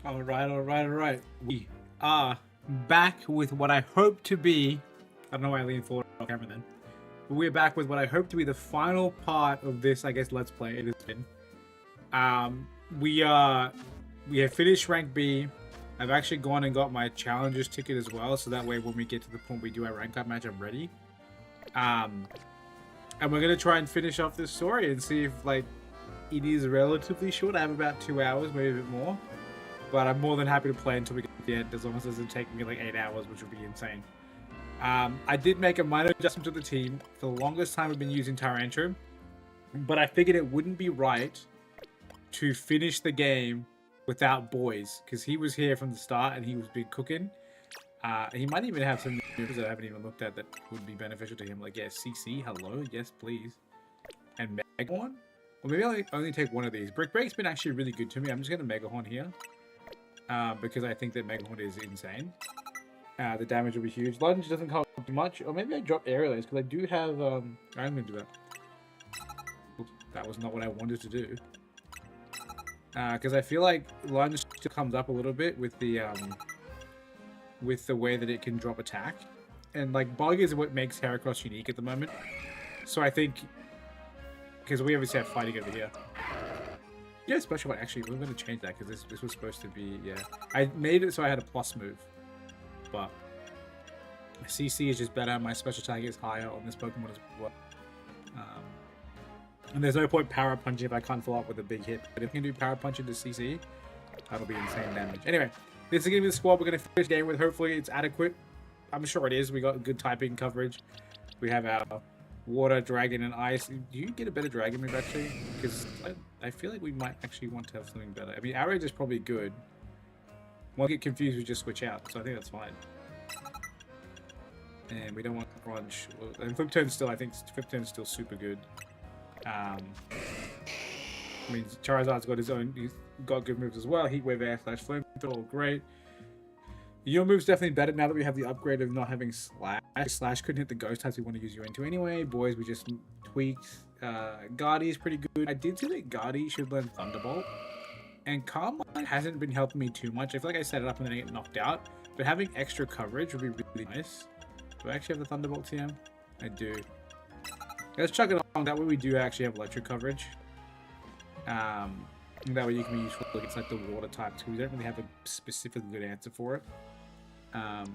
All right. We are back with what I hope to be. I don't know why I leaned forward on camera then. But we're back with what I hope to be the final part of this, I guess, Let's Play. It has been. Um, we uh, we have finished rank B. I've actually gone and got my challengers ticket as well, so that way when we get to the point we do our rank up match, I'm ready. And we're gonna try and finish off this story and see if like it is relatively short. I have about 2 hours, maybe a bit more. But I'm more than happy to play until we get to the end, as long as it doesn't take me like 8 hours, which would be insane. I did make a minor adjustment to the team. For the longest time, I've been using Tyrantrum, but I figured it wouldn't be right to finish the game without Boys, because he was here from the start and he was big cooking. He might even have some moves that I haven't even looked at that would be beneficial to him. Like, yeah, CC, hello, yes, please. And Megahorn? Well, maybe I'll only take one of these. Brick Break's been actually really good to me. I'm just going to Megahorn here. Because I think that Megahorn is insane. The damage will be huge. Lunge doesn't cost too much. Or maybe I drop Aerial Ace, because I do have... I'm going to do that. Oops, that was not what I wanted to do. Because I feel like Lunge still comes up a little bit with the way that it can drop attack. And like Bug is what makes Heracross unique at the moment. So I think... Because we obviously have fighting over here. Yeah, special one. Actually, we're going to change that because this was supposed to be, yeah. I made it so I had a plus move. But CC is just better. My special attack is higher on this Pokemon as well. And there's no point power punching if I can't follow up with a big hit. But if we can do power punch into CC, that'll be insane damage. Anyway, this is going to be the squad we're going to finish the game with. Hopefully it's adequate. I'm sure it is. We got good typing coverage. We have our Water, Dragon, and Ice. Do you get a better Dragon move, actually? Because I feel like we might actually want to have something better. I mean, Outrage is probably good. Won't get confused, we just switch out. So I think that's fine. And we don't want Crunch. And Flip Turn's still, I think Flip Turn's still super good. I mean, Charizard's got his own, he's got good moves as well. Heat Wave, Air Slash, Flame, all great. Your move's definitely better now that we have the upgrade of not having Slash. Slash couldn't hit the ghost types we want to use you into anyway. Boys, we just tweaked. Guardy is pretty good. I did say that Guardy should learn Thunderbolt. And Carmine hasn't been helping me too much. I feel like I set it up and then I get knocked out. But having extra coverage would be really nice. Do I actually have the Thunderbolt TM? I do. Let's chuck it along. That way we do actually have electric coverage. That way you can be useful against like the water types. We don't really have a specifically good answer for it. And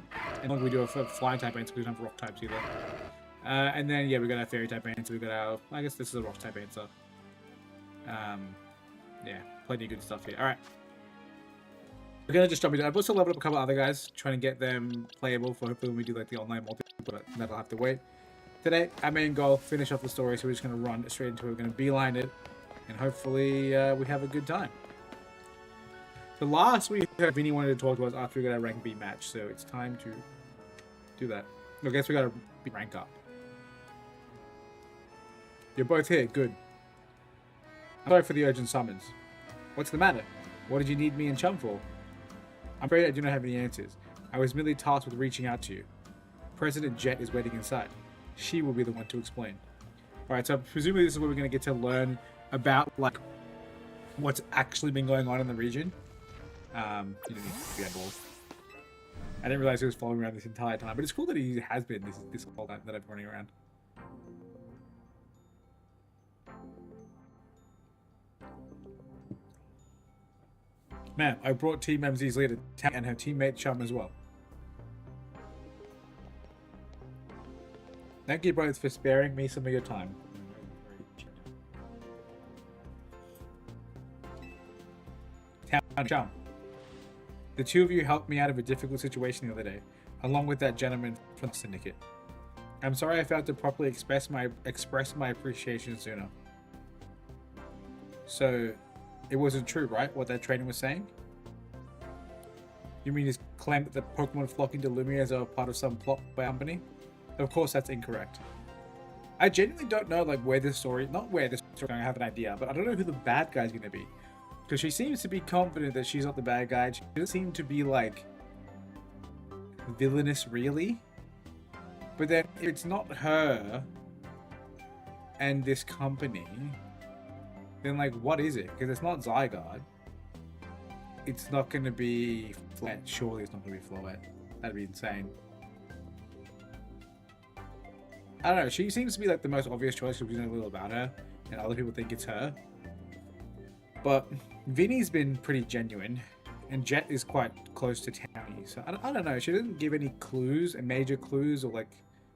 long we do a flying type answer, we don't have rock types either. And then yeah, we got our fairy type answer. We got our, I guess this is a rock type answer. Yeah, plenty of good stuff here. All right, we're gonna just jump into. I've also leveled up a couple other guys, trying to get them playable for hopefully when we do like the online multi. But that'll have to wait. Today, our main goal, finish off the story. So we're just gonna run straight into it. We're gonna beeline it, and hopefully we have a good time. So last we heard Vinny wanted to talk to us after we got our rank B match, so it's time to do that. I guess we gotta rank up. You're both here, good. I'm sorry for the urgent summons. What's the matter? What did you need me and Chum for? I'm afraid I do not have any answers. I was merely tasked with reaching out to you. President Jet is waiting inside. She will be the one to explain. Alright, so presumably this is where we're gonna get to learn about like what's actually been going on in the region. You don't need to be involved. I didn't realize he was following around this entire time, but it's cool that he has been this whole time that I've been running around. Man, I brought Team MZ's leader and her teammate Chum as well. Thank you both for sparing me some of your time. Chum. The two of you helped me out of a difficult situation the other day, along with that gentleman from the syndicate. I'm sorry I failed to properly express my appreciation sooner. So, it wasn't true, right? What that trainer was saying? You mean his claim that the Pokemon flocking to Lumias are part of some plot by company? Of course, that's incorrect. I genuinely don't know, like, where this story... Not where this story... I have an idea, but I don't know who the bad guy's going to be. Because she seems to be confident that she's not the bad guy. She doesn't seem to be, like, villainous, really. But then, if it's not her and this company, then, like, what is it? Because it's not Zygarde. it's not going to be Floette. Surely it's not going to be Floette. That'd be insane. I don't know. She seems to be like the most obvious choice because we know a little about her, and other people think it's her. But Vinny's been pretty genuine, and Jet is quite close to Townie. So I don't know. She didn't give any clues, major clues, or like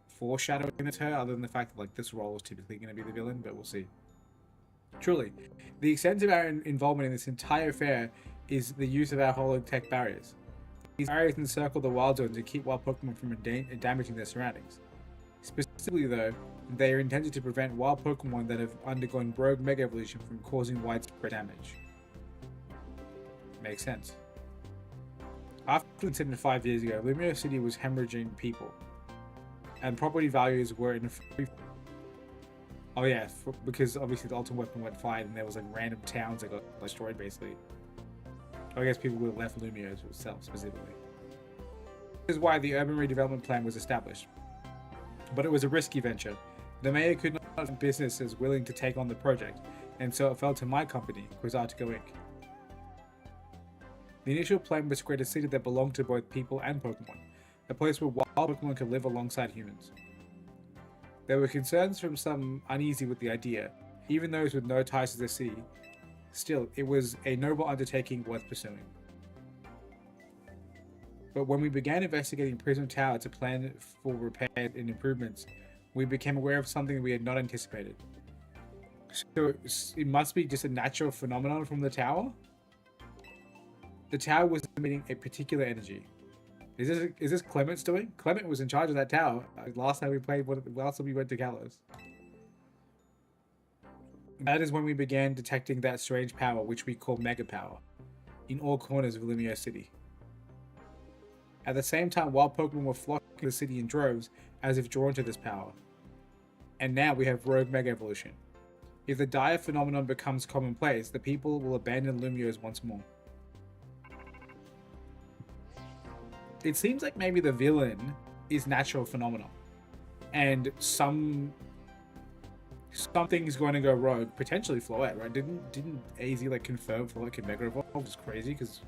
foreshadowing it's her, other than the fact that like this role is typically going to be the villain. But we'll see. Truly, the extent of our involvement in this entire affair is the use of our holotech barriers. These barriers encircle the wild zones to keep wild Pokemon from damaging their surroundings. Specifically, though, they are intended to prevent wild Pokemon that have undergone rogue Mega Evolution from causing widespread damage. Makes sense. After the incident 5 years ago, Lumio City was hemorrhaging people, and property values were in a free. Oh yeah, because obviously the ultimate weapon went fired, and there was like random towns that got destroyed basically. I guess people would have left Lumio itself specifically. This is why the urban redevelopment plan was established. But it was a risky venture. The mayor could not find businesses willing to take on the project, and so it fell to my company, Quasartico Inc. The initial plan was to create a city that belonged to both people and Pokemon, a place where wild Pokemon could live alongside humans. There were concerns from some uneasy with the idea, even those with no ties to the city. Still, it was a noble undertaking worth pursuing. But when we began investigating Prism Tower to plan for repairs and improvements, we became aware of something we had not anticipated. So it must be just a natural phenomenon from the tower? The tower was emitting a particular energy. Is this Clement's doing? Clement was in charge of that tower last time we went to Kalos. That is when we began detecting that strange power, which we call Mega Power, in all corners of Lumio City. At the same time, wild Pokemon were flocking to the city in droves, as if drawn to this power. And now we have Rogue Mega Evolution. If the dire phenomenon becomes commonplace, the people will abandon Lumios once more. It seems like maybe the villain is natural phenomenon, and something's going to go rogue. Potentially Floette, right? Didn't AZ like confirm Floette can Mega Evolve? Which is crazy because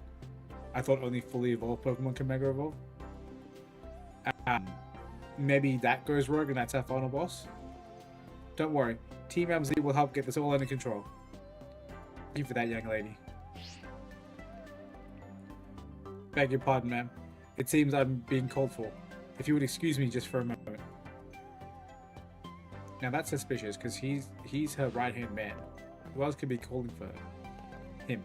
I thought only fully evolved Pokemon can Mega Evolve. Maybe that goes rogue and that's our final boss. Don't worry, Team MZ will help get this all under control. Thank you for that, young lady. Beg your pardon, ma'am. It seems I'm being called for. If you would excuse me just for a moment. Now that's suspicious, because he's her right-hand man. Who else could be calling for her? Him.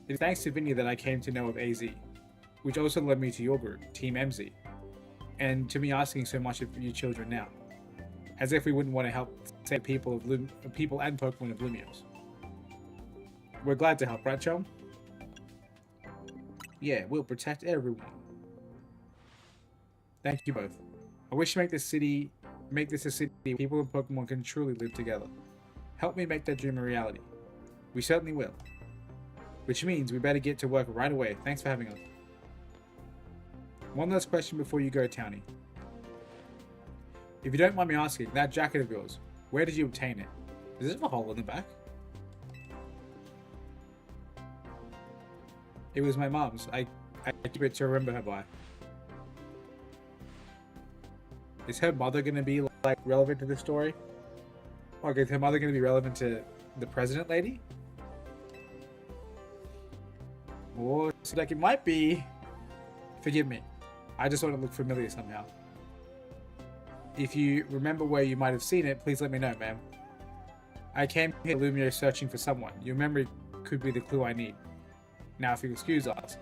It is thanks to Vinny that I came to know of AZ, which also led me to your group, Team MZ, and to me asking so much of you children now. As if we wouldn't want to help save people and Pokemon of Lumios. We're glad to help, right, Chum? Yeah, we'll protect everyone. Thank you both. I wish to make this a city where people and Pokemon can truly live together. Help me make that dream a reality. We certainly will. Which means we better get to work right away. Thanks for having us. One last question before you go, Townie. If you don't mind me asking, that jacket of yours, where did you obtain it? Does it have a hole in the back? It was my mom's. I keep it to remember her by. Is her mother going to be like relevant to the story? Or is her mother going to be relevant to the president lady? Or like it might be. Forgive me. I just want to look familiar somehow. If you remember where you might have seen it, please let me know, ma'am. I came here to Lumio searching for someone. Your memory could be the clue I need. Now, if you'll excuse us,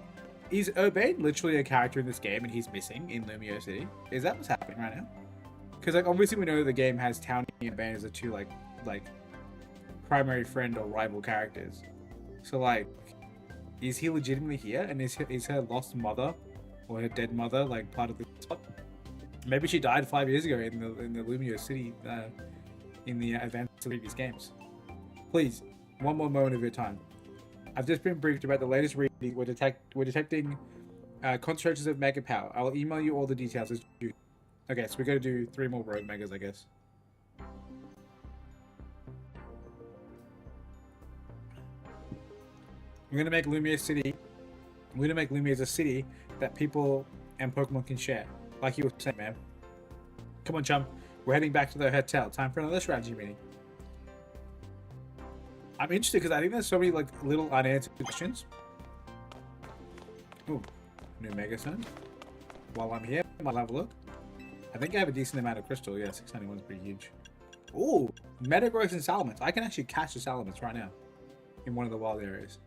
is Urbane literally a character in this game and he's missing in Lumio City? Is that what's happening right now? Because like obviously we know the game has Townie and Urbane as the two like primary friend or rival characters. So like, is he legitimately here? And is her lost mother or her dead mother like part of the plot? Maybe she died 5 years ago in the Lumio City in the events of the previous games. Please, one more moment of your time. I've just been briefed about the latest reading. We're detecting concentrations of Mega Power. I'll email you all the details as due. Okay, so we're going to do 3 more Rogue Megas, I guess. I'm gonna make Lumiere City. I'm gonna make Lumiere a city that people and Pokemon can share. Like you were saying, man. Come on, Chum. We're heading back to the hotel. Time for another strategy meeting. I'm interested because I think there's so many like little unanswered questions. Ooh, new Mega Stone. While I'm here, I'll have a look. I think I have a decent amount of crystal. Yeah, 691 is pretty huge. Ooh, Metagross and Salamence. I can actually catch the Salamence right now in one of the wild areas.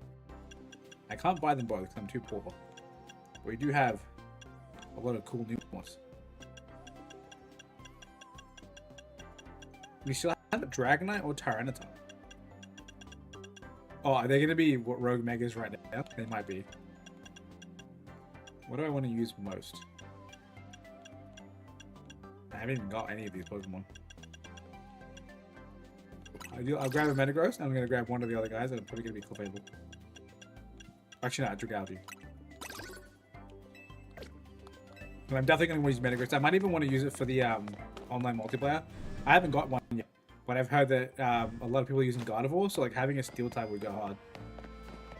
I can't buy them both because I'm too poor. But we do have a lot of cool new ones. We still have a Dragonite or Tyranitar. Oh, are they going to be what Rogue Megas right now? They might be. What do I want to use most? I haven't even got any of these Pokemon. I'll grab a Metagross, and I'm going to grab one of the other guys, and I'm probably going to be Clefable. Actually, not, Dragalge. But I'm definitely going to use Metagross. I might even want to use it for the online multiplayer. I haven't got one yet, but I've heard that a lot of people are using Gardevoir, so like having a Steel type would go hard.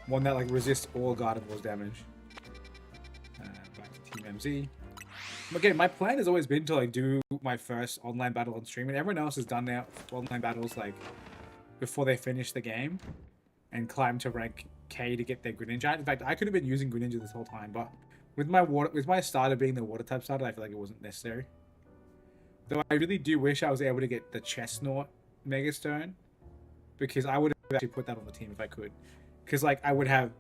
One that like resists all Gardevoir's damage. Back to Team MZ. Okay, my plan has always been to like do my first online battle on stream, and everyone else has done their online battles like before they finish the game and climb to rank K to get their Greninja. In fact, I could have been using Greninja this whole time, but with my starter being the water type starter, I feel like it wasn't necessary. Though I really do wish I was able to get the Chestnut Mega Stone, because I would have actually put that on the team if I could. Because like I would have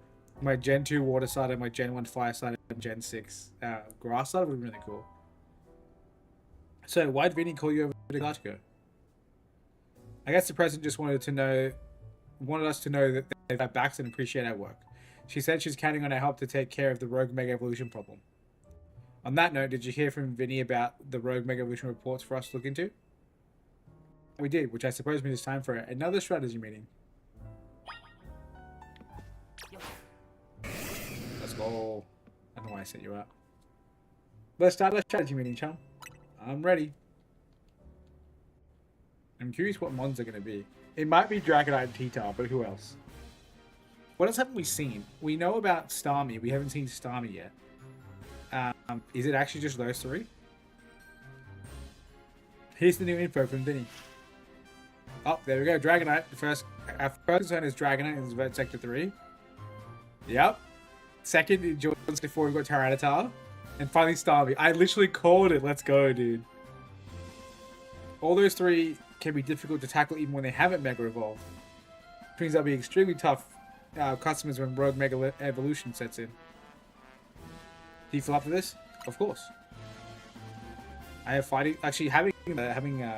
my Gen 2 water starter, my Gen 1 fire starter, and Gen 6 grass starter would be really cool. So why'd Vinny call you over to Galactico? I guess the president just wanted us to know that they've got backs and appreciate our work. She said she's counting on our help to take care of the Rogue Mega Evolution problem. On that note, did you hear from Vinny about the Rogue Mega Evolution reports for us to look into? We did, which I suppose means it's time for another strategy meeting. Let's go. I don't know why I set you up. Let's start our strategy meeting, Chum. I'm ready. I'm curious what mons are going to be. It might be Dragonite and T-Tar, but who else? What else haven't we seen? We know about Starmie. We haven't seen Starmie yet. Is it actually just those three? Here's the new info from Vinny. Oh, there we go. Dragonite. Our first turn is Dragonite in Vert Sector 3. Yep. Second in Jordan's before we got Tyranitar. And finally Starmie. I literally called it. Let's go, dude. All those three can be difficult to tackle even when they haven't Mega Evolved. Which means they'll be extremely tough customers when Rogue Mega Evolution sets in. Do you feel up for this? Of course. I have fighting. Actually, having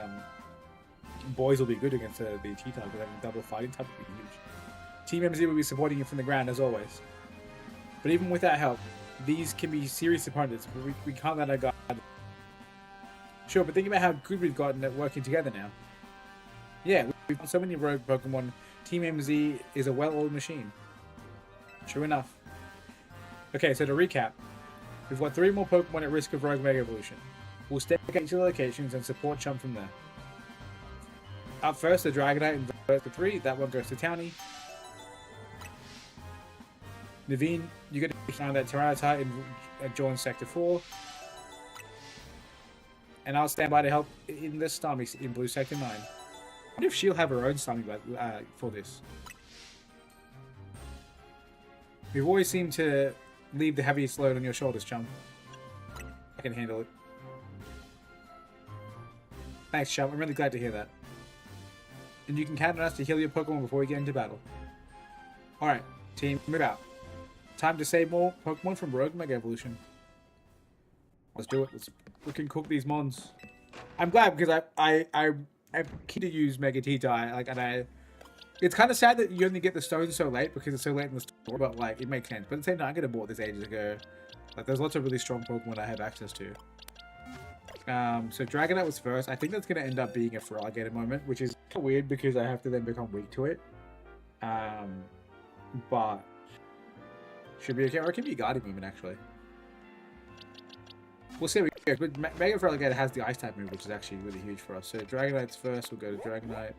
boys will be good against the T-type, but having double fighting type would be huge. Team MZ will be supporting you from the ground as always. But even with that help, these can be serious opponents. But we can't let our guard. Sure, but think about how good we've gotten at working together now. Yeah, we've got so many rogue Pokemon. Team MZ is a well-oiled machine. True enough. Okay, so to recap, we've got 3 more Pokemon at risk of Rogue Mega Evolution. We'll step back to the locations and support Chum from there. Up first, the Dragonite in Vertical 3. That one goes to Townie. Naveen, you get to find that Tyranitar in Join Sector 4. And I'll stand by to help in this Starmie in Blue Sector 9. I wonder if she'll have her own Starmie for this. We've always seemed to leave the heaviest load on your shoulders, Chum. I can handle it. Thanks, Chum. I'm really glad to hear that. And you can count on us to heal your Pokemon before we get into battle. Alright, team, move out. Time to save more Pokemon from Rogue Mega Evolution. Let's do it. We can cook these mons. I'm glad because I'm keen to use Mega T-Dye. It's kind of sad that you only get the stones so late because it's so late in the store, but like it makes sense. But at the same time, I could have bought this ages ago. Like there's lots of really strong Pokemon I have access to. So Dragonite was first. I think that's going to end up being a Feraligatr moment, which is weird because I have to then become weak to it. But should be okay. Or it can be a Guardian moment actually. We'll see. But Mega Feraligatr has the Ice type move, which is actually really huge for us. So Dragonite's first. We'll go to Dragonite.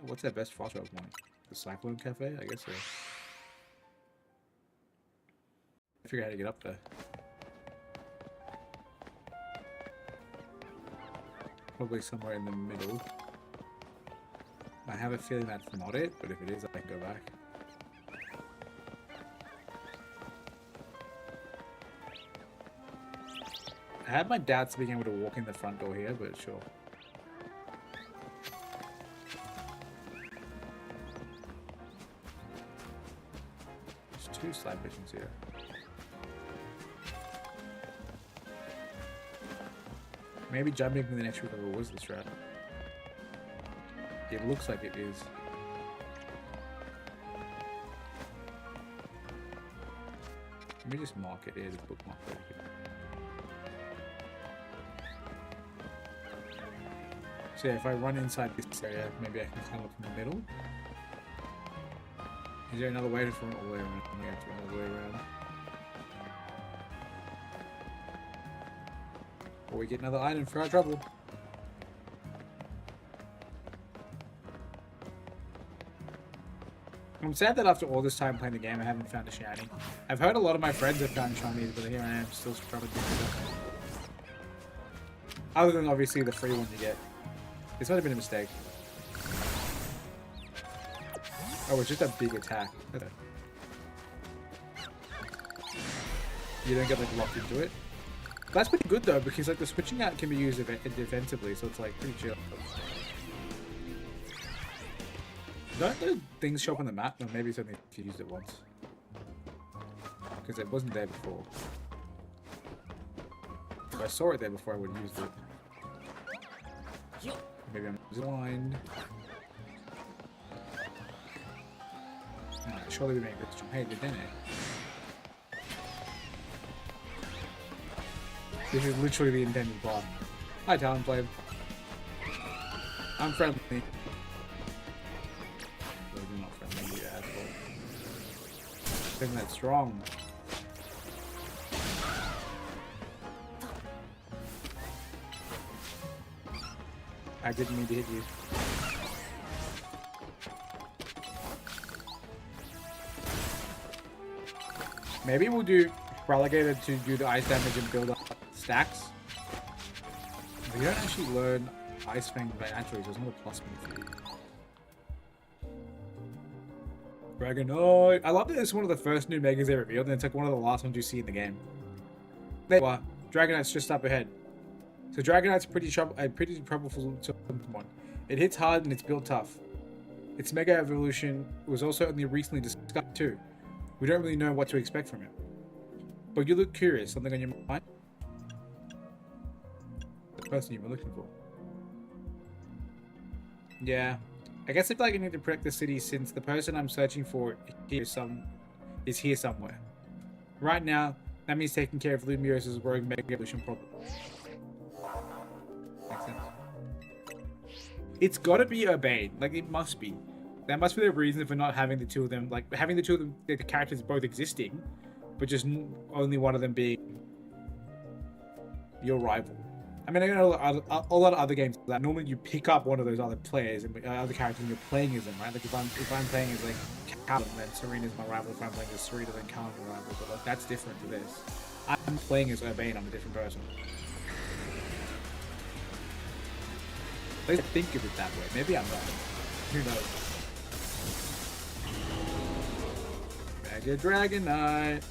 What's their best Frost Pokemon? The Cyclone Cafe? I guess so. I figure out how to get up there. Probably somewhere in the middle. I have a feeling that's not it, but if it is, I can go back. I had my doubts being able to walk in the front door here, but sure. There's 2 slide missions here. Maybe jumping from the next river was the strat. It looks like it is. Let me just mark it here, just bookmark it here. So yeah, if I run inside this area, maybe I can climb up from the middle. Is there another way to run all the way around? We have to run all the way around. Or we get another item for our trouble. I'm sad that after all this time playing the game, I haven't found a shiny. I've heard a lot of my friends have found shinies, but here I am still struggling to do that. Other than obviously the free one you get. This might have been a mistake. Oh, it's just a big attack. Okay. You don't get like locked into it. That's pretty good though, because like the switching out can be used defensively, so it's like pretty chill. Don't the things show up on the map? Or maybe it's only if you used it once. Because it wasn't there before. If I saw it there before, I would have used it. Maybe I'm blind. Alright, surely we make this jump. Hey, didn't it? This is literally the intended boss. Hi, Talonflame. I'm friendly. No, you're not friendly, you asshole. Isn't that strong? I didn't mean to hit you. Maybe we'll do Relegated to do the ice damage and build up stacks. But you don't actually learn Ice Fang by naturally, so it's not a plus move for you. Dragonite! I love that it's one of the first new megas they revealed, and it's like one of the last ones you see in the game. There you are. Dragonite's just up ahead. So Dragonite's pretty troublesome one. It hits hard and it's built tough. Its Mega Evolution was also only recently discovered too. We don't really know what to expect from it. But you look curious. Something on your mind? The person you were looking for. Yeah. I guess I feel like I need to protect the city since the person I'm searching for is here somewhere. Right now, that means taking care of Lumiosa's rogue Mega Evolution problem. Makes sense. It's gotta be Urbane. Like, it must be. That must be the reason for not having the two of them. Like, having the two of them, the characters both existing, but just only one of them being your rival. I mean, I know a lot of other games that normally you pick up one of those other players and other characters and you're playing as them, right? Like, if I'm playing as, like, Callum, then Serena's my rival. If I'm playing as Serena, then Callum's my rival. But, like, that's different to this. I'm playing as Urbane, I'm a different person. At least I think of it that way. Maybe I'm right. Who knows? Mega Dragonite.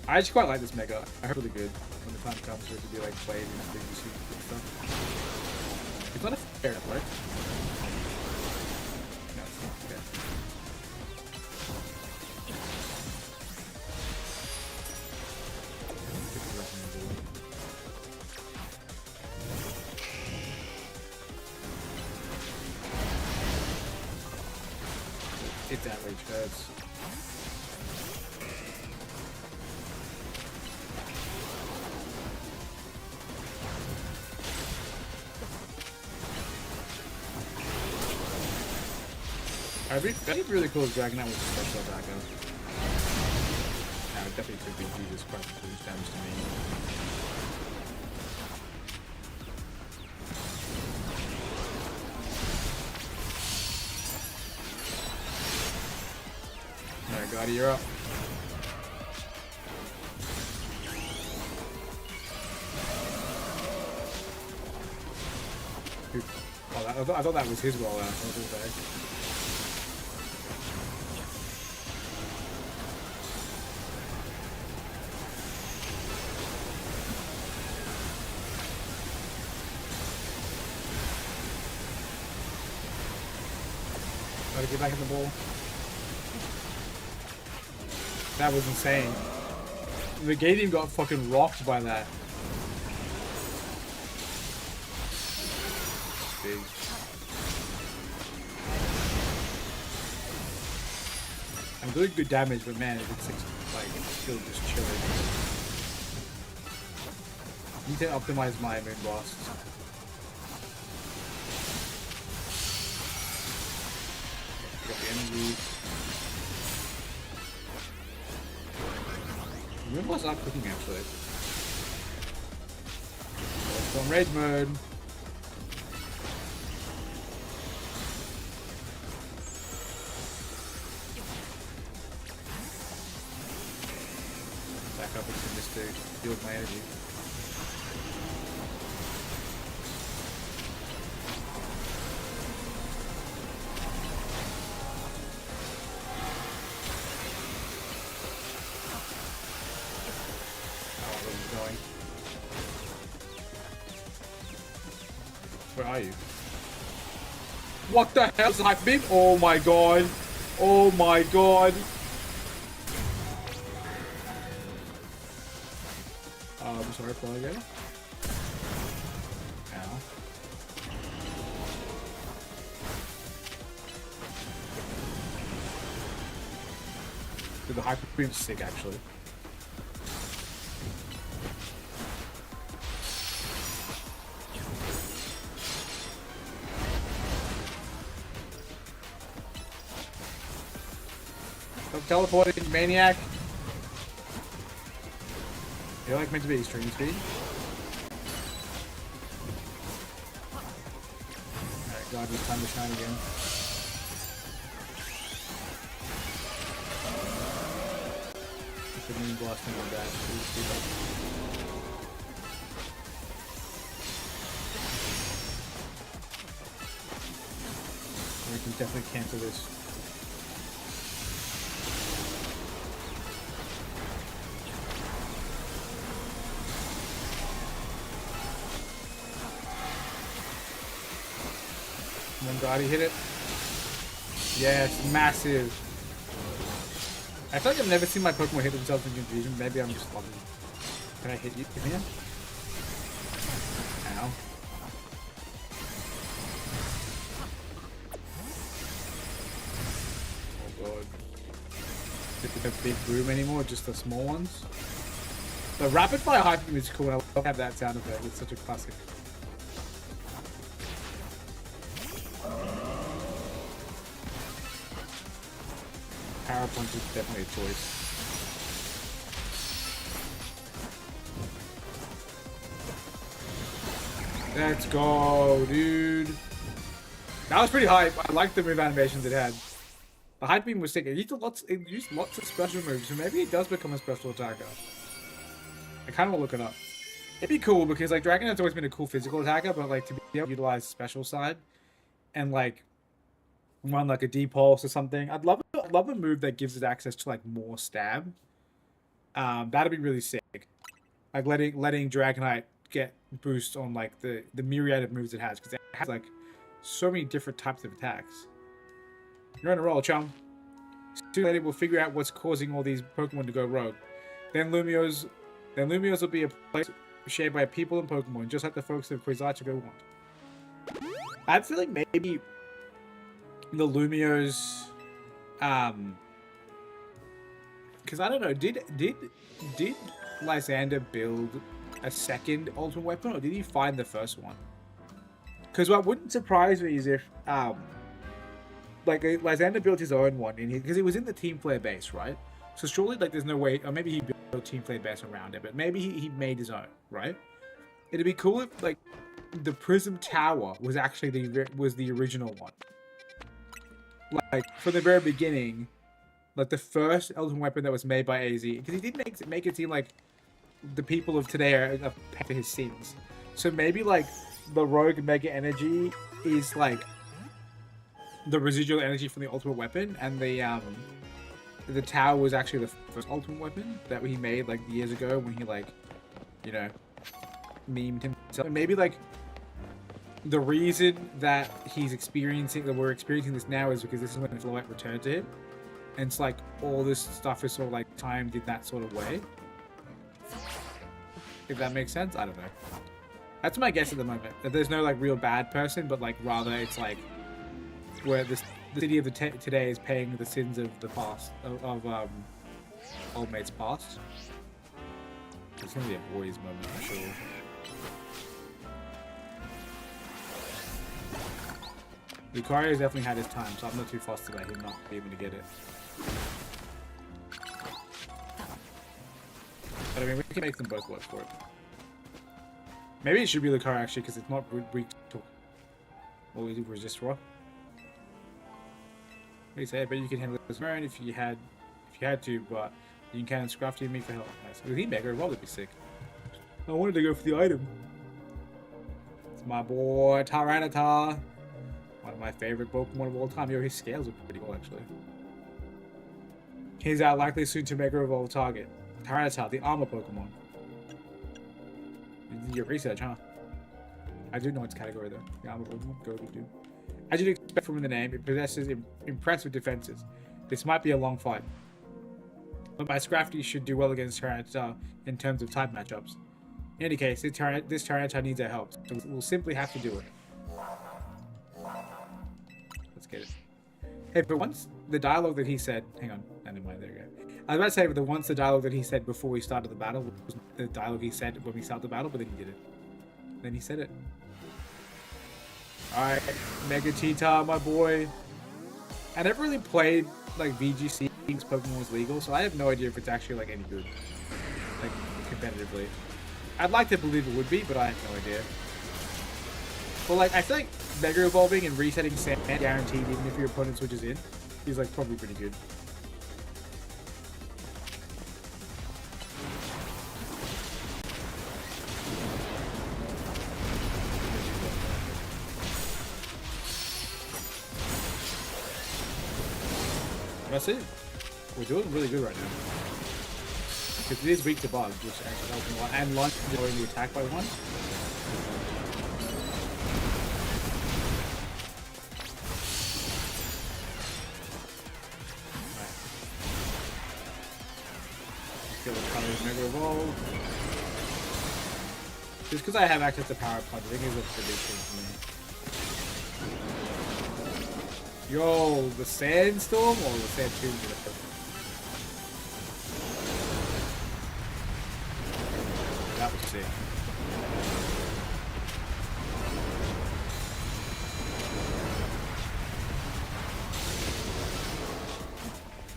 I actually quite like this Mega. I hope it's really good when the time comes for it to be like played in big suit and stuff. It's not a fair enough, right? No, it's not fair. Its outrage hurts. That'd be really cool if Dragonite was a special attacker. It definitely could be Jesus Christ to lose damage to me. Alright, Gotti, you're up. Oh, I thought that was his roll out. Gotta get back in the ball. That was insane. The Gadium got fucking rocked by that. Big. I'm doing good damage, but man, it's like still just chilling. I need to optimize my moon blast. Got the energy. Moon blasts are cooking actually. Let's go on rage mode. Back up into this dude. Build my energy. Where are you? What the hell is hype beam? Oh my god. Oh my god. I'm sorry, fly again. Ow. Dude, the hyper beam's sick actually. Teleporting, maniac. You're like meant to be extreme speed. Alright, God, it's time to shine again. Put the moon blasting on that. We can definitely cancel this. God, he hit it. Yes, massive. I feel like I've never seen my Pokemon hit themselves in confusion. Maybe I'm just lucky. Can I hit you? Hit me? Ow. Oh god. Is it a big boom anymore? Just the small ones? The rapid fire hyper beam is cool. I love to have that sound effect. It's such a classic. Power Punch is definitely a choice. Let's go, dude. That was pretty hype. I like the move animations it had. The hype beam was sick. It used lots of special moves, so maybe it does become a special attacker. I kind of want to look it up. It'd be cool because like Dragonite's always been a cool physical attacker, but like to be able to utilize the special side and like run like a D-pulse or something. I'd love a move that gives it access to like more stab. That'd be really sick. Like letting Dragonite get boost on like the myriad of moves it has, because it has like so many different types of attacks. You're on a roll, Chum. Sooner or later we'll figure out what's causing all these Pokemon to go rogue. Then Lumiose will be a place shared by people and Pokemon, just like the folks of Quasarchigo want. I have a feeling maybe the Lumiose, because I don't know, did Lysander build a second ultimate weapon, or did he find the first one? Because what wouldn't surprise me is if like Lysander built his own one, because it was in the Team Flare base, right? So surely like there's no way, or maybe he built a Team Flare base around it, but maybe he made his own, right? It'd be cool if like the Prism Tower was actually the original one. Like from the very beginning, like the first ultimate weapon that was made by AZ, because he did make it seem like the people of today are paying for his sins. So maybe like the rogue mega energy is like the residual energy from the ultimate weapon, and the tower was actually the first ultimate weapon that he made like years ago when he like, you know, memed himself. And maybe like the reason that we're experiencing this now is because this is when the Floette returned to him, and it's like all this stuff is sort of like timed in that sort of way. If that makes sense, I don't know. That's my guess at the moment. That there's no like real bad person, but like rather it's like where the city of today is paying the sins of the past of old mates past. It's gonna be a boys moment for sure. Lucario has definitely had his time, so I'm not too fussed about him not being able to get it. But I mean, we can make them both work for it. Maybe it should be Lucario actually, because it's not weak to resist raw. What do you say? But you can handle this Marin if you had to, but you can Scrafty me for help. Nice. With Mega Evolve, that'd be sick. I wanted to go for the item. It's my boy Tyranitar. One of my favorite Pokemon of all time. Yo, his scales are pretty cool actually. He's likely soon to Mega Evolve target. Tyranitar, the armor Pokemon. You did your research, huh? I do know its category though. The armor Pokemon. Go to do. As you'd expect from the name, it possesses impressive defenses. This might be a long fight, but my Scrafty should do well against Tyranitar in terms of type matchups. In any case, this Tyranitar needs our help, so we'll simply have to do it. Let's get it. Hey, but once the dialogue that he said... Hang on, never mind, there we go. I was about to say, but the dialogue that he said before we started the battle was the dialogue he said when we started the battle, but then he did it. Then he said it. Alright, Mega Cheetah, my boy. I never really played, like, VGC because Pokemon was legal, so I have no idea if it's actually, like, any good. Like, competitively. I'd like to believe it would be, but I have no idea. Well, like, I feel like Mega Evolving and resetting Sand guaranteed even if your opponent switches in. He's, like, probably pretty good. That's it. We're doing really good right now. Because it is weak to bugs, which actually helps a lot. And launch lowering the attack by 1. Let's get the colors Mega Evolve. Just because I have access to Power Punch, I think it's a big thing for me. Yo, the Sandstorm or the Sand Tomb? That was sick.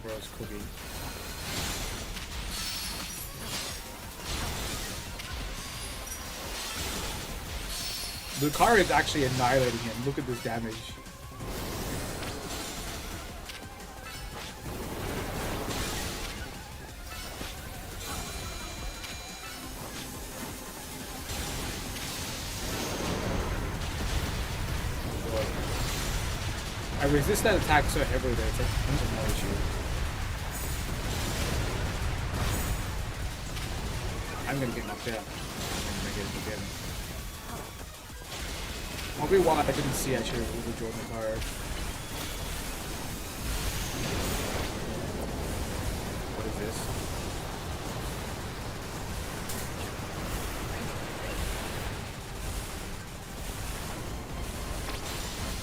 Rose cookie. Lucario is actually annihilating him. Look at this damage. I resist that attack so heavily that it's like no issue. I'm gonna get knocked out. I'm gonna get it again. Probably why I didn't see actually the Jordan card. What is this?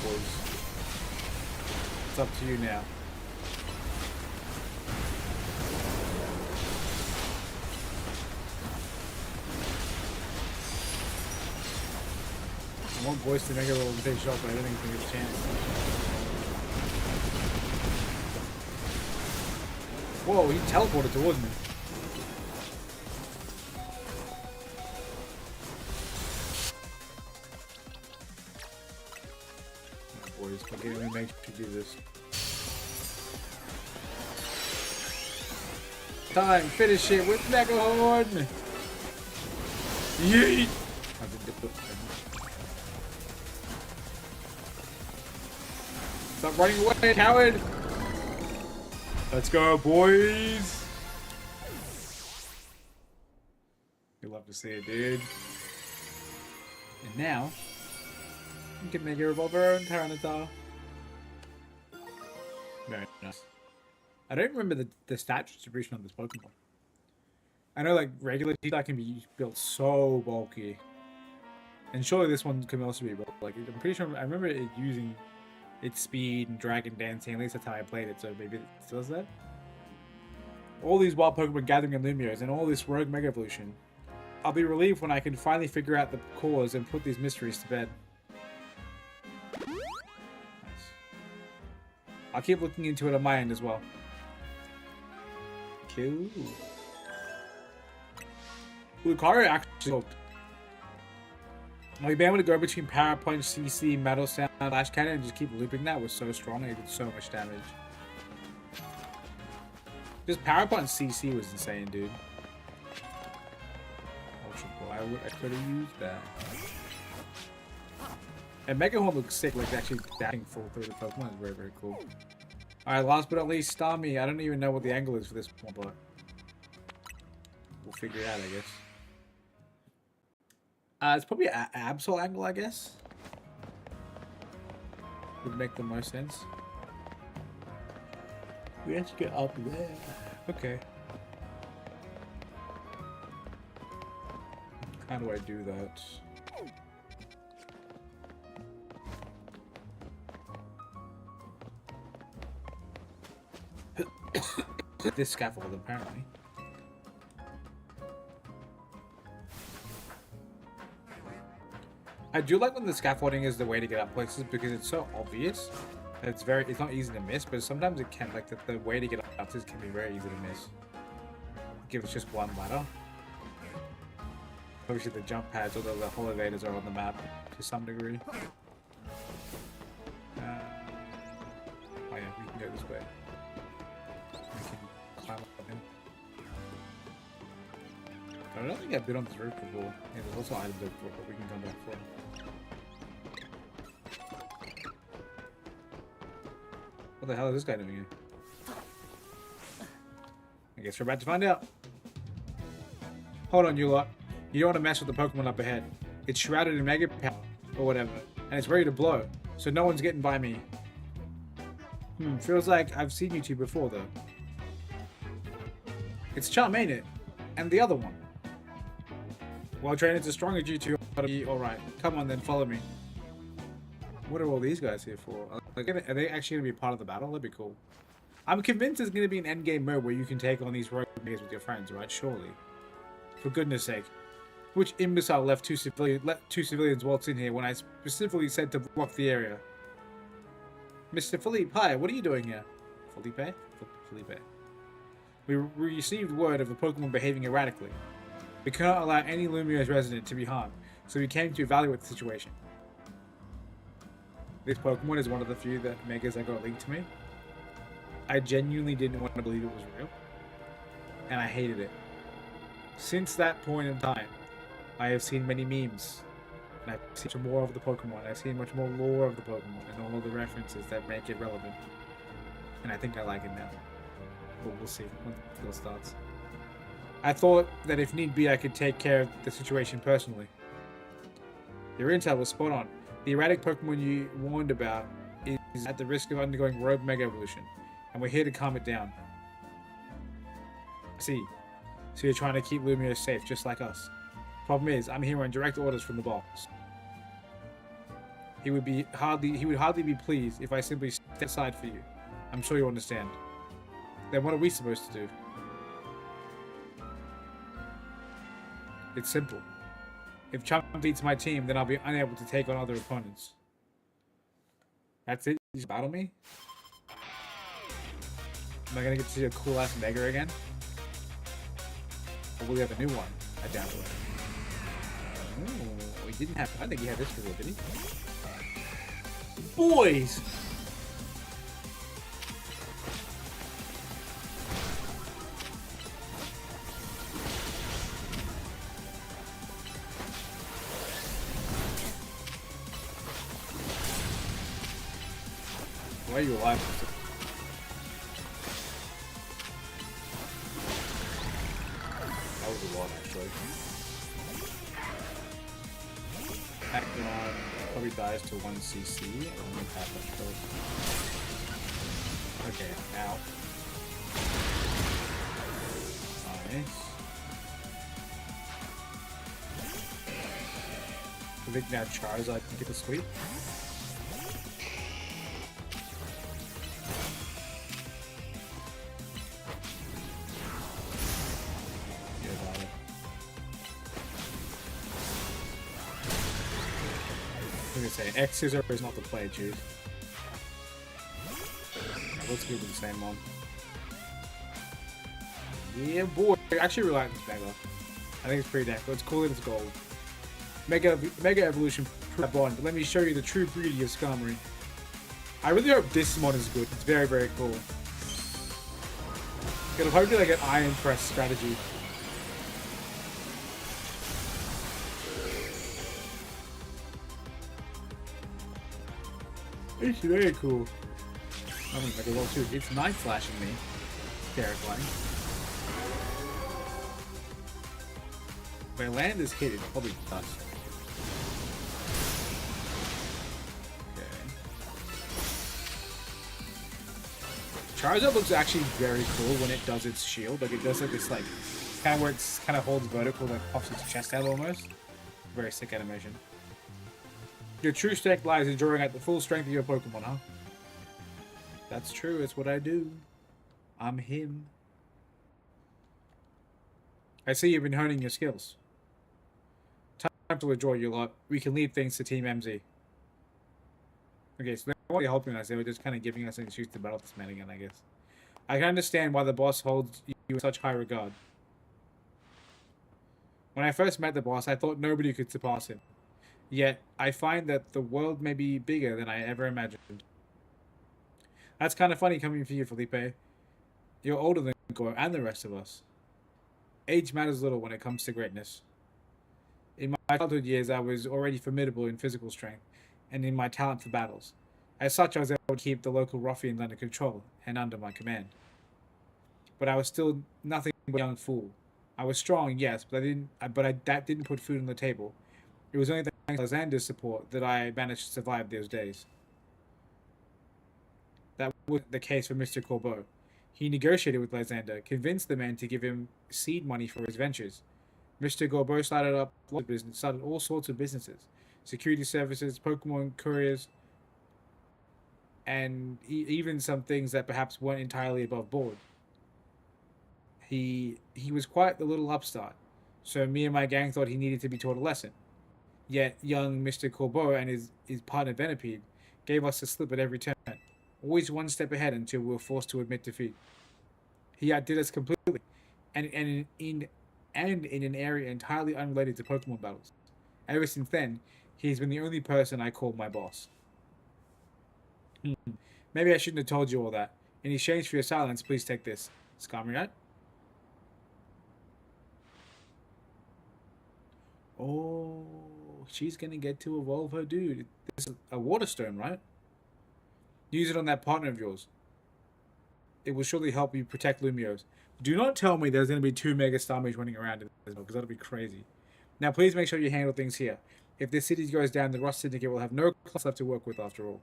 Boys. It's up to you now. I want boys to make a little big shot, but I don't think we have a chance. Whoa, he teleported towards me. Boys, we're getting to make sure to do this. time. Finish it with Mega Horn. Yeet. Stop running away, coward. Let's go, boys. You love to see it, dude. And now, you can make a revolver and Tyranitar. Very nice. I don't remember the stat distribution on this Pokemon. I know like regular Totodile can be built so bulky. And surely this one can also be built like I'm pretty sure I remember it using its speed and dragon dancing, at least that's how I played it, so maybe it still does that. All these wild Pokemon gathering in Lumios and all this rogue Mega Evolution. I'll be relieved when I can finally figure out the cause and put these mysteries to bed. Nice. I'll keep looking into it on my end as well. Cool. Lucario actually looked. Like being able to go between Power Punch, CC, Metal Sound, Flash Cannon, and just keep looping that was so strong. It did so much damage. Just Power Punch CC was insane, dude. Ultra Ball. I could have used that. And Mega Horn looks sick, like actually dashing full through the Pokemon is very, very cool. Alright, last but not least, Starmie. I don't even know what the angle is for this one, but we'll figure it out, I guess. It's probably an Absol angle, I guess. Would make the most sense. We have to get up there. Okay. How do I do that? This scaffold, apparently. I do like when the scaffolding is the way to get up places because it's so obvious. It's not easy to miss, but sometimes it can, like the way to get up places can be very easy to miss. Give us just one ladder. Obviously the jump pads or the elevators are on the map to some degree. Oh yeah, we can go this way. We can climb up in. I don't think I've been on this roof before. Yeah, there's also items over before, but we can come back for. What the hell is this guy doing here? I guess we're about to find out. Hold on, you lot. You don't want to mess with the Pokemon up ahead. It's shrouded in Mega Power, or whatever, and it's ready to blow, so no one's getting by me. Feels like I've seen you two before, though. It's Chum, ain't it? And the other one. Well, trainers as strong as you two ought to be alright. Come on then, follow me. What are all these guys here for? Like, are they actually going to be part of the battle? That'd be cool. I'm convinced there's going to be an endgame mode where you can take on these rogue niggas with your friends, right? Surely. For goodness sake. Which imbecile let two civilians waltz in here when I specifically said to block the area? Mr. Felipe, hi, what are you doing here? Felipe? Felipe. We received word of the Pokemon behaving erratically. We cannot allow any Lumio's resident to be harmed, so we came to evaluate the situation. This Pokemon is one of the few Megas that got linked to me. I genuinely didn't want to believe it was real, and I hated it. Since that point in time, I have seen many memes, and I've seen more of the Pokemon. I've seen much more lore of the Pokemon, and all of the references that make it relevant. And I think I like it now. But we'll see when the field starts. I thought that if need be, I could take care of the situation personally. Your intel was spot on. The erratic Pokemon you warned about is at the risk of undergoing rogue Mega Evolution, and we're here to calm it down. See, so you're trying to keep Lumio safe, just like us. Problem is, I'm here on direct orders from the boss. He would hardly be pleased if I simply step aside for you. I'm sure you understand. Then what are we supposed to do? It's simple. If Chum beats my team, then I'll be unable to take on other opponents. That's it? You just battle me? Am I gonna get to see a cool ass Mega again? Or will we have a new one? I doubt it. Oh, he didn't have. I think he had this before, did he? Boys! Why are you alive? That was a lot, actually. Acron probably dies to 1 CC. I don't know how much goes. Okay, now. Nice. I think now Charizard can get a sweep. Say X Scissor is not the play, dude. Let's go to the same one. Yeah, boy. I actually really like this Mega. I think it's pretty damn cool. It's cool that it's gold. Mega Evolution that bond. But let me show you the true beauty of Skarmory. I really hope this mod is good. It's very, very cool. It'll hopefully like an Iron Press strategy. It's very cool. I mean, like a well too. It's night flashing me. Terrifying. If I land this hit, it's probably dust. Okay. Charizard looks actually very cool when it does its shield. Like it does like this like kind of where it's kind of holds vertical, like pops its chest out almost. Very sick animation. Your true strength lies in drawing out the full strength of your Pokemon, huh? That's true, it's what I do. I'm him. I see you've been honing your skills. Time to withdraw your lot. We can leave things to Team MZ. Okay, so they're not really helping us, they were just kind of giving us an excuse to battle this man again, I guess. I can understand why the boss holds you in such high regard. When I first met the boss, I thought nobody could surpass him. Yet, I find that the world may be bigger than I ever imagined. That's kind of funny coming from you, Felipe. You're older than Go and the rest of us. Age matters little when it comes to greatness. In my childhood years, I was already formidable in physical strength and in my talent for battles. As such, I was able to keep the local ruffians under control and under my command. But I was still nothing but a young fool. I was strong, yes, but that didn't put food on the table. It was only thanks to Alexander's support that I managed to survive those days. That was the case for Mr. Corbeau. He negotiated with Alexander, convinced the man to give him seed money for his ventures. Mr. Corbeau started all sorts of businesses. Security services, Pokemon couriers, and even some things that perhaps weren't entirely above board. He was quite the little upstart, so me and my gang thought he needed to be taught a lesson. Yet young Mr. Corbeau and his partner Venipede gave us a slip at every turn, always one step ahead until we were forced to admit defeat. He outdid us completely, and in an area entirely unrelated to Pokemon battles. Ever since then, he's been the only person I called my boss. Maybe I shouldn't have told you all that. In exchange for your silence, please take this. Skarmory, right? Oh, she's gonna get to evolve her dude. This is a water stone, right? Use it on that partner of yours. It will surely help you protect Lumiose. Do not tell me there's gonna be 2 Mega Starmies running around in this, because that'll be crazy. Now, please make sure you handle things here. If this city goes down, the Rust Syndicate will have no class left to work with after all.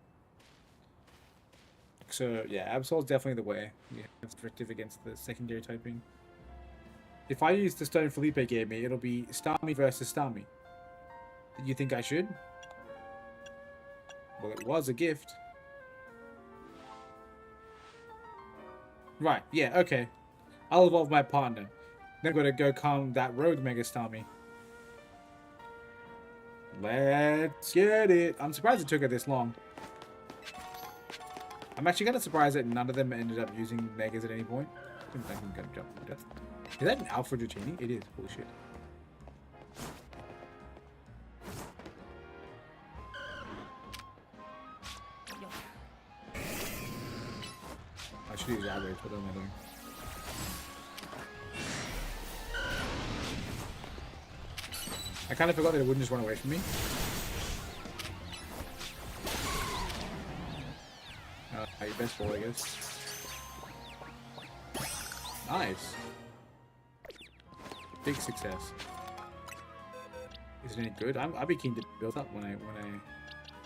So, yeah, Absol's definitely the way. Yeah, it's restrictive against the secondary typing. If I use the stone Felipe gave me, it'll be Starmie versus Starmie. You think I should? Well, it was a gift. Right, yeah, okay. I'll evolve my partner. Then I'm gonna go calm that rogue Mega Starmie. Let's get it. I'm surprised it took her this long. I'm actually kind of surprised that none of them ended up using Megas at any point. I think I'm gonna jump to death. Is that an Alpha Dratini? It is. Holy shit. I should use Outrage. What am I doing? I kind of forgot that it wouldn't just run away from me. Your best ball, I guess. Nice. Big success. Is it any good? I'd be keen to build up when I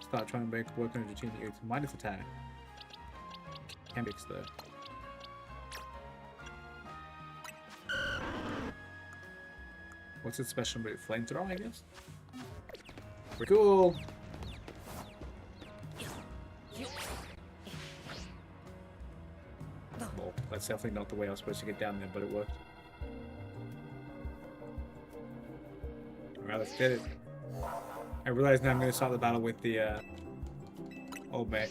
start trying to work on a routine. It's minus attack. Can fix though. What's its special move? Flamethrower, I guess? Pretty cool! Well, that's definitely not the way I was supposed to get down there, but it worked. Alright, let's get it. I realize now I'm going to start the battle with the old mate.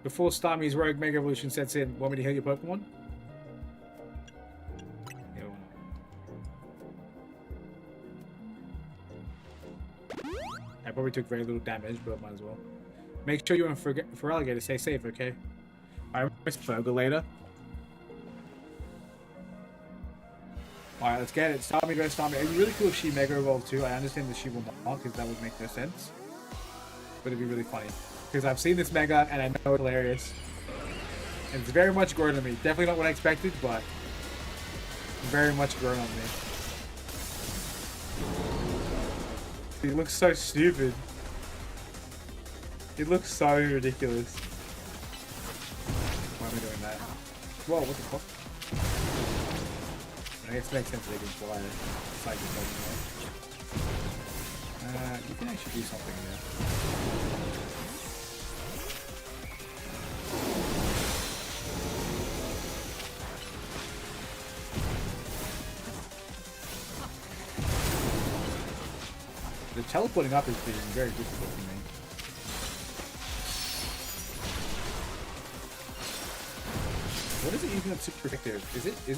Before Starmie's Rogue Mega Evolution sets in, want me to heal your Pokemon? I probably took very little damage, but might as well. Make sure you and Feraligatr stay safe, okay? I miss Fergalator. Alright, let's get it. Starmie versus Starmie. It'd be really cool if she Mega Evolved too. I understand that she will not, because that would make no sense. But it'd be really funny. Because I've seen this Mega, and I know it's hilarious. And it's very much grown on me. Definitely not what I expected, but very much grown on me. It looks so stupid. It looks so ridiculous. Why am I doing that? Whoa, what the fuck? I guess it makes sense they can fly. It's like you can actually do something there. The teleporting up is being very difficult for me. What is it even that's super effective? Is it? Yeah.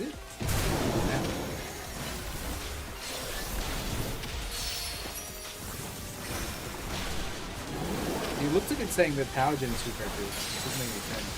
It looks like it's saying that power gen is super effective. It doesn't make any sense.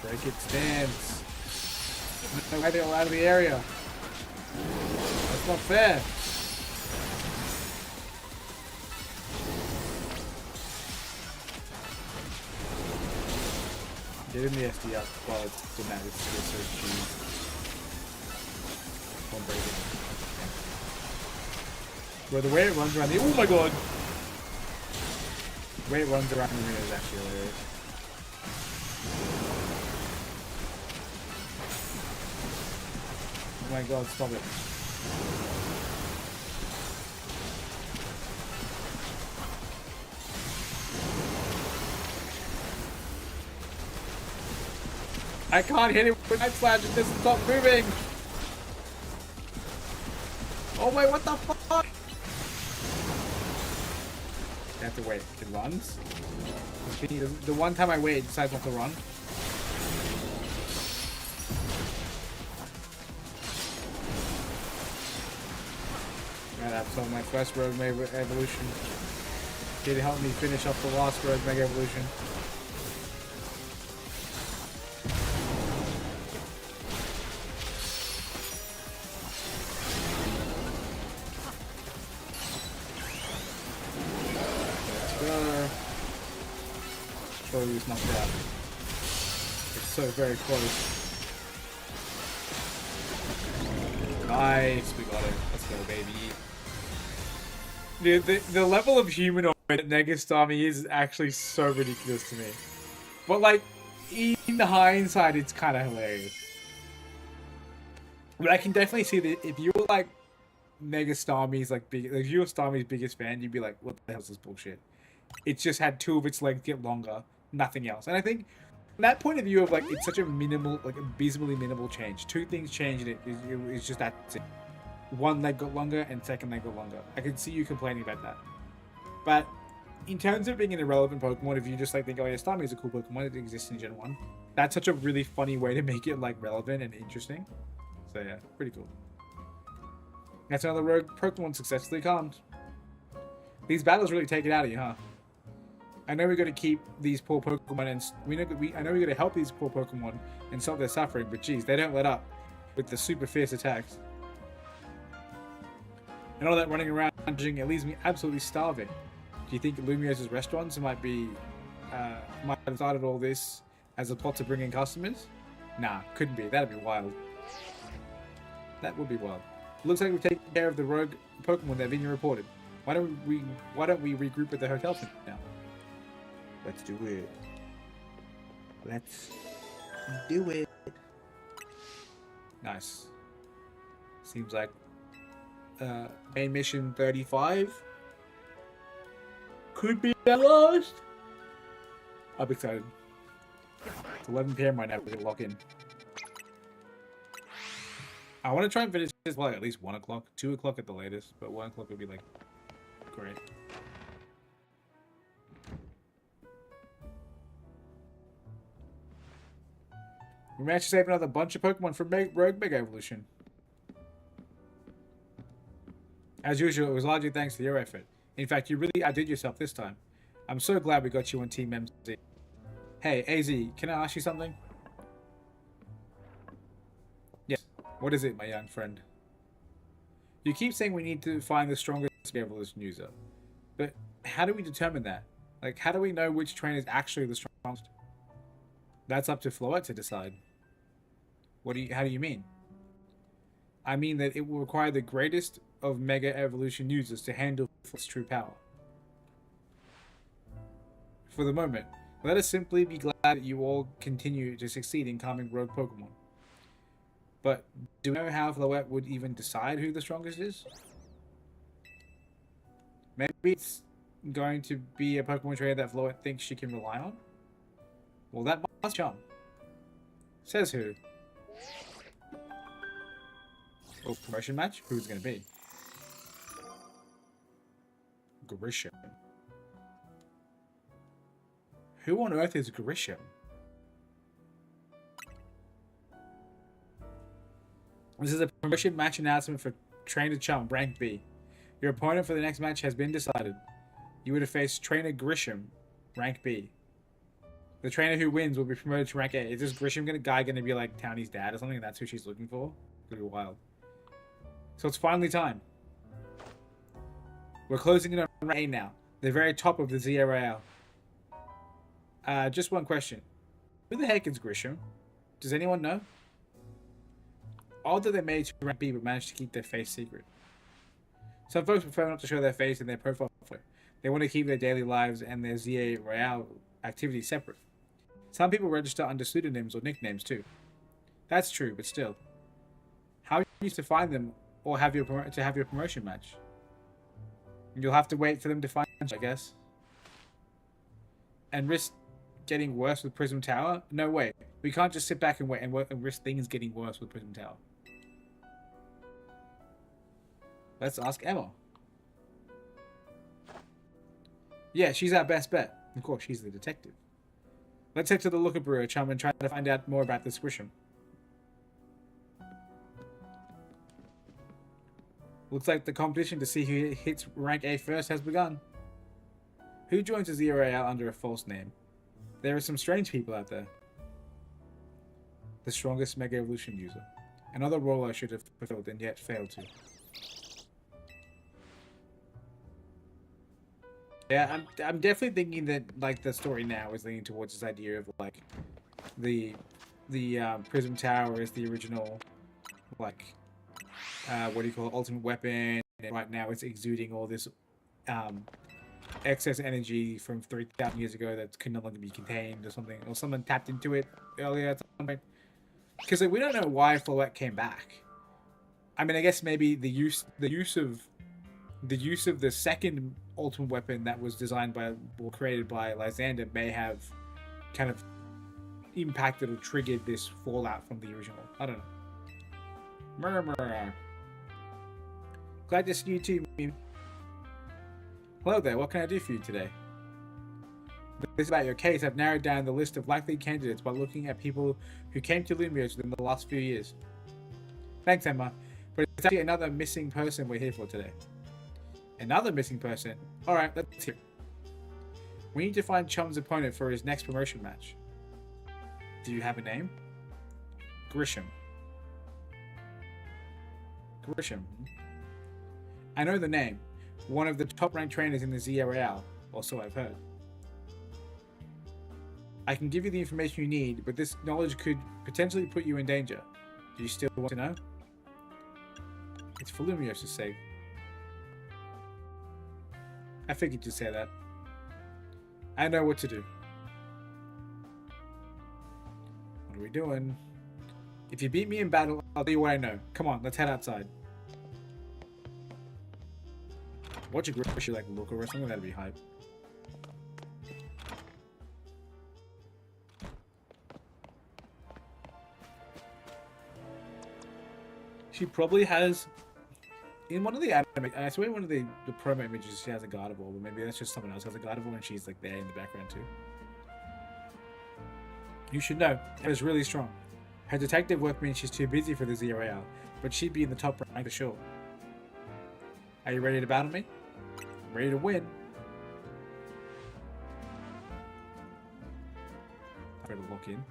Break its stance. Why are they all out of the area? That's not fair. Get in the SD up. Well, it's so mad. It's so cheap. Don't break it. Bro, the way it runs around the... Oh my god! The way it runs around the arena is actually hilarious. Oh my god, stop it. I can't hit it with Night Slash, it doesn't stop moving! Oh my, what the fuck? I have to wait. It runs? The one time I wait, it decides not to run. So my first Rogue Mega Evolution. Here to help me finish up the last Rogue Mega Evolution. Let's go. Surely he's knocked out. It's so very close. Nice, we got it. Let's go, baby. The level of humanoid that Starmie is actually so ridiculous to me. But like, in hindsight, it's kind of hilarious. But I can definitely see that if you were like Starmie's like if you were Starmie's biggest fan, you'd be like, what the hell is this bullshit? It's just had two of its legs get longer, nothing else. And I think from that point of view of like, it's such a minimal, like abysmally minimal change. Two things changed in it. It's just that's it. One leg got longer and second leg got longer. I can see you complaining about that. But in terms of being an irrelevant Pokemon, if you just like think, oh yeah, Starmie is a cool Pokemon, it exists in Gen 1, that's such a really funny way to make it like relevant and interesting. So yeah, pretty cool. That's another rogue Pokemon successfully calmed. These battles really take it out of you, huh? I know we got to keep these poor Pokemon and I know we got to help these poor Pokemon and stop their suffering, but geez, they don't let up with the super fierce attacks. And all that running around, it leaves me absolutely starving. Do you think Lumios's restaurants might have started all this as a plot to bring in customers? Nah, couldn't be. That'd be wild. That would be wild. Looks like we've taken care of the rogue Pokemon that Vinny reported. Why don't we regroup at the hotel for now? Let's do it. Let's do it. Nice. Seems like main mission 35 could be the last. I'm excited. It's 11 PM right now. We're gonna lock in. I want to try and finish this by at least 1 o'clock, 2 o'clock at the latest, but 1 o'clock would be like great. We managed to save another bunch of Pokemon from Rogue Mega Evolution. As usual, it was largely thanks to your effort. In fact, you really outdid yourself this time. I'm so glad we got you on Team MZ. Hey, AZ, can I ask you something? Yes. What is it, my young friend? You keep saying we need to find the strongest Mega Evolution user. But how do we determine that? Like, how do we know which trainer is actually the strongest? That's up to Floette to decide. How do you mean? I mean that it will require the greatest of Mega Evolution users to handle its true power. For the moment, let us simply be glad that you all continue to succeed in calming rogue Pokemon. But do you know how Floette would even decide who the strongest is? Maybe it's going to be a Pokemon trainer that Floette thinks she can rely on? Well, that must Chum. Says who? Oh, promotion match? Who's it going to be? Grisham. Who on earth is Grisham? This is a promotion match announcement for Trainer Chum, rank B. Your opponent for the next match has been decided. You would have faced Trainer Grisham, rank B. The trainer who wins will be promoted to rank A. Is this Grisham guy going to be like Townie's dad or something? And that's who she's looking for? It's going to be wild. So it's finally time. We're closing in on rank A now. The very top of the ZA Royale. Just one question. Who the heck is Grisham? Does anyone know? Odd that they made it to rank B but managed to keep their face secret. Some folks prefer not to show their face in their profile photo. They want to keep their daily lives and their ZA Royale activities separate. Some people register under pseudonyms or nicknames too. That's true, but still. How are you to find them or have your promotion match? You'll have to wait for them to find you, I guess. And risk getting worse with Prism Tower? No way. We can't just sit back and wait and risk things getting worse with Prism Tower. Let's ask Emma. Yeah, she's our best bet. Of course, she's the detective. Let's head to the Looker Bureau, Chum, and try to find out more about this Grisham. Looks like the competition to see who hits rank A first has begun. Who joins a ZA Royale under a false name? There are some strange people out there. The strongest Mega Evolution user. Another role I should have fulfilled and yet failed to. Yeah, I'm definitely thinking that like the story now is leaning towards this idea of like the Prism Tower is the original like what do you call it, ultimate weapon, and right now it's exuding all this excess energy from 3,000 years ago that can no longer be contained or something, or someone tapped into it earlier at some point. Because like, we don't know why Floette came back. I mean, I guess maybe the use of the second ultimate weapon that was designed by or created by Lysander may have kind of impacted or triggered this fallout from the original. I don't know. Murmur. Glad to see you too, Mimi. Hello there, what can I do for you today? This is about your case. I've narrowed down the list of likely candidates by looking at people who came to Lumios within the last few years. Thanks, Emma. But it's actually another missing person we're here for today. Another missing person? Alright, let's hear it. We need to find Chum's opponent for his next promotion match. Do you have a name? Grisham. Grisham. I know the name. One of the top-ranked trainers in the Zia Real, or so I've heard. I can give you the information you need, but this knowledge could potentially put you in danger. Do you still want to know? It's for Lumios' sake. I figured you'd say that. I know what to do. What are we doing? If you beat me in battle, I'll tell you what I know. Come on, let's head outside. Watch a grip you like look or something, that'd be hype. She probably has in one of the anime, I swear one of the promo images she has a Gardevoir, but maybe that's just someone else has a Gardevoir and she's like there in the background too. You should know, Emma's really strong. Her detective work means she's too busy for the Zia Real, but she'd be in the top rank for sure. Are you ready to battle me? Ready to win. I better lock in.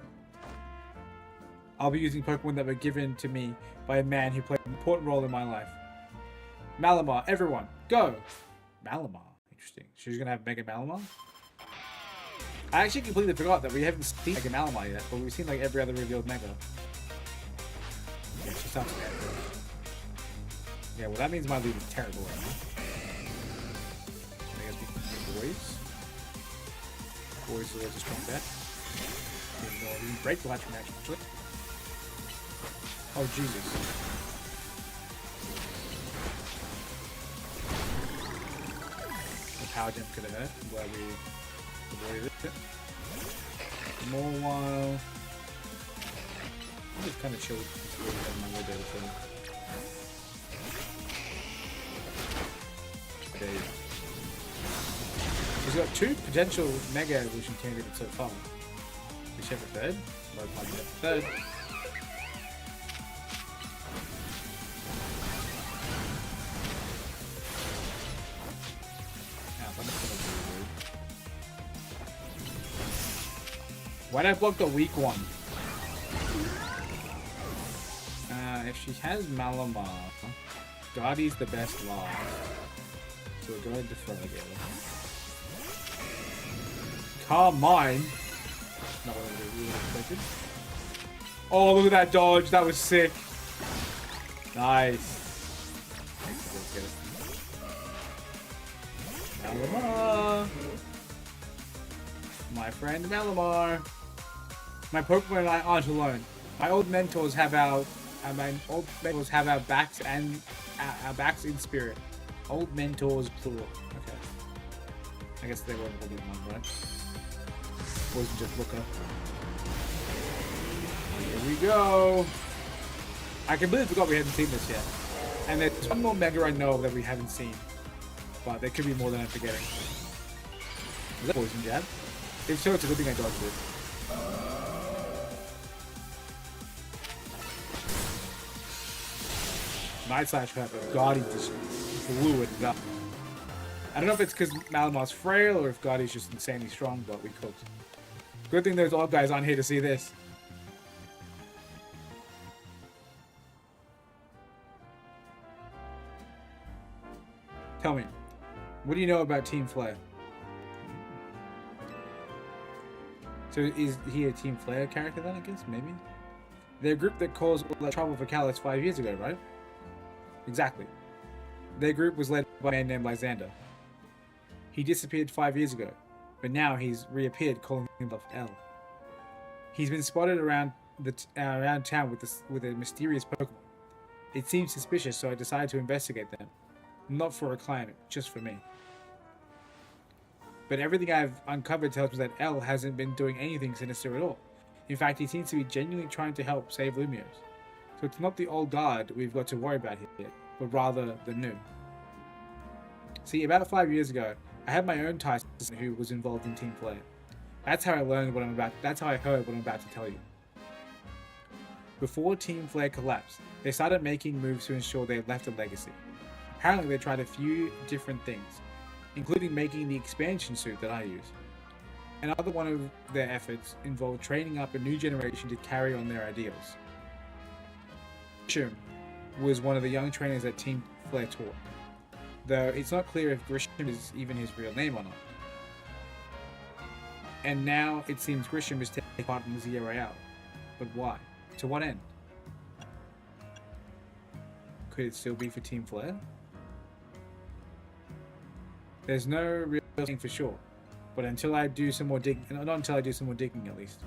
I'll be using Pokemon that were given to me by a man who played an important role in my life. Malamar, everyone, go! Malamar, interesting. She's gonna have Mega Malamar? I actually completely forgot that we haven't seen Mega Malamar yet, but we've seen like every other revealed Mega. Yeah, she sounds bad. Yeah, well that means my lead is terrible right now. I guess we can do boys. Boys are always a strong bet. We can break the latch from actually. Oh Jesus. Power jump could have hurt. I'm glad we avoided it. More while. I'm just kind of chilled. My way better for okay. She's got 2 potential Mega Evolution candidates so far. Does she have a third? No, I have a third. Why did I block the weak one? If she has Malamar, Guardy's the best last. So we'll go ahead and defer together. Carmine! Not what I really expected. Oh, look at that dodge. That was sick. Nice. Let's get it. Malamar! My friend Malamar. My Pokemon and I aren't alone. My old mentors have our backs and our backs in spirit. Old mentors plural. Okay. I guess they weren't holding one, right? Wasn't just look up. Here we go. I completely forgot we hadn't seen this yet. And there's one more Mega I know that we haven't seen. But there could be more than I'm forgetting. Is that Poison Jab? If so, it's a good thing I dodged it. Night Slash Pepper. God, he just blew it up. I don't know if it's because Malamar's frail or if Gaudy's just insanely strong, but we cooked. Good thing those old guys aren't here to see this. Tell me, what do you know about Team Flare? So is he a Team Flare character then, I guess? Maybe? They're a group that caused all that trouble for Kalos 5 years ago, right? Exactly. Their group was led by a man named Lysander. He disappeared 5 years ago, but now he's reappeared calling himself L. He's been spotted around town with a mysterious Pokemon. It seemed suspicious, so I decided to investigate them. Not for a client, just for me. But everything I've uncovered tells me that L hasn't been doing anything sinister at all. In fact, he seems to be genuinely trying to help save Lumios. So it's not the old guard we've got to worry about here, but rather the new. See, about 5 years ago, I had my own Tyson who was involved in Team Flare. That's how I learned what I'm about. That's how I heard what I'm about to tell you. Before Team Flare collapsed, they started making moves to ensure they left a legacy. Apparently, they tried a few different things, including making the expansion suit that I use. Another one of their efforts involved training up a new generation to carry on their ideals. Chum was one of the young trainers that Team Flare taught, though it's not clear if Grisham is even his real name or not. And now it seems Grisham is taking part in the Zero Royale. But why? To what end? Could it still be for Team Flare? There's no real thing for sure, but until I do some more digging, not until I do some more digging at least.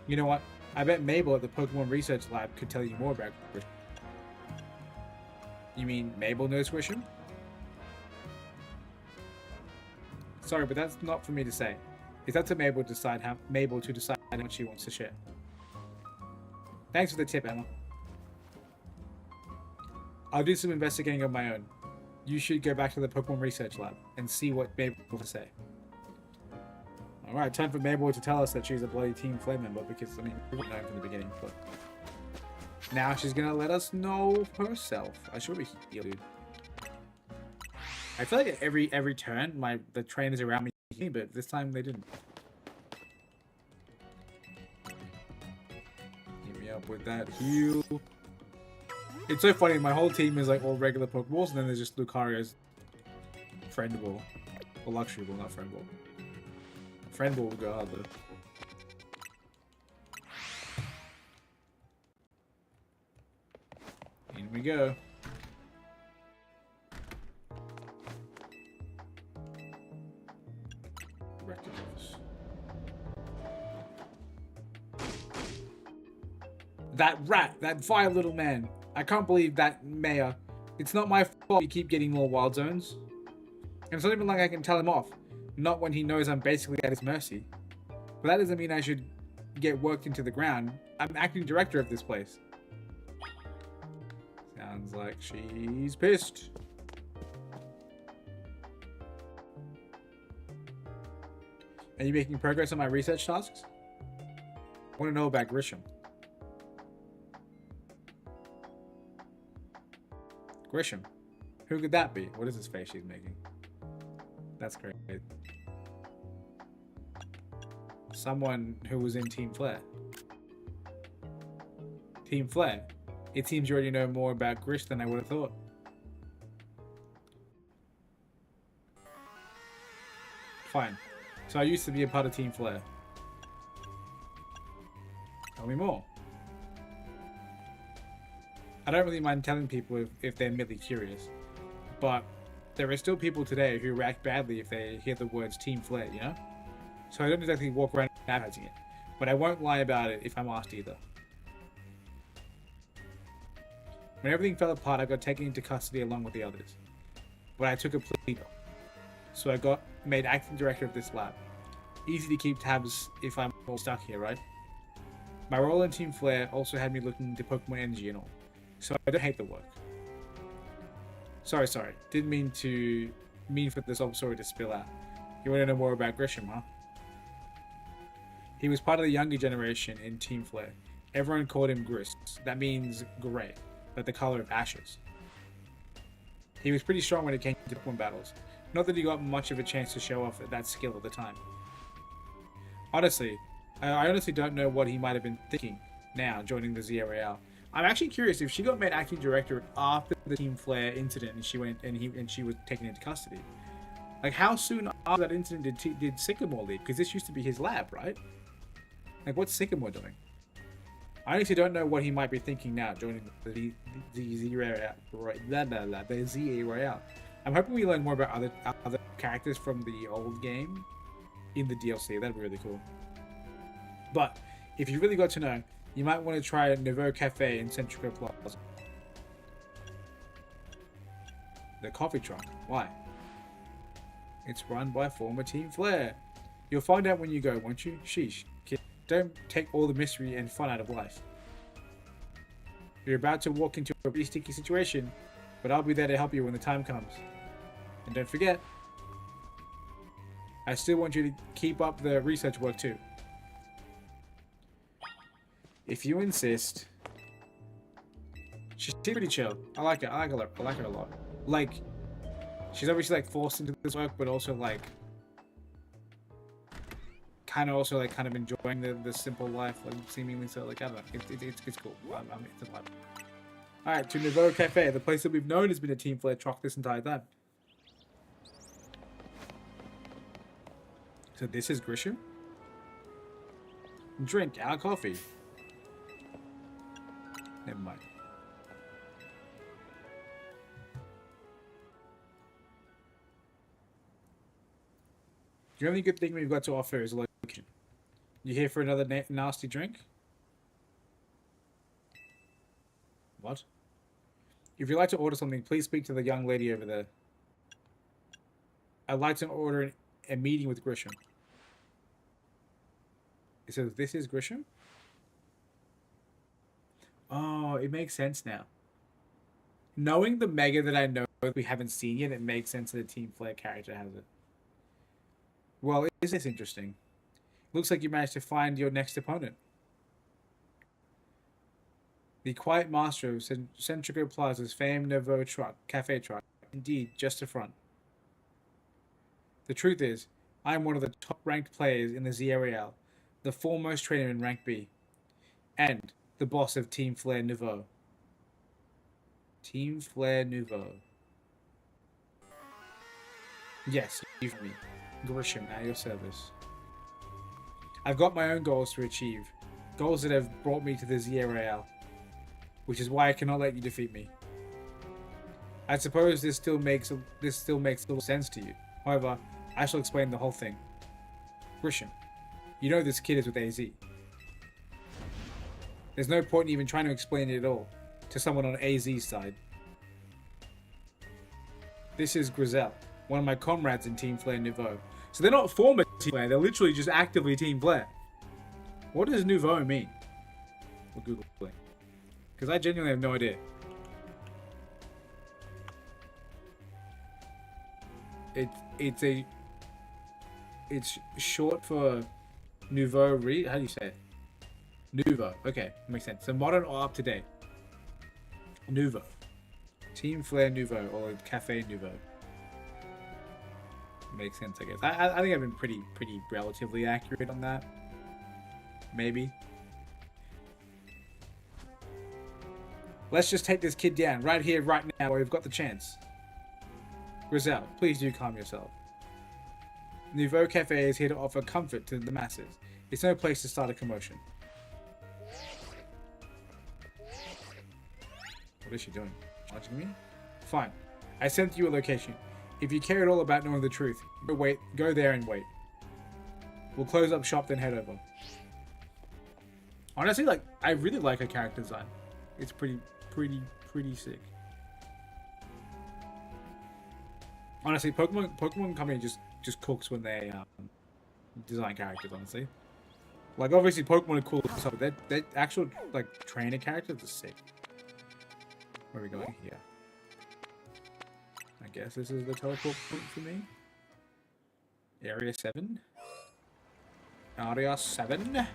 You know what? I bet Mabel at the Pokemon Research Lab could tell you more about Grisham. You mean Mabel knows Grisham? Sorry, but that's not for me to say. It's up to Mabel to decide how much she wants to share. Thanks for the tip, Emma. I'll do some investigating of my own. You should go back to the Pokemon Research Lab and see what Mabel will say. Alright, time for Mabel to tell us that she's a bloody Team Flame member, because, I mean, we wouldn't know from the beginning, but... Now she's gonna let us know herself. I should be here, dude. I feel like at every turn, the trainers around me, but this time they didn't. Hit me up with that heal. It's so funny, my whole team is like all regular Pokeballs, and then there's just Lucario's Friend Ball. Or Luxury Ball, not Friend Ball. Friend Ball will go hard though. In we go. That rat, that vile little man. I can't believe that, Mayor. It's not my fault you keep getting more wild zones. And it's not even like I can tell him off. Not when he knows I'm basically at his mercy. But that doesn't mean I should get worked into the ground. I'm acting director of this place. Sounds like she's pissed. Are you making progress on my research tasks? I want to know about Grisham. Grisham? Who could that be? What is this face she's making? That's great. Someone who was in Team Flare. Team Flare? It seems you already know more about Grish than I would have thought. Fine. So I used to be a part of Team Flare. Tell me more. I don't really mind telling people if they're merely curious. But there are still people today who react badly if they hear the words Team Flare, you know? So I don't exactly walk around advertising it. But I won't lie about it if I'm asked either. When everything fell apart, I got taken into custody along with the others. But I took a plea deal. So I got made acting director of this lab. Easy to keep tabs if I'm all stuck here, right? My role in Team Flare also had me looking into Pokemon energy and all. So I don't hate the work. Sorry. Didn't mean for this old story to spill out. You want to know more about Grisham, huh? He was part of the younger generation in Team Flare. Everyone called him Gris. That means grey, like the color of ashes. He was pretty strong when it came to Pokemon battles. Not that he got much of a chance to show off that skill at the time. Honestly, I honestly don't know what he might have been thinking now, joining the Zero Royale. I'm actually curious if she got made acting director after the Team Flare incident and she went and she was taken into custody. Like, how soon after that incident did Sycamore leave? Because this used to be his lab, right? Like, what's Sycamore doing? I honestly don't know what he might be thinking now, joining the Zero Royale. I'm hoping we learn more about other characters from the old game in the DLC. That'd be really cool. But if you really got to know, you might want to try Nouveau Cafe in Centrica Plaza. The coffee truck. Why? It's run by former Team Flare. You'll find out when you go, won't you? Sheesh. Kid, don't take all the mystery and fun out of life. You're about to walk into a pretty sticky situation, but I'll be there to help you when the time comes. And don't forget, I still want you to keep up the research work too. If you insist. She's pretty chill. I like her. I like her a lot. Like, she's obviously like forced into this work, but also like kind of enjoying the simple life, like seemingly so. Like I don't know, it's cool. It's a vibe. All right, to Nouveau Cafe, the place that we've known has been a Team Flare truck this entire time. So this is Grisham. Drink our coffee. Never mind. The only good thing we've got to offer is location. You here for another nasty drink? What? If you'd like to order something, please speak to the young lady over there. I'd like to order a meeting with Grisham. It says this is Grisham? Oh, it makes sense now. Knowing the Mega that I know we haven't seen yet, it makes sense that a Team Flare character has it. Well, is this interesting? Looks like you managed to find your next opponent. The quiet master of Centrico Plaza's famed Nouveau Cafe truck. Indeed, just a front. The truth is, I am one of the top-ranked players in the ZRL, the foremost trainer in Rank B, and the boss of Team Flare Nouveau. Team Flare Nouveau. Yes, you for me. Grisham, at your service. I've got my own goals to achieve. Goals that have brought me to the ZRL. Which is why I cannot let you defeat me. I suppose this still makes little sense to you. However, I shall explain the whole thing. Grisham, you know this kid is with AZ. There's no point in even trying to explain it at all to someone on AZ's side. This is Grizel, one of my comrades in Team Flare Nouveau. So they're not former Team Flare, they're literally just actively Team Flare. What does Nouveau mean? We're Googling. Because I genuinely have no idea. It's short for Nouveau How do you say it? Nouveau. Okay, makes sense. So modern or up to date. Nouveau. Team Flare Nouveau or Cafe Nouveau. Makes sense, I guess. I think I've been pretty relatively accurate on that. Maybe. Let's just take this kid down right here, right now, while we've got the chance. Grizel, please do calm yourself. Nouveau Cafe is here to offer comfort to the masses. It's no place to start a commotion. What is she doing? Watching me? Fine. I sent you a location. If you care at all about knowing the truth, go there and wait. We'll close up shop, then head over. Honestly, like, I really like her character design. It's pretty sick. Honestly, Pokemon Company just cooks when they design characters. Honestly, like obviously Pokemon are cool stuff, but their actual like trainer characters are sick. Where are we going here? I guess this is the teleport point for me. Area 7. Area 7.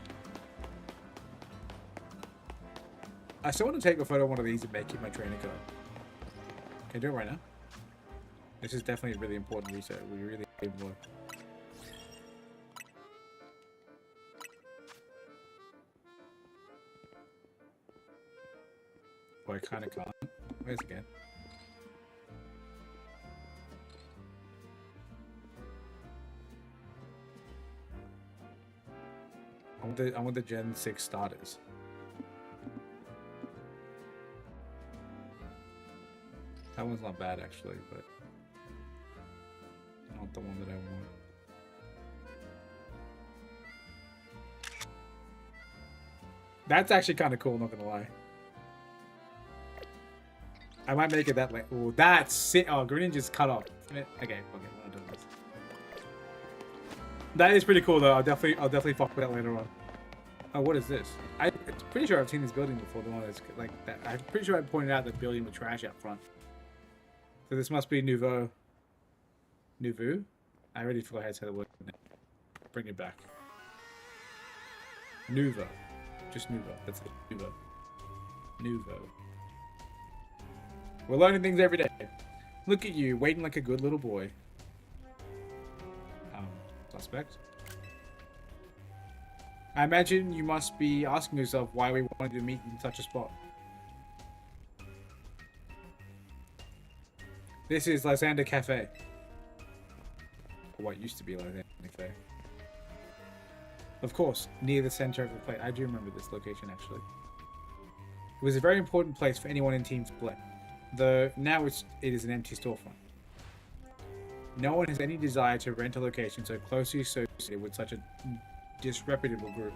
I still want to take a photo of one of these and make it my trainer card. Can I do it right now? This is definitely a really important research. We really need more. Oh, I kind of can't. Where's it again? I want the Gen 6 starters. That one's not bad actually, but not the one that I want. That's actually kind of cool, not gonna lie. I might make it that late. Oh, that's it. Oh, Greninja's cut off. Okay, we're not doing this. That is pretty cool though. I'll definitely fuck with that later on. Oh, what is this? I'm pretty sure I've seen this building before. The one that's like that. I'm pretty sure I pointed out the building with trash out front. So this must be Nouveau. Nouveau? I already forgot how to say the word now. Bring it back. Nuvo. Just Nuvo. That's it. Nuvo. Nuvo. We're learning things every day. Look at you, waiting like a good little boy. Suspect. I imagine you must be asking yourself why we wanted to meet in such a spot. This is Lysander Cafe. Or what used to be Lysander Cafe. Of course, near the center of the place. I do remember this location, actually. It was a very important place for anyone in Team Split, though now it is an empty storefront. No one has any desire to rent a location so closely associated with such a disreputable group.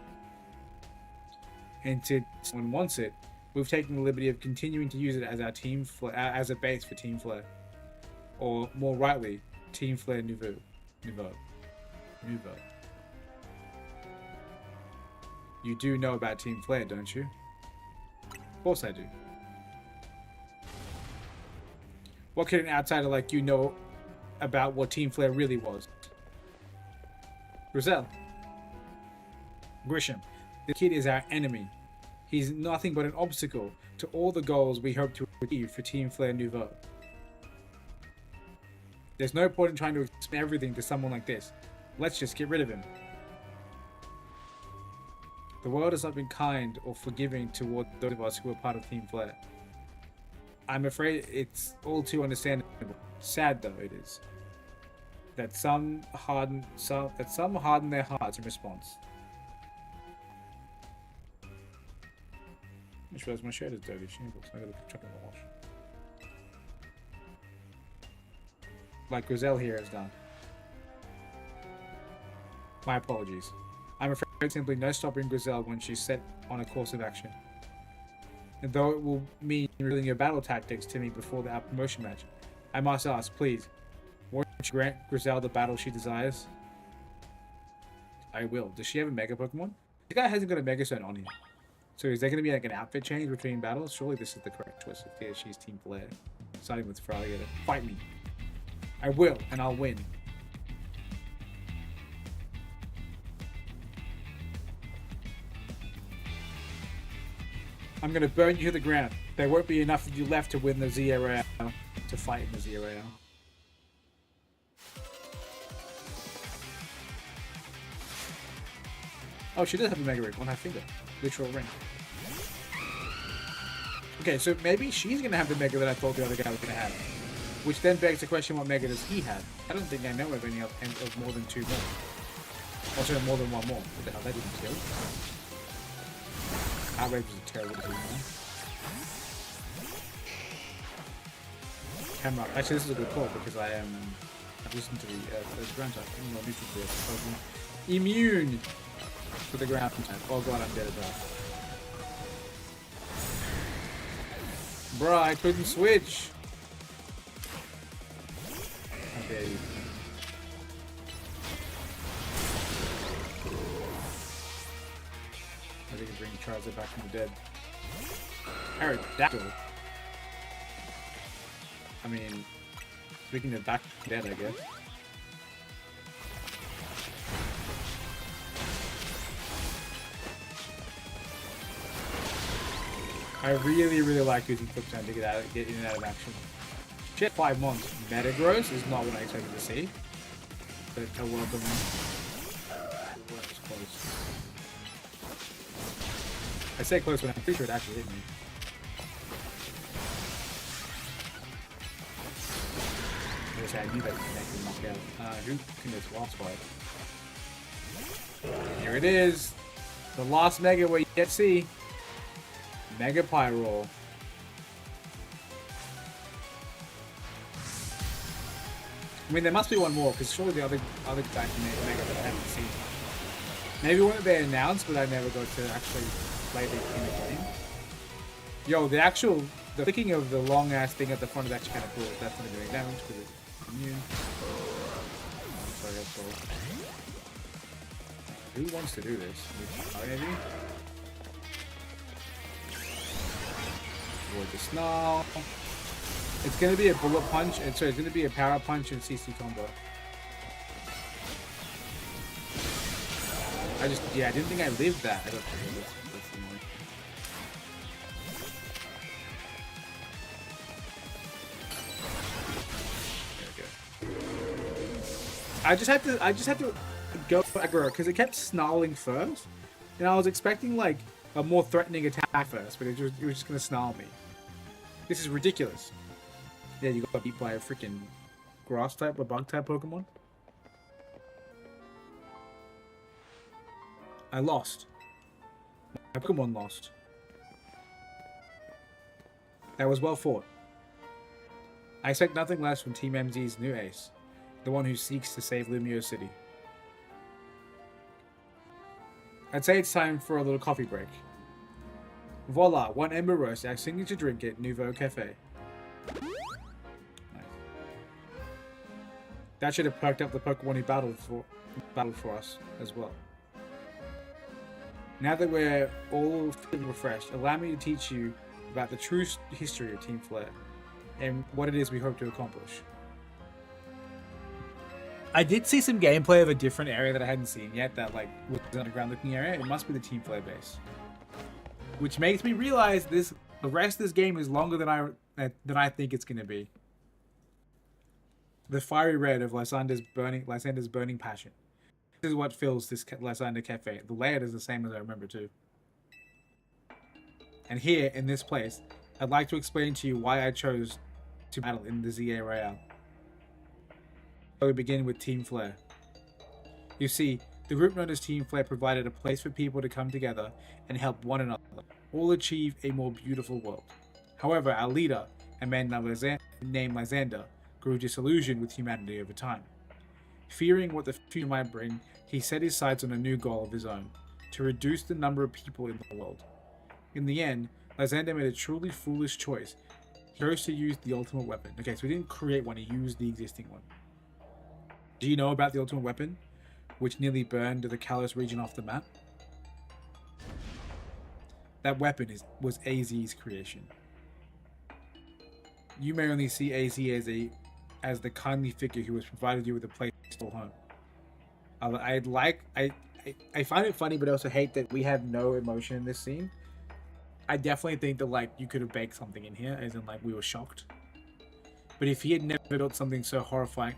And since someone wants it, we've taken the liberty of continuing to use it as our as a base for Team Flare. Or, more rightly, Team Flare Nouveau. You do know about Team Flare, don't you? Of course I do. What could an outsider like you know about what Team Flare really was? Grizel. Grisham. The kid is our enemy. He's nothing but an obstacle to all the goals we hope to achieve for Team Flare Nouveau. There's no point in trying to explain everything to someone like this. Let's just get rid of him. The world has not been kind or forgiving toward those of us who are part of Team Flare. I'm afraid it's all too understandable. Sad though it is. That some harden their hearts in response. I just realized my shirt is dirty. Shambles. I gotta chuck it in the wash. Like Grizel here has done. My apologies. I'm afraid simply no stopping Grizel when she's set on a course of action. And though it will mean revealing your battle tactics to me before our promotion match, I must ask, please, won't you grant Grizel the battle she desires? I will. Does she have a Mega Pokemon? The guy hasn't got a Mega Stone on him. So is there going to be like an outfit change between battles? Surely this is the correct choice. Yeah, she's Team Flare. Starting with Fraliator. Fight me. I will, and I'll win. I'm gonna burn you to the ground. There won't be enough of you left to win the Zia Royale. To fight in the Zia Royale. Oh, she does have a Mega Ring on her finger. Literal ring. Okay, so maybe she's gonna have the Mega that I thought the other guy was gonna have. Which then begs the question, what Mega does he have? I don't think I know of any of more than two more. Also, more than one more. What the hell, that didn't kill. Outrage was a terrible team. Camera. Actually, this is a good call because I've listened to the ground type. Immune to the ground type. Oh god, I'm dead as well. Bruh, I couldn't switch. How dare you. I think bring Charizard back from the dead. Aerodactyl. I mean, speaking of back from the dead, I guess. I really like using Flip Zone to get in and out of action. Shit, 5 months. Metagross is not what I expected to see. But a welcome. That was close. I say close, but I'm pretty sure it actually hit me. I knew that connected knockout. Who can this lost fight? Here it is. The last Mega we yet see. Mega Pyroar. I mean, there must be one more, because surely the other guy can make Mega that I haven't seen. Maybe one that they announced, but I never got to actually play the game. Yo, the flicking of the long ass thing at the front is actually kind of cool. It's definitely doing damage because it's immune. Sorry, that's all. Who wants to do this? Maybe? Avoid the snarl. It's gonna be a bullet punch, and so it's gonna be a power punch and CC combo. I didn't think I lived that. I got that's annoying. There we go. I just had to go aggro because it kept snarling first, and I was expecting like a more threatening attack first, but it was just gonna snarl me. This is ridiculous. Yeah, you got beat by a freaking grass type or bug type Pokemon. I lost. My Pokemon lost. That was well fought. I expect nothing less from Team MZ's new ace, the one who seeks to save Lumio City. I'd say it's time for a little coffee break. Voila, one Ember Roast, our signature drink at Nouveau Cafe. Nice. That should have perked up the Pokemon who battled for us as well. Now that we're all feeling refreshed, allow me to teach you about the true history of Team Flare and what it is we hope to accomplish. I did see some gameplay of a different area that I hadn't seen yet that like was an underground looking area. It must be the Team Flare base. Which makes me realize the rest of this game is longer than I think it's gonna be. The fiery red of Lysander's burning passion. This is what fills this Lysander Cafe. The layout is the same as I remember too. And here, in this place, I'd like to explain to you why I chose to battle in the ZA Royale. So we begin with Team Flare. You see, the group known as Team Flare provided a place for people to come together and help one another, all achieve a more beautiful world. However, our leader, a man named Lysander, grew disillusioned with humanity over time. Fearing what the future might bring, he set his sights on a new goal of his own, to reduce the number of people in the world. In the end, Lysander made a truly foolish choice. He chose to use the ultimate weapon. Okay, so he didn't create one, he used the existing one. Do you know about the ultimate weapon, which nearly burned the Kalos region off the map? That weapon was AZ's creation. You may only see AZ as the kindly figure who has provided you with a place to call home. I find it funny, but I also hate that we have no emotion in this scene. I definitely think that like you could have baked something in here, as in like we were shocked. But if he had never built something so horrifying,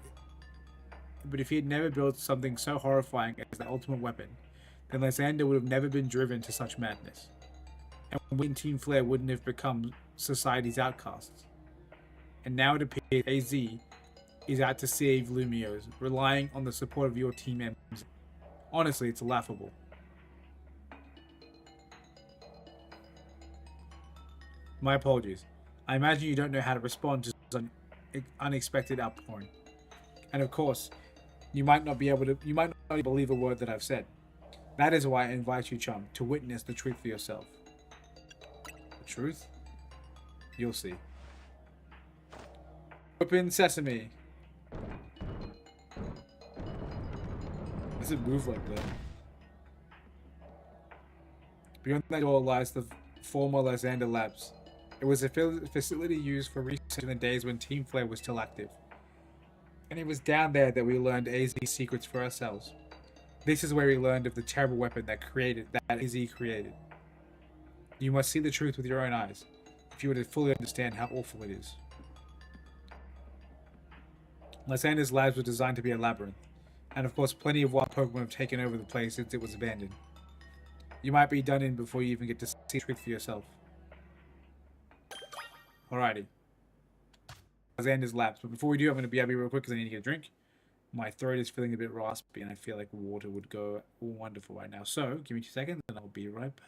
as the ultimate weapon, then Lysander would have never been driven to such madness, and we in Team Flare wouldn't have become society's outcasts. And now it appears AZ is out to save Lumios, relying on the support of your team members. Honestly, it's laughable. My apologies. I imagine you don't know how to respond to an unexpected outpouring. And of course, you might not believe a word that I've said. That is why I invite you, Chum, to witness the truth for yourself. The truth? You'll see. Open sesame. Does it move like that? Beyond that door lies the former Lysander Labs. It was a facility used for research in the days when Team Flare was still active. And it was down there that we learned AZ's secrets for ourselves. This is where we learned of the terrible weapon that AZ created. You must see the truth with your own eyes, if you were to fully understand how awful it is. Lysander's labs were designed to be a labyrinth, and of course plenty of wild Pokemon have taken over the place since it was abandoned. You might be done in before you even get to see the truth for yourself. Alrighty. Lysander's labs, but before we do, I'm going to BRB real quick because I need to get a drink. My throat is feeling a bit raspy and I feel like water would go wonderful right now. So, give me 2 seconds and I'll be right back.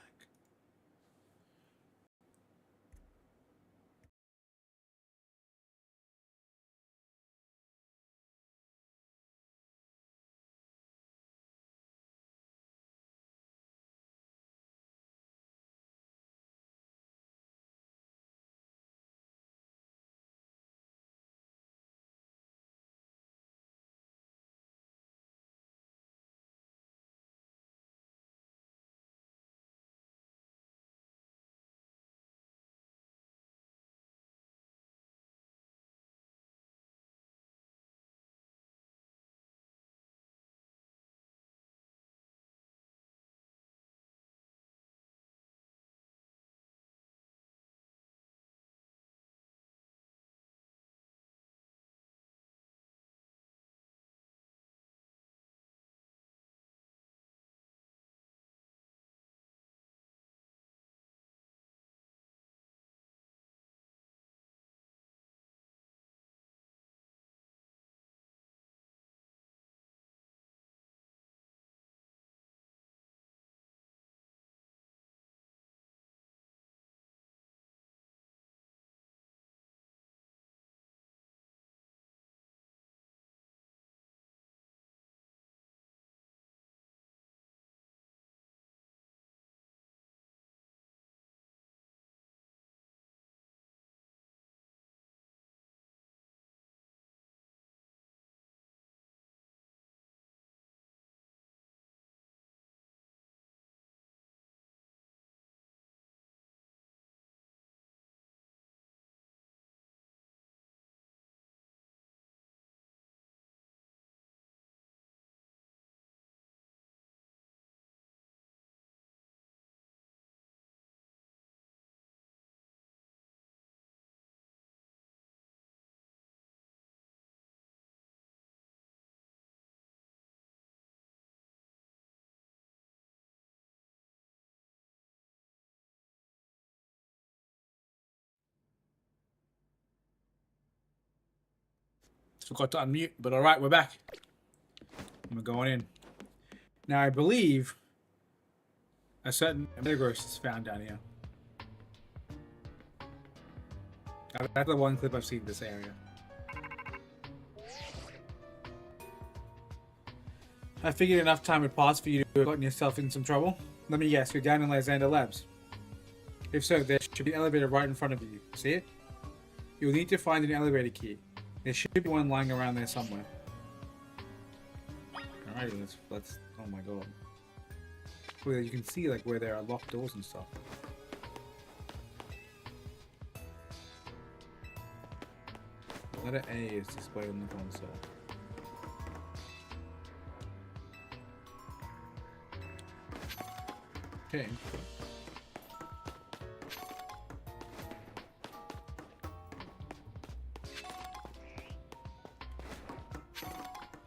forgot to unmute, but alright, we're back. We're going in. Now, I believe a certain Metagross is found down here. That's the one clip I've seen in this area. I figured enough time had passed for you to have gotten yourself in some trouble. Let me guess, you're down in Lysander Labs. If so, there should be an elevator right in front of you. See it? You'll need to find an elevator key. There should be one lying around there somewhere. Alrighty, let's. Oh my god. Well, you can see like where there are locked doors and stuff. Letter A is displayed on the console. Okay.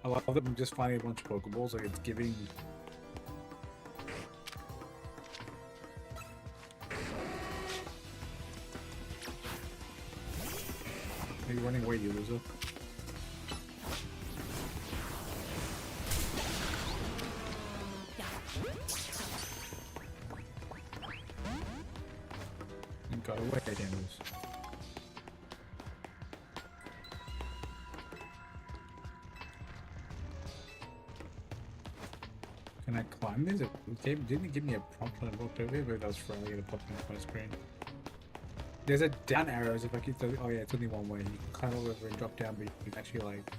I love that I'm just finding a bunch of Pokeballs, like it's giving... Are you running away, you loser? You got away, Daniels. Can I climb this? It didn't give me a prompt when I walked over here, but that was for I get popping up on my screen. There's a down arrow as if I keep the. Oh yeah, it's only one way. You can climb over and drop down, but you can actually like.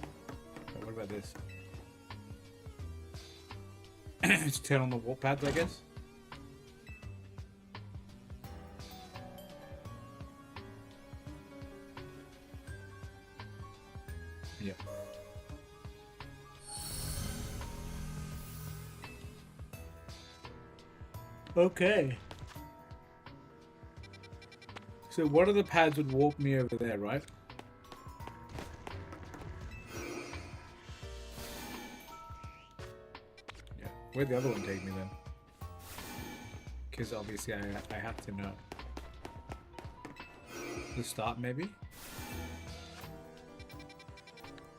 Oh, what about this? Just turn on the warp pads, I guess. Yeah. Okay. So one of the pads would warp me over there, right? Yeah. Where'd the other one take me then? Because obviously I have to know. The start maybe?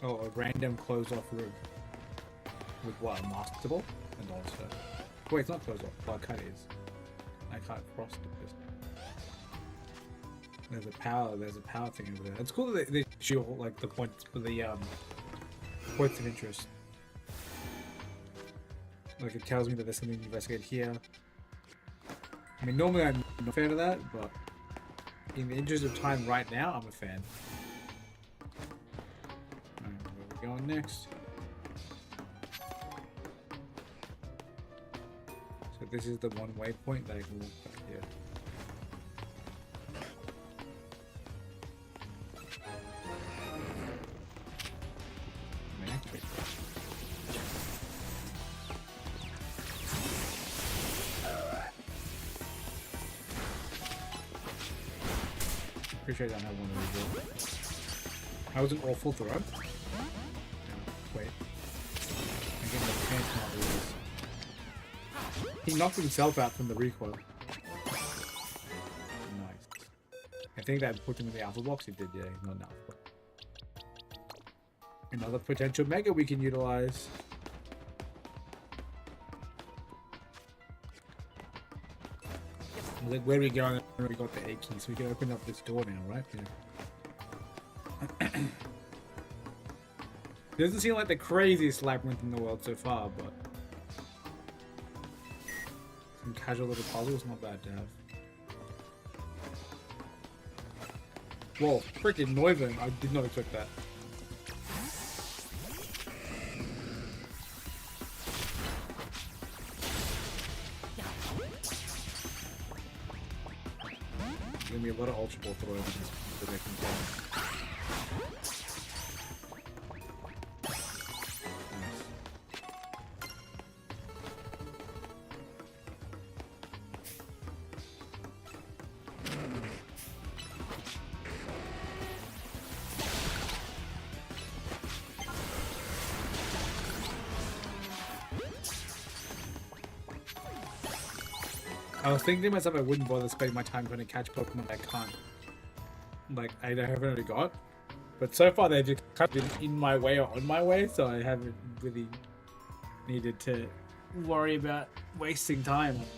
Oh, a random closed off room. With what? A master ball? And also. Wait, it's not closed off. Well, it kind of is. I can't cross this. There's a power thing over there. It's cool that they show like the points for the points of interest. Like it tells me that there's something to investigate here. I mean, normally I'm not a fan of that, but in the interest of time right now, I'm a fan. Alright, where are we going next? So this is the one waypoint that I can walk back here. Pretty sure I don't have one of these. That was an awful throw. Wait. I'm getting the chance not to lose. He knocked himself out from the recoil. Nice. I think that put him in the alpha box. He did, yeah. Not an alpha. Another potential mega we can utilize. Like, where are we going? We got the A key, so we can open up this door now, right? Yeah. It doesn't seem like the craziest labyrinth in the world so far, but some casual little puzzles, not bad to have. Whoa, freaking Neuven! I did not expect that. There's gonna be a lot of Ultra Ball throw that I can play. I was thinking to myself I wouldn't bother spending my time trying to catch Pokemon I can't. Like, I haven't already got. But so far they've just kind of been in my way or on my way, so I haven't really needed to worry about wasting time on them.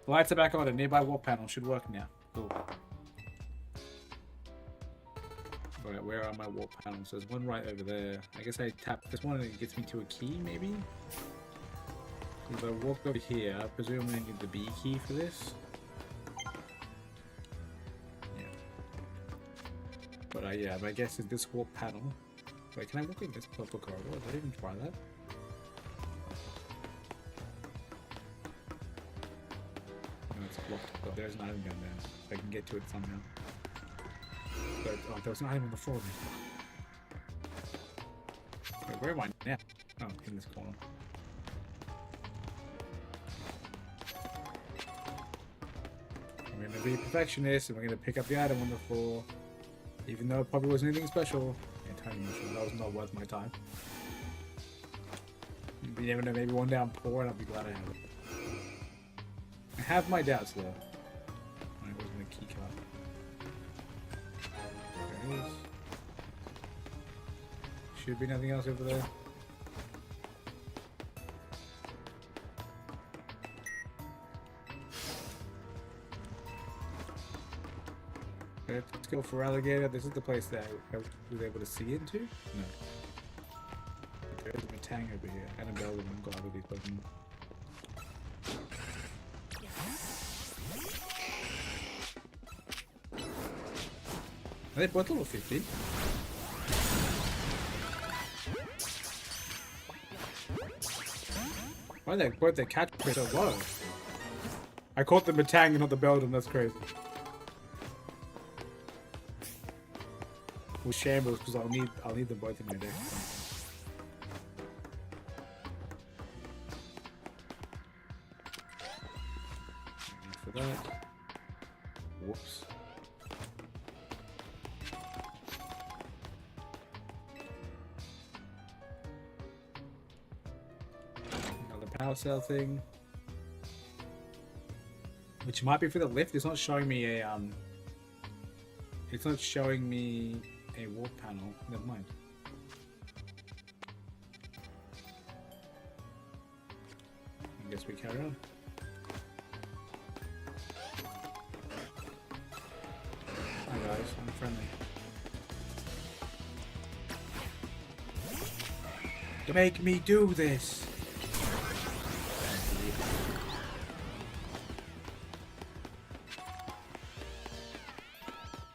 The lights are back on. A nearby wall panel should work now. Cool. Alright, where are my wall panels? There's one right over there. I guess I tap this one and it gets me to a key, maybe? If I walk over here, I presume I need the B key for this. Yeah. But yeah, my guess is this wall panel. Wait, can I walk in this purple corridor? Did I even try that? No, it's blocked. Oh, there's an item gun there. I can get to it somehow. But, oh, there was an item on the floor. Wait, where am I now? Oh, in this corner. I'm gonna be a perfectionist and we're gonna pick up the item on the floor. Even though it probably wasn't anything special. Yeah, tiny mushroom, that was not worth my time. You never know, maybe one day I'm poor and I'll be glad I have it. I have my doubts though. Alright, where's my key card? There it is. Should be nothing else over there. Let's go for alligator. This is the place that I was able to see into? No. There's a tang over here and a bell with one gravity button. Are they both level 50? Why are they both their catch rate so low? I caught the Matang and not the Beldam, that's crazy. With shambles because I'll need them both in my deck. For that. Whoops. Another power cell thing. Which might be for the lift. It's not showing me a it's not showing me a wall panel. Never mind. I guess we carry on. Hi guys, I'm friendly. To make me do this.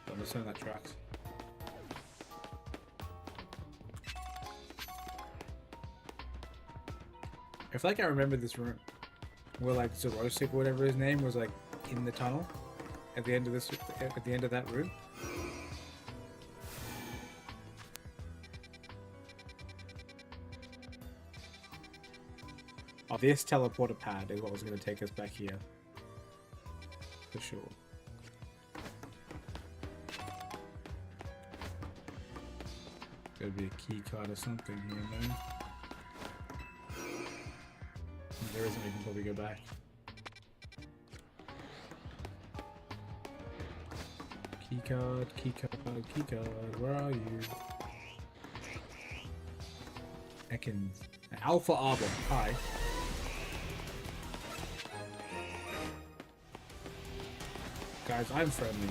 Don't understand that tracks. I feel like I remember this room where like Zerosik or whatever his name was like in the tunnel at the end of this at the end of that room. Oh, this teleporter pad is what was going to take us back here for sure. Gotta be a key card or something here and there. There isn't, we can probably go back. Keycard, keycard, keycard, where are you? Ekans. Alpha Arbor, hi. Guys, I'm friendly.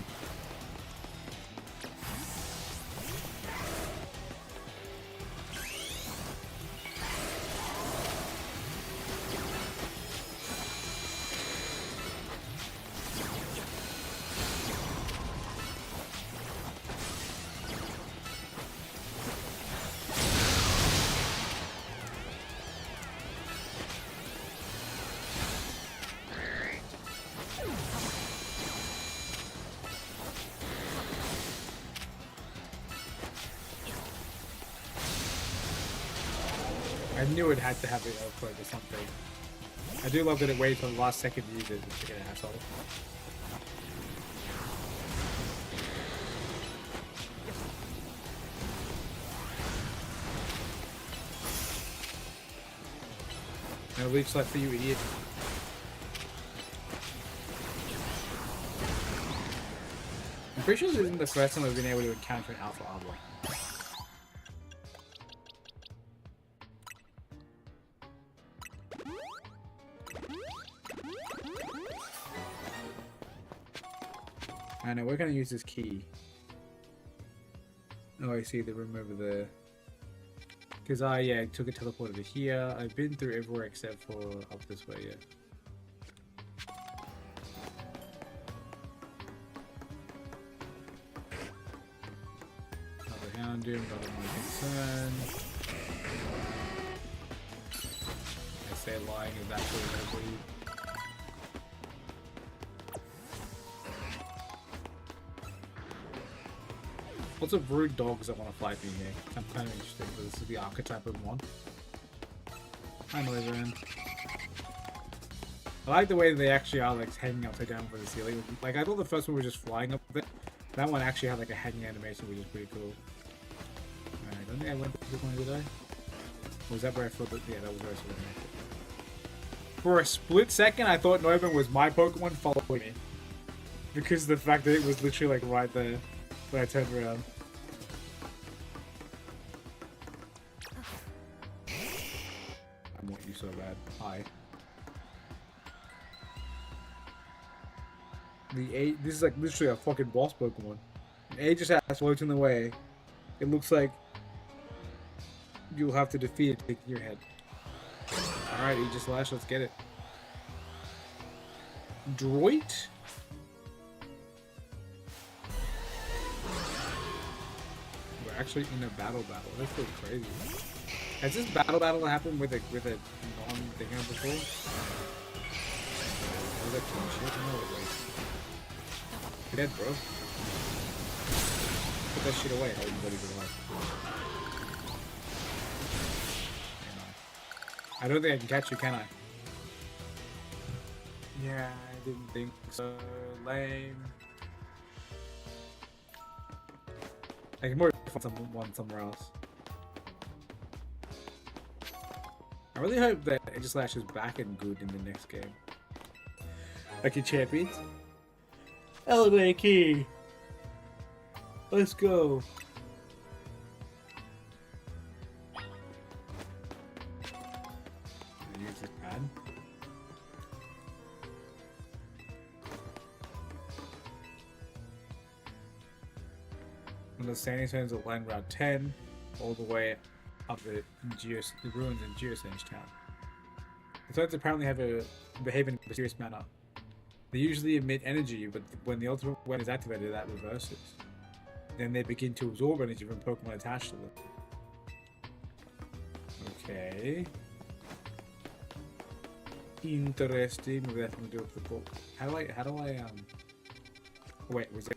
I knew it had to have an earthquake or something. I do love that it waited till the last second to use it, just to get an asshole. No leech slide for you, idiot. I'm pretty sure this isn't the first time we've been able to encounter an alpha arbor. I know, we're gonna use this key. Oh, I see the room over there. Because I took a teleporter to here. I've been through everywhere except for up this way, yeah. Another Houndoom, not my concern. I say lying is actually gonna bleed. Lots of rude dogs that want to fight me here. I'm kind of interested, but this is the archetype of one. I'm over. I like the way they actually are like hanging upside down for the ceiling. Like I thought the first one was just flying up there. That one actually had like a hanging animation, which is pretty cool. Alright, I don't think I went to this one, did I? Or was that where I thought that? Yeah, that was where I saw it. For a split second, I thought Novan was my Pokemon following me. Because of the fact that it was literally like right there when I turned around. I want you so bad. Hi. This is like literally a fucking boss Pokemon. A just has floating away. It looks like you'll have to defeat it taking your head. Alright, Aegislash, let's get it. Droit? We're actually in a battle. That's so crazy. Has this battle happened with a non-thinger before? Was that Chum shit? No, it was. You're dead, bro. Put that shit away. Everybody's alive. I don't think I can catch you, can I? Yeah, I didn't think so. Lame. I can more find someone somewhere else. I really hope that Aegislash is back and good in the next game. Like your champions. Elevator key! Let's go! Use this pad. When the standing stones will land Route 10 all the way up the ruins in Geosenge Town. The stones apparently behave in a mysterious manner. They usually emit energy, but when the ultimate weapon is activated, that reverses. Then they begin to absorb energy from Pokemon attached to them. Okay. Interesting. Maybe that's gonna do it for the book. How do I wait, was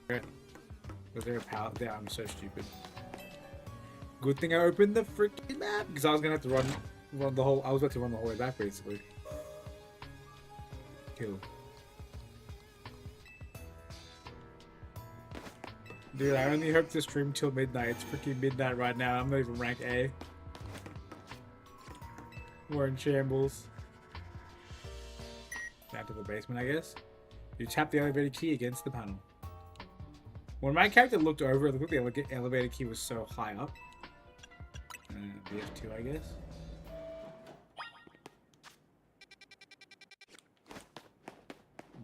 there a power there? I'm so stupid. Good thing I opened the freaking map because I was gonna have to run the whole. I was about to run the whole way back basically. Cool. Dude, I only hope to stream till midnight. It's freaking midnight right now. I'm not even rank A. We're in shambles. Down to the basement, I guess. You tap the elevator key against the panel. When my character looked over, looked like the elevator key was so high up. BF2, I guess.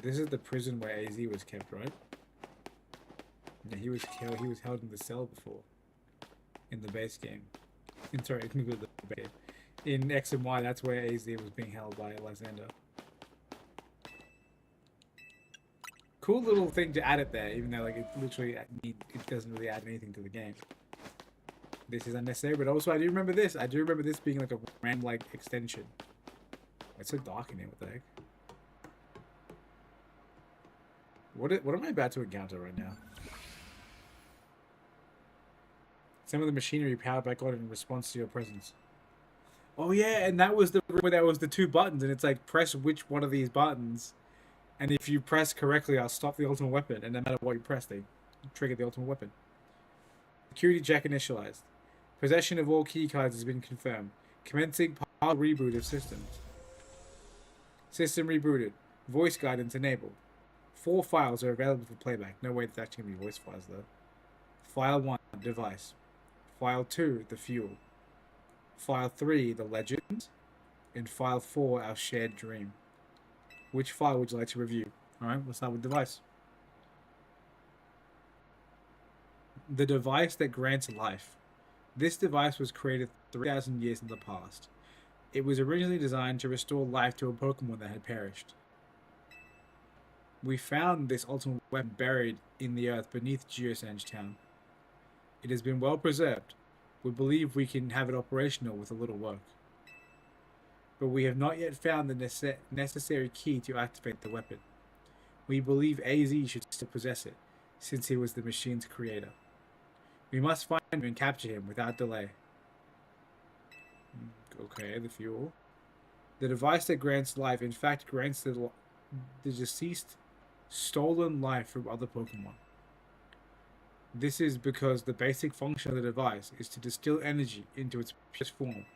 This is the prison where AZ was kept, right? Yeah, he was held in the cell before. In the base game. In X and Y, that's where AZ was being held by Alexander. Cool little thing to add it there, even though like it doesn't really add anything to the game. This is unnecessary, but also I do remember this. I do remember this being like a random like extension. It's so dark in here. What the heck? What am I about to encounter right now? Some of the machinery powered back on in response to your presence. Oh yeah, and that was the room where there was the two buttons, and it's like press which one of these buttons, and if you press correctly, I'll stop the ultimate weapon, and no matter what you press, they trigger the ultimate weapon. Security check initialized. Possession of all key cards has been confirmed. Commencing partial reboot of systems. System rebooted. Voice guidance enabled. 4 files are available for playback. No way it's actually going to be voice files though. File 1, device. File 2, the fuel. File 3, the legends. And file 4, our shared dream. Which file would you like to review? Alright, let's start with device. The device that grants life. This device was created 3,000 years in the past. It was originally designed to restore life to a Pokemon that had perished. We found this ultimate weapon buried in the earth beneath Geosange Town. It has been well preserved. We believe we can have it operational with a little work. But we have not yet found the necessary key to activate the weapon. We believe AZ should still possess it, since he was the machine's creator. We must find him and capture him without delay. Okay, the fuel. The device that grants life, in fact, grants the deceased stolen life from other Pokemon. This is because the basic function of the device is to distill energy into its purest form,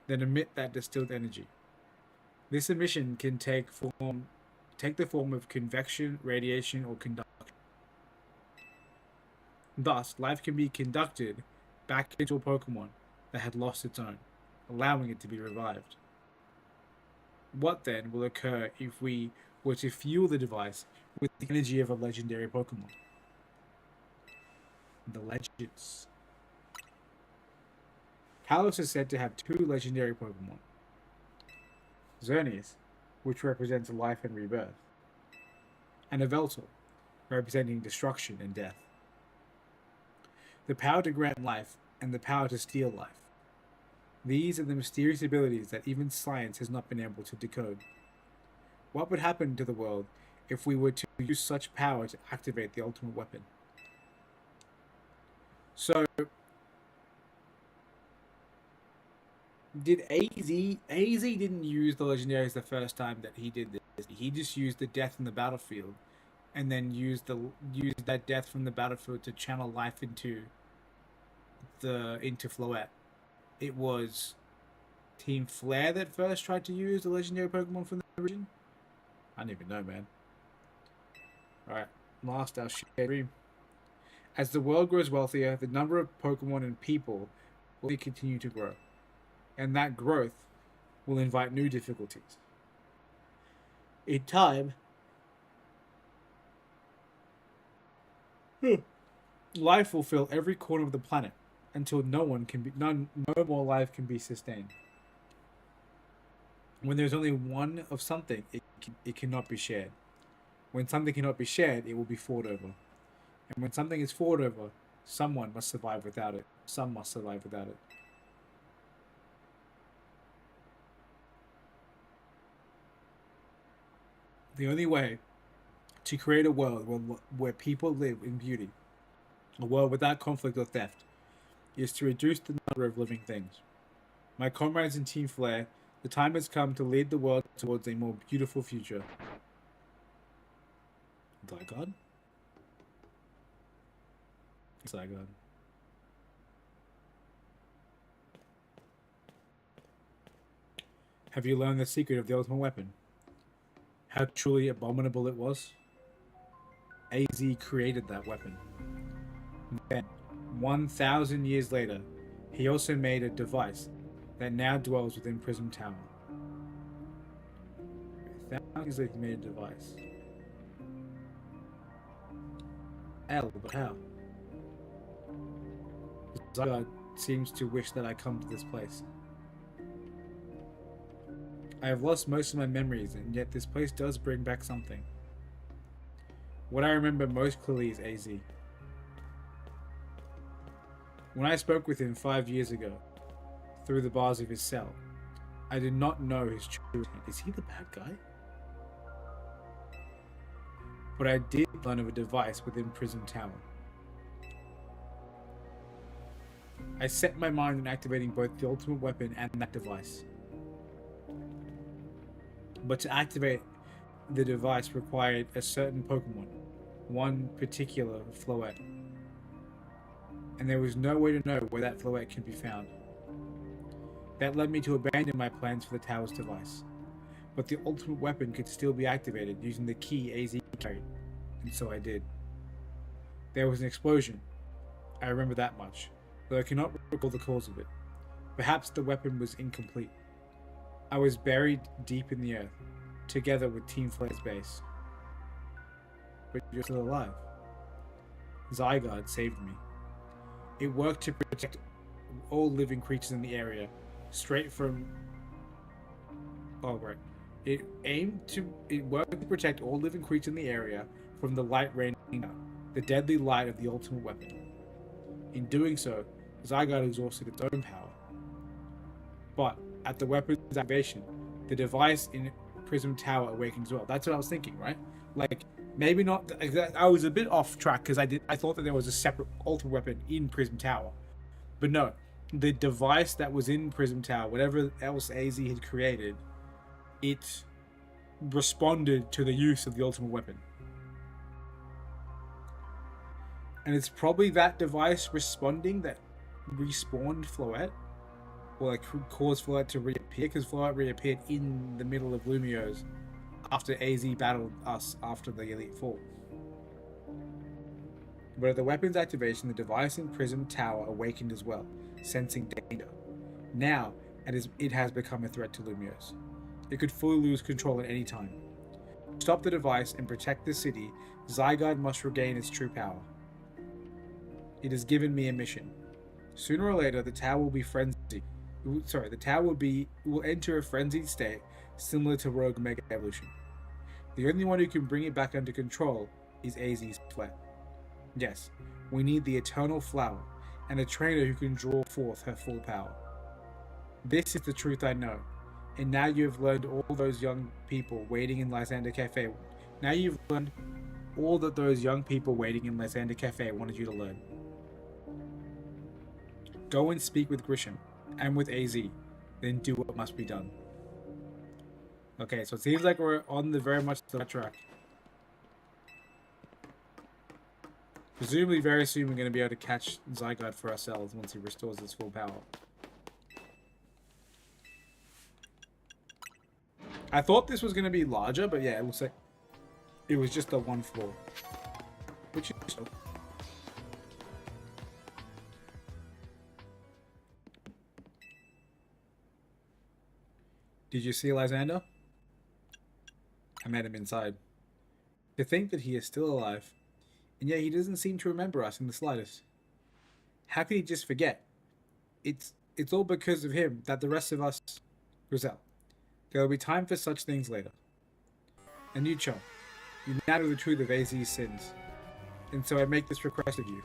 then emit that distilled energy. This emission can take the form of convection, radiation, or conduction. Thus, life can be conducted back into a Pokemon that had lost its own, allowing it to be revived. What then will occur if we were to fuel the device with the energy of a legendary Pokemon? The legends. Kalos is said to have 2 legendary Pokemon. Xerneas, which represents life and rebirth, and Yveltal, representing destruction and death. The power to grant life and the power to steal life. These are the mysterious abilities that even science has not been able to decode. What would happen to the world if we were to use such power to activate the ultimate weapon? So, did AZ didn't use the legendaries the first time that he did this. He just used the death in the battlefield, and then used that death from the battlefield to channel life into Floette. It was Team Flare that first tried to use the legendary Pokemon from the region. I don't even know, man. Alright, last our shared dream. As the world grows wealthier, the number of Pokemon and people will continue to grow. And that growth will invite new difficulties. In time, life will fill every corner of the planet until no more life can be sustained. When there's only one of something, it cannot be shared. When something cannot be shared, it will be fought over. And when something is fought over, someone must survive without it. Some must survive without it. The only way to create a world where people live in beauty, a world without conflict or theft, is to reduce the number of living things. My comrades in Team Flare, the time has come to lead the world towards a more beautiful future. Zygarde? Zygarde. Have you learned the secret of the ultimate weapon? How truly abominable it was? AZ created that weapon. Then, 1,000 years later, he also made a device that now dwells within Prism Tower. 1,000 years later, he made a device. But how? Zygarde seems to wish that I come to this place. I have lost most of my memories, and yet this place does bring back something. What I remember most clearly is AZ. When I spoke with him 5 years ago, through the bars of his cell, I did not know his true intent. Is he the bad guy? But I did learn of a device within Prism Tower. I set my mind on activating both the ultimate weapon and that device. But to activate the device required a certain Pokemon, one particular Floette. And there was no way to know where that Floette could be found. That led me to abandon my plans for the tower's device. But the ultimate weapon could still be activated using the key AZ carried. And so I did. There was an explosion. I remember that much, though I cannot recall the cause of it. Perhaps the weapon was incomplete. I was buried deep in the earth, together with Team Flare's base. But you're still alive. Zygarde saved me. It worked to protect all living creatures in the area, straight from... Oh, right. It worked to protect all living creatures in the area from the light raining down, the deadly light of the ultimate weapon. In doing so, Zygarde exhausted its own power. But at the weapon's activation, the device in Prism Tower awakened as well. That's what I was thinking, right? Like, maybe not. I was a bit off track because I thought that there was a separate ultimate weapon in Prism Tower, but no, the device that was in Prism Tower, whatever else AZ had created, it responded to the use of the ultimate weapon. And it's probably that device responding that respawned Floette, or like caused Floette to reappear, because Floette reappeared in the middle of Lumiose after AZ battled us after the Elite Four. But at the weapon's activation, the device in Prism Tower awakened as well, sensing danger. Now, it has become a threat to Lumiose. It could fully lose control at any time. To stop the device and protect the city, Zygarde must regain its true power. It has given me a mission. Sooner or later, the tower will be frenzied. The tower will enter a frenzied state, similar to Rogue Mega Evolution. The only one who can bring it back under control is AZ's Floette. Yes, we need the Eternal Flower, and a trainer who can draw forth her full power. This is the truth I know, and now you have learned all those young people waiting in Lysander Cafe. Now you've learned all that those young people waiting in Lysander Cafe wanted you to learn. Go and speak with Grisham, and with AZ, then do what must be done. Okay, so it seems like we're on the very much the right track. Presumably very soon we're going to be able to catch Zygarde for ourselves once he restores his full power. I thought this was going to be larger, but yeah, it looks like it was just a one floor. Which is... Did you see Lysander? I met him inside. To think that he is still alive, and yet he doesn't seem to remember us in the slightest. How could he just forget? It's all because of him that the rest of us... Grizel, there will be time for such things later. And you, Chum, you now know the truth of AZ's sins, and so I make this request of you.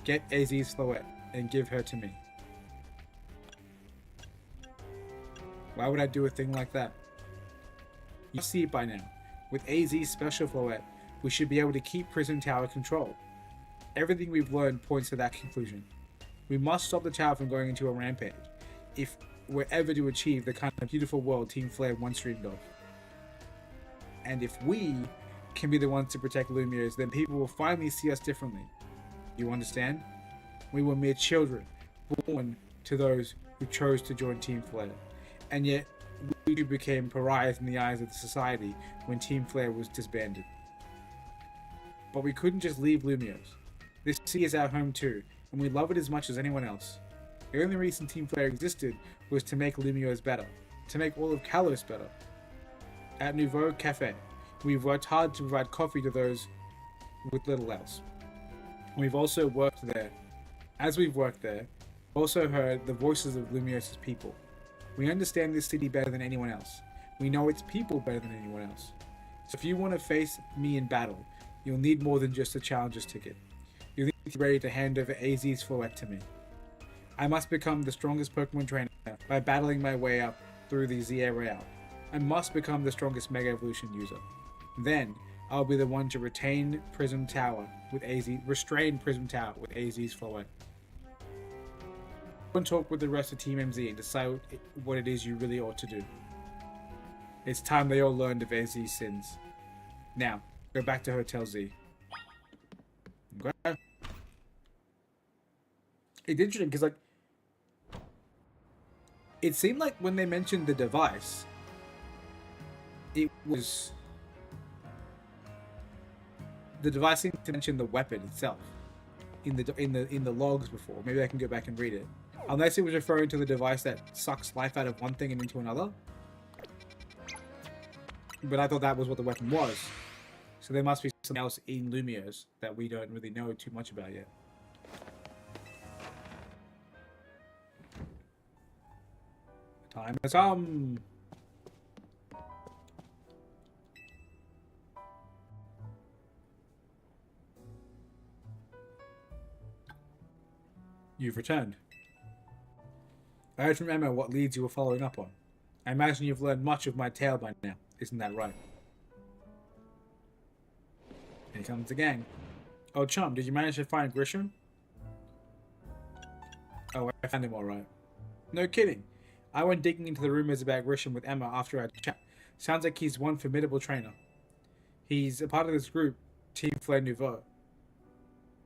Get AZ's Floette and give her to me. Why would I do a thing like that? You see it by now. With AZ's special Floette, we should be able to keep Prism Tower controlled. Everything we've learned points to that conclusion. We must stop the tower from going into a rampage, if we're ever to achieve the kind of beautiful world Team Flare once dreamed of. And if we can be the ones to protect Lumiose, then people will finally see us differently. You understand? We were mere children, born to those who chose to join Team Flare. And yet, we became pariahs in the eyes of the society when Team Flare was disbanded. But we couldn't just leave Lumiose. This city is our home too, and we love it as much as anyone else. The only reason Team Flare existed was to make Lumiose better, to make all of Kalos better. At Nouveau Cafe, we've worked hard to provide coffee to those with little else. We've also worked there. As we've worked there, we've also heard the voices of Lumiose's people. We understand this city better than anyone else. We know its people better than anyone else. So if you want to face me in battle, you'll need more than just a challenger's ticket. You'll need to be ready to hand over AZ's Floette to me. I must become the strongest Pokemon trainer by battling my way up through the ZA Royale. I must become the strongest Mega Evolution user. Then, I'll be the one to restrain Prism Tower with AZ's Floette. Go and talk with the rest of Team MZ and decide what it is you really ought to do. It's time they all learned of AZ's sins. Now, go back to Hotel Z. Okay. It's interesting because, like, it seemed like when they mentioned the device, it was the device seems to mention the weapon itself in the logs before. Maybe I can go back and read it. Unless it was referring to the device that sucks life out of one thing and into another. But I thought that was what the weapon was. So there must be something else in Lumios that we don't really know too much about yet. Time has come. You've returned. I heard from Emma what leads you were following up on. I imagine you've learned much of my tale by now. Isn't that right? Here comes the gang. Oh, Chum, did you manage to find Grisham? Oh, I found him all right. No kidding. I went digging into the rumors about Grisham with Emma after our chat. Sounds like he's one formidable trainer. He's a part of this group, Team Flare Nouveau.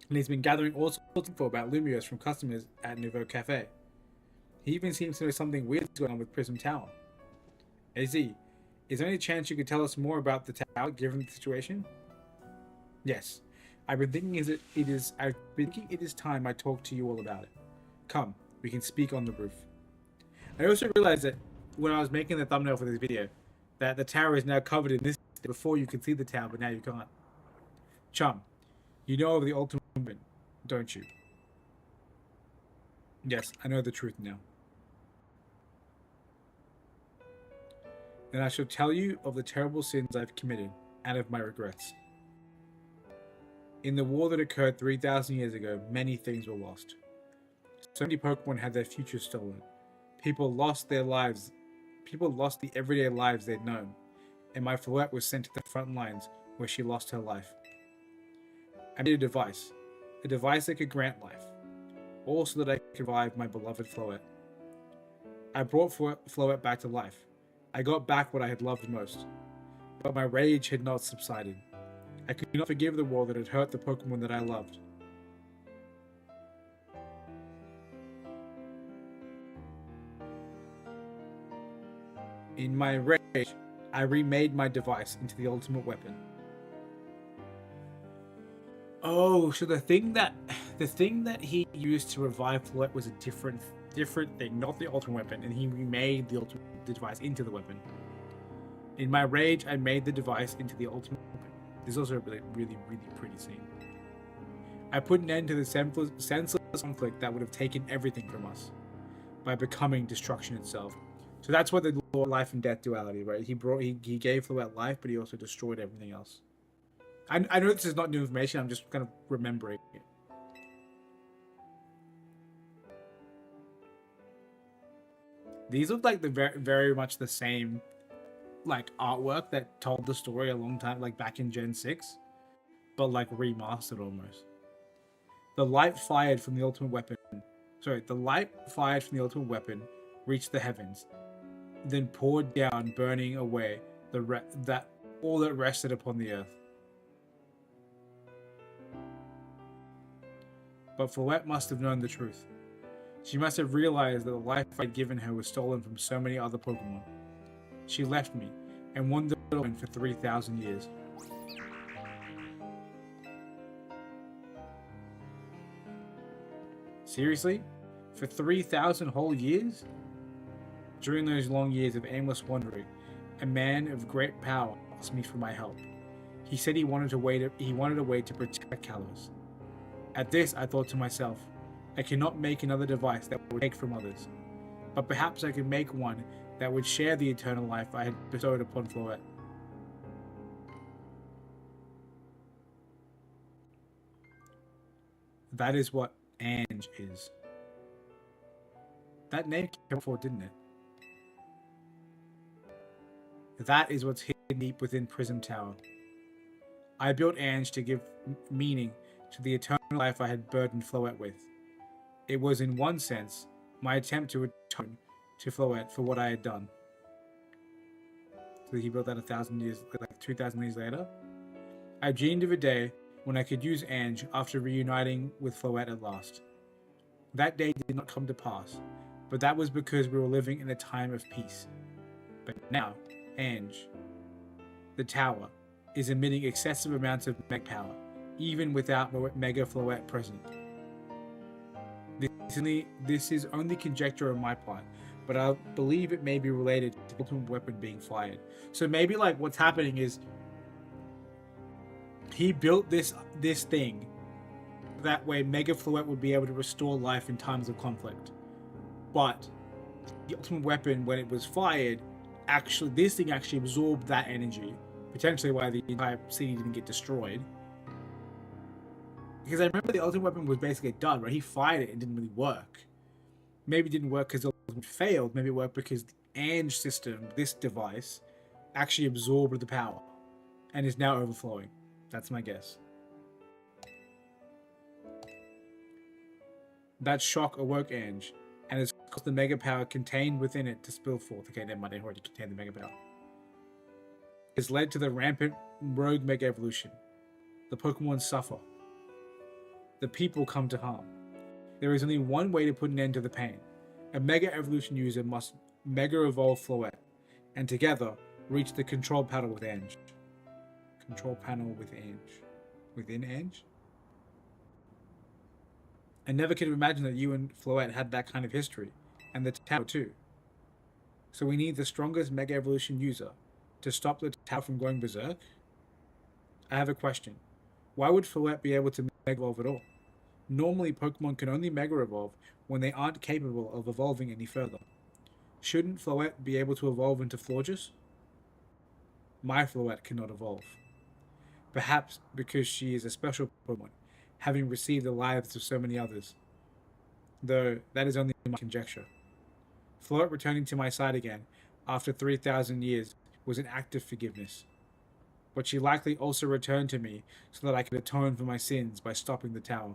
And he's been gathering all sorts of info about Lumios from customers at Nouveau Cafe. He even seems to know something weird's going on with Prism Tower. AZ, is there any chance you could tell us more about the tower, given the situation? Yes. I've been thinking it is time I talk to you all about it. Come, we can speak on the roof. I also realized that when I was making the thumbnail for this video, that the tower is now covered in this. Before you could see the tower, but now you can't. Chum, you know of the ultimate weapon, don't you? Yes, I know the truth now. Then I shall tell you of the terrible sins I've committed, and of my regrets. In the war that occurred 3,000 years ago, many things were lost. So many Pokemon had their futures stolen. People lost their lives. People lost the everyday lives they'd known. And my Floette was sent to the front lines, where she lost her life. I made a device that could grant life, all so that I could revive my beloved Floette. I brought Floette back to life. I got back what I had loved most, but my rage had not subsided. I could not forgive the war that had hurt the Pokemon that I loved. In my rage, I remade my device into the ultimate weapon. Oh, so the thing that he used to revive Floette was a different thing, not the ultimate weapon, and he remade the device into the weapon. In my rage, I made the device into the ultimate weapon. This is also a really pretty scene. I put an end to the senseless conflict that would have taken everything from us by becoming destruction itself. So that's what the life and death duality, right? He gave Floette life, but he also destroyed everything else. I know this is not new information. I'm just kind of remembering it. These look like the very much the same, like, artwork that told the story a long time, like back in Gen 6, but like remastered almost. The light fired from the ultimate weapon. Reached the heavens, then poured down, burning away all that rested upon the earth. But Floette must have known the truth. She must have realized that the life I'd given her was stolen from so many other Pokemon. She left me and wandered alone for 3,000 years. Seriously? For 3,000 whole years? During those long years of aimless wandering, a man of great power asked me for my help. He said he wanted a way to protect Kalos. At this, I thought to myself, I cannot make another device that would take from others, but perhaps I could make one that would share the eternal life I had bestowed upon Floette. That is what Ange is. That name came before, didn't it? That is what's hidden deep within Prism Tower. I built Ange to give meaning to the eternal life I had burdened Floette with. It was, in one sense, my attempt to atone to Floette for what I had done. So he built that 2,000 years later. I dreamed of a day when I could use Ange after reuniting with Floette at last. That day did not come to pass, but that was because we were living in a time of peace. But now, Ange, the tower, is emitting excessive amounts of meg power, even without Mega Floette present. This is only conjecture on my part, but I believe it may be related to the ultimate weapon being fired. So maybe like what's happening is he built this thing that way Mega Floette would be able to restore life in times of conflict. But the ultimate weapon, when it was fired, this thing actually absorbed that energy, potentially why the entire city didn't get destroyed. Because I remember the ultimate weapon was basically done, right? He fired it and didn't really work. Maybe it didn't work because the ultimate failed. Maybe it worked because the Ange system, this device, actually absorbed the power and is now overflowing. That's my guess. That shock awoke Ange, and has caused the mega power contained within it to spill forth. Okay, never mind, it already contained the mega power. It's led to the rampant rogue mega evolution. The Pokemon suffer. The people come to harm. There is only one way to put an end to the pain. A Mega Evolution user must Mega Evolve Floette, and together reach the control panel with Ange. Control panel with Ange. Within Ange? I never could have imagined that you and Floette had that kind of history, and the tower too. So we need the strongest Mega Evolution user to stop the tower from going berserk? I have a question. Why would Floette be able to Mega Evolve at all? Normally, Pokemon can only Mega Evolve when they aren't capable of evolving any further. Shouldn't Floette be able to evolve into Florges? My Floette cannot evolve. Perhaps because she is a special Pokemon, having received the lives of so many others. Though, that is only my conjecture. Floette returning to my side again, after 3,000 years, was an act of forgiveness. But she likely also returned to me so that I could atone for my sins by stopping the tower.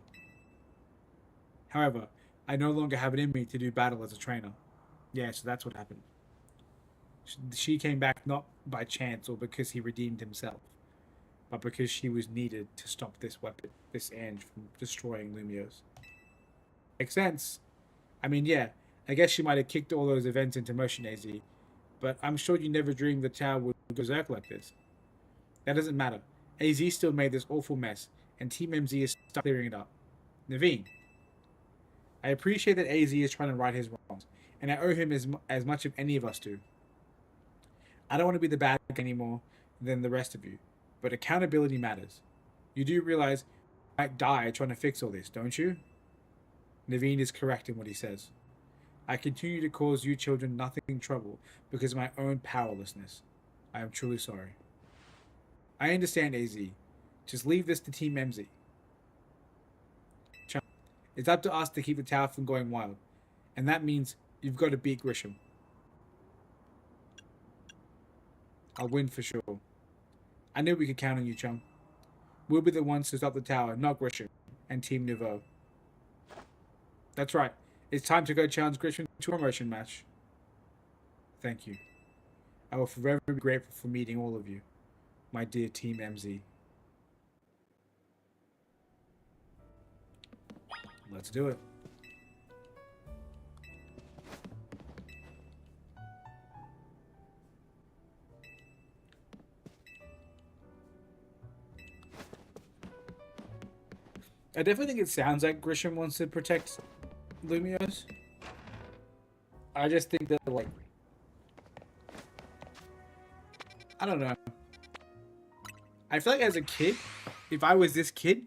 However, I no longer have it in me to do battle as a trainer. Yeah, so that's what happened. She came back not by chance or because he redeemed himself, but because she was needed to stop this weapon, this Ange, from destroying Lumiose. Makes sense. I mean, yeah, I guess she might have kicked all those events into motion, AZ, but I'm sure you never dreamed the tower would go berserk like this. That doesn't matter. AZ still made this awful mess, and Team MZ is stuck clearing it up. Naveen. I appreciate that AZ is trying to right his wrongs, and I owe him as much as any of us do. I don't want to be the bad guy anymore than the rest of you, but accountability matters. You do realize I might die trying to fix all this, don't you? Naveen is correct in what he says. I continue to cause you children nothing trouble because of my own powerlessness. I am truly sorry. I understand, AZ. Just leave this to Team MZ. Chum, it's up to us to keep the tower from going wild, and that means you've got to beat Grisham. I'll win for sure. I knew we could count on you, Chum. We'll be the ones to stop the tower, not Grisham and Team Nouveau. That's right. It's time to go challenge Grisham to a promotion match. Thank you. I will forever be grateful for meeting all of you, my dear Team MZ. Let's do it. I definitely think it sounds like Grisham wants to protect Lumiose. I just think that, like, I don't know. I feel like as a kid, if I was this kid,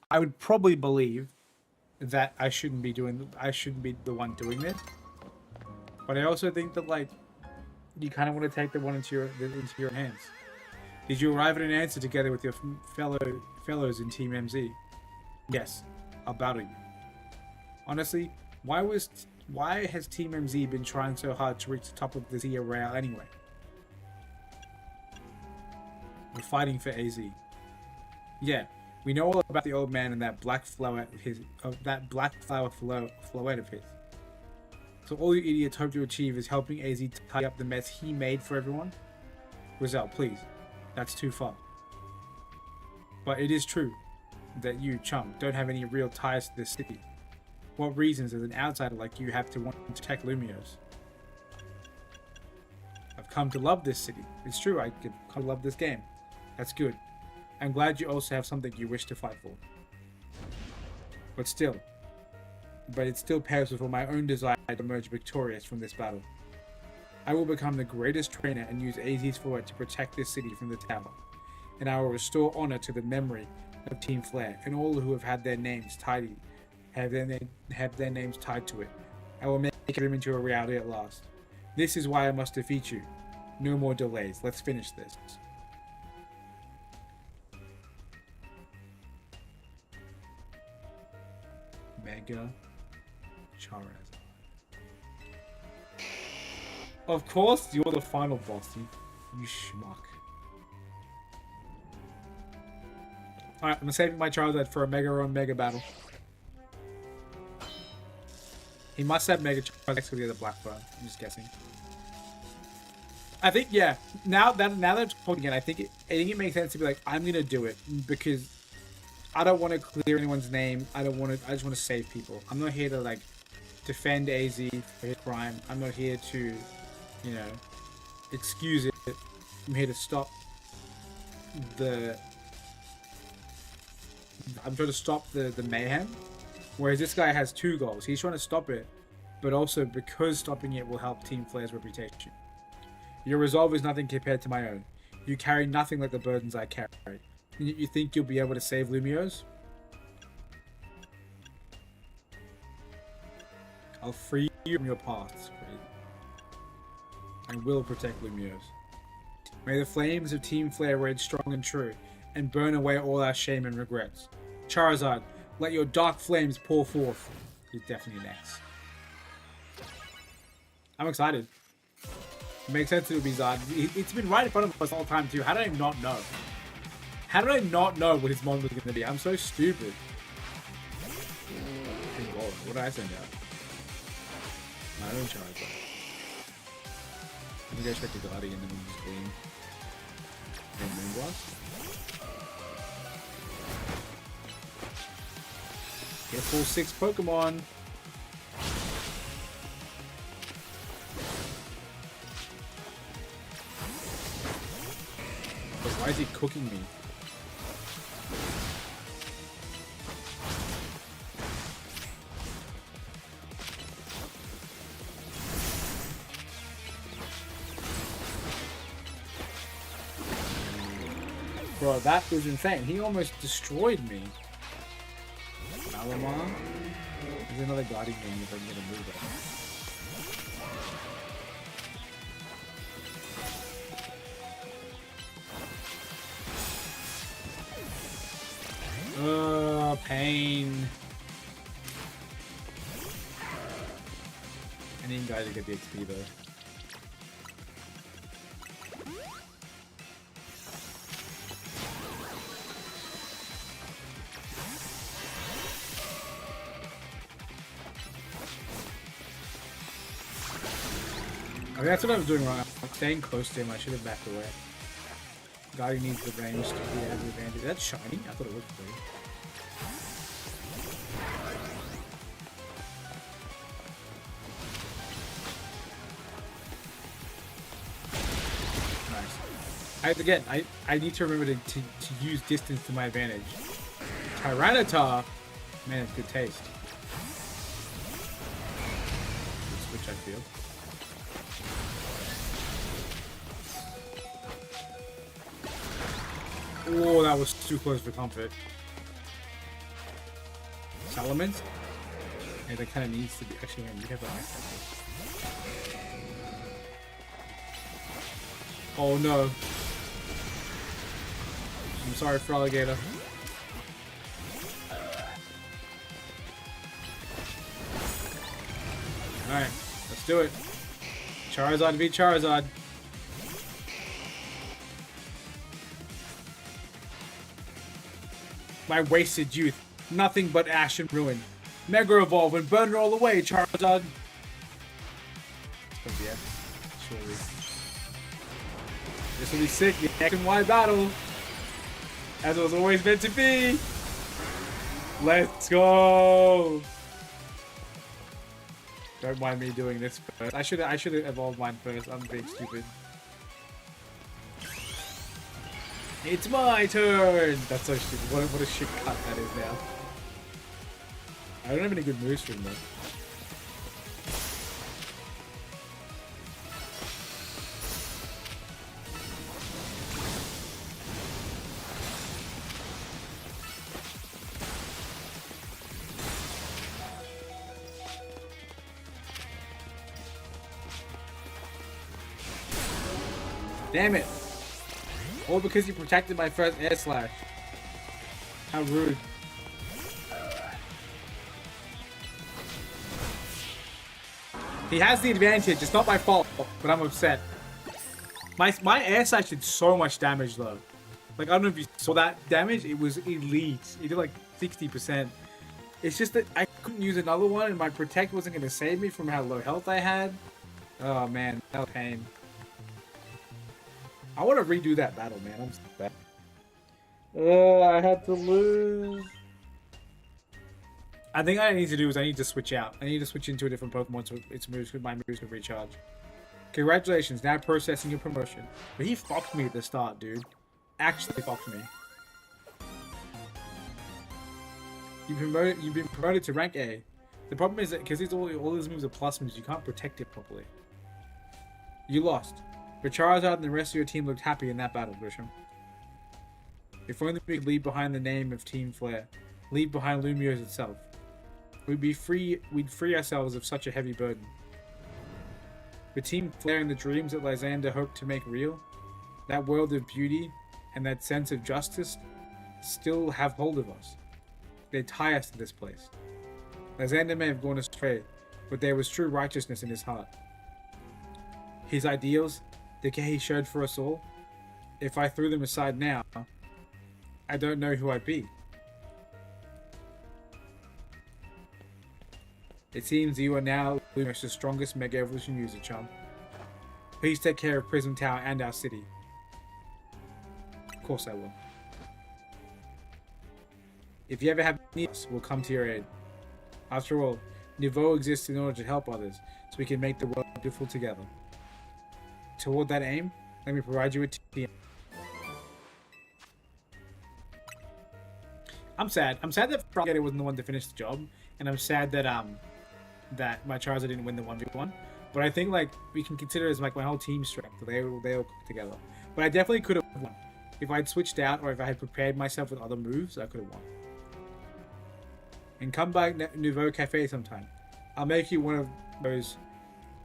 I would probably believe that I shouldn't be the one doing this. But I also think that, like, you kind of want to take the one into your hands. Did you arrive at an answer together with your fellows in Team MZ? Yes, I'll battle you. Honestly, why has Team MZ been trying so hard to reach the top of the Zia Rail anyway? We're fighting for AZ. Yeah, we know all about the old man and that black flower of his, Floette of his. So all you idiots hope to achieve is helping AZ tie up the mess he made for everyone? Rizal, please. That's too far. But it is true that you, Chum, don't have any real ties to this city. What reasons does an outsider like you have to want to protect Lumiose? I've come to love this city. It's true, I come to love this game. That's good. I'm glad you also have something you wish to fight for. But it still pairs with my own desire to emerge victorious from this battle. I will become the greatest trainer and use AZ's forward to protect this city from the tower. And I will restore honor to the memory of Team Flare and all who have had their names tied to it. I will make a dream into a reality at last. This is why I must defeat you. No more delays. Let's finish this. Mega Charizard. Of course, you're the final boss, you schmuck. Alright, I'm saving my Charizard for a Mega Run Mega battle. He must have Mega Charizard next to the other Blackbird. I'm just guessing. I think, yeah. Now that I'm talking again, I think it makes sense to be like, I'm gonna do it because I don't want to clear anyone's name. I just want to save people. I'm not here to like defend AZ for his crime. I'm not here to, you know, excuse it. I'm here to stop I'm trying to stop the mayhem. Whereas this guy has two goals. He's trying to stop it, but also because stopping it will help Team Flare's reputation. Your resolve is nothing compared to my own. You carry nothing like the burdens I carry. You think you'll be able to save Lumiose? I'll free you from your paths. I will protect Lumiose. May the flames of Team Flare rage strong and true, and burn away all our shame and regrets. Charizard, let your dark flames pour forth. He's definitely next. I'm excited. It makes sense it would be Zard. It's been right in front of us all the time too. How did I not know? How did I not know what his mod was going to be? I'm so stupid. What did I send out? My own Charizard. Let me go check the Guardian and then we'll just gleam. And Moonblast. Get full 6 Pokemon. But why is he cooking me? Bro, that was insane. He almost destroyed me. Malamar? There's another Guardian move if I can get a move out. Pain. I need guys to get the XP though. I mean, that's what I was doing wrong. I'm staying close to him. I should have backed away. Guy needs the range to be at the advantage. That's shiny. I thought it was pretty. Nice. I need to remember to use distance to my advantage. Tyranitar, man, it's good taste. Good switch, I feel. Oh, that was too close for comfort. Salamence? Yeah, that kind of needs to be. Actually, man, you have an ice. Oh no. I'm sorry, Froligator. Alright, let's do it. Charizard v Charizard. My wasted youth. Nothing but ash and ruin. Mega Evolve and burn it all away, Charizard. It's gonna be epic. Surely. This will be sick. The X and Y battle. As it was always meant to be. Let's go. Don't mind me doing this first. I should have evolved mine first. I'm being stupid. It's my turn! That's so stupid. What a shit cut that is now. I don't have any good moves for him though. Damn it! All because you protected my first air slash. How rude. He has the advantage. It's not my fault, but I'm upset. My air slash did so much damage though. Like, I don't know if you saw that damage. It was elite. It did like 60%. It's just that I couldn't use another one and my protect wasn't going to save me from how low health I had. Oh man, that was pain. I want to redo that battle, man. I'm so bad. I had to lose. I think what I need to do is I need to switch out. I need to switch into a different Pokemon so its moves, my moves can recharge. Congratulations, now processing your promotion. But he fucked me at the start, dude. Actually fucked me. You've been promoted to rank A. The problem is that because all his moves are plus moves, you can't protect it properly. You lost. But Charizard and the rest of your team looked happy in that battle, Grisham. If only we could leave behind the name of Team Flare. Leave behind Lumiose itself. We'd free ourselves of such a heavy burden. The Team Flare and the dreams that Lysander hoped to make real, that world of beauty and that sense of justice still have hold of us. They tie us to this place. Lysander may have gone astray, but there was true righteousness in his heart. His ideals, the care he showed for us all, if I threw them aside now, I don't know who I'd be. It seems you are now Lumiose's strongest Mega Evolution user, Chum. Please take care of Prism Tower and our city. Of course I will. If you ever have needs, we'll come to your aid. After all, Niveau exists in order to help others, so we can make the world beautiful together. Toward that aim, let me provide you with TM. I'm sad. I'm sad that Froggator wasn't the one to finish the job, and I'm sad that that my Charizard didn't win the 1v1. But I think like we can consider it as like my whole team strength. They all cook together. But I definitely could have won if I'd switched out or if I had prepared myself with other moves. I could have won. And come by Nouveau Cafe sometime. I'll make you one of those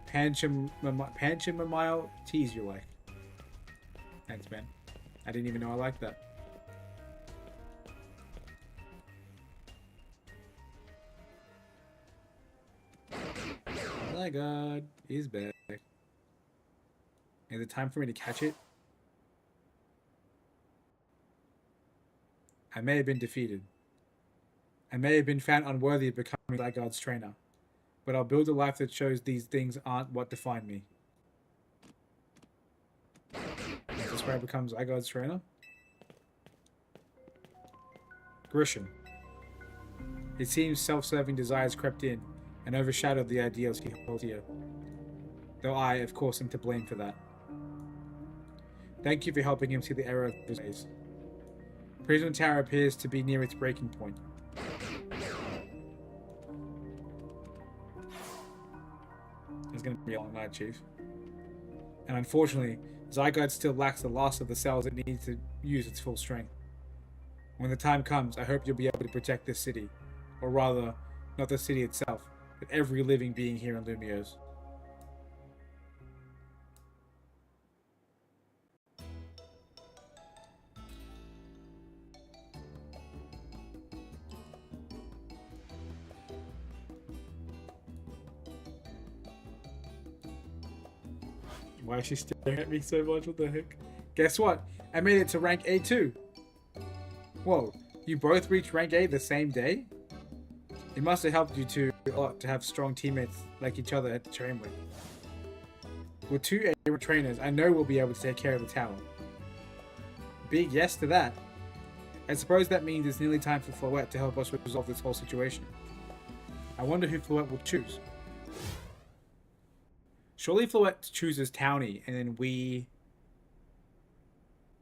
Panchamomile teas you like. Thanks, man. I didn't even know I liked that. Oh my god, he's back. Is it time for me to catch it? I may have been defeated. I may have been found unworthy of becoming Zygarde's trainer. But I'll build a life that shows these things aren't what define me. Is this where I become Zygarde's trainer? Grisham. It seems self-serving desires crept in and overshadowed the ideals he holds dear. Though I, of course, am to blame for that. Thank you for helping him see the error of his ways. Prism Tower appears to be near its breaking point. It's going to be a long night, Chief. And unfortunately, Zygarde still lacks the last of the cells it needs to use its full strength. When the time comes, I hope you'll be able to protect this city. Or rather, not the city itself, but every living being here in Lumiose. Why is she staring at me so much? What the heck? Guess what? I made it to rank A too. Whoa, you both reached rank A the same day? It must have helped you two a lot to have strong teammates like each other to train with. With 2 A trainers, I know we'll be able to take care of the tower. Big yes to that. I suppose that means it's nearly time for Floette to help us resolve this whole situation. I wonder who Floette will choose. Surely Floette chooses Townie, and then we...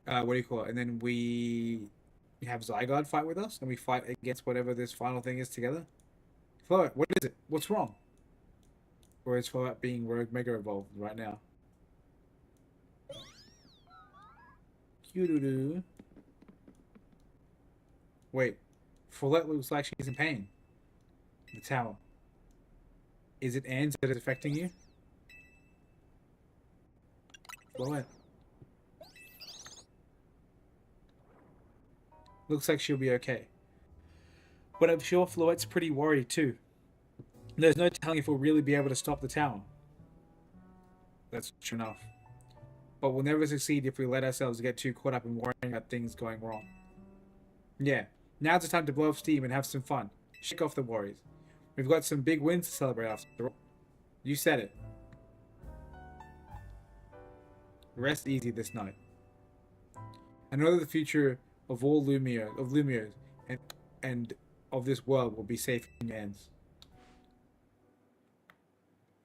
what do you call it? And then we have Zygarde fight with us, and we fight against whatever this final thing is together. Float, what is it? What's wrong? Or is Float being Rogue Mega Evolved right now? Cute. Wait, Follette looks like she's in pain. The tower. Is it Anne's that is affecting you? Follette. Looks like she'll be okay. But I'm sure Floette's pretty worried too. There's no telling if we'll really be able to stop the tower. That's true enough. But we'll never succeed if we let ourselves get too caught up in worrying about things going wrong. Yeah, now's the time to blow off steam and have some fun. Shake off the worries. We've got some big wins to celebrate after all. You said it. Rest easy this night. I know that the future of all Lumios, and of this world will be safe in your hands.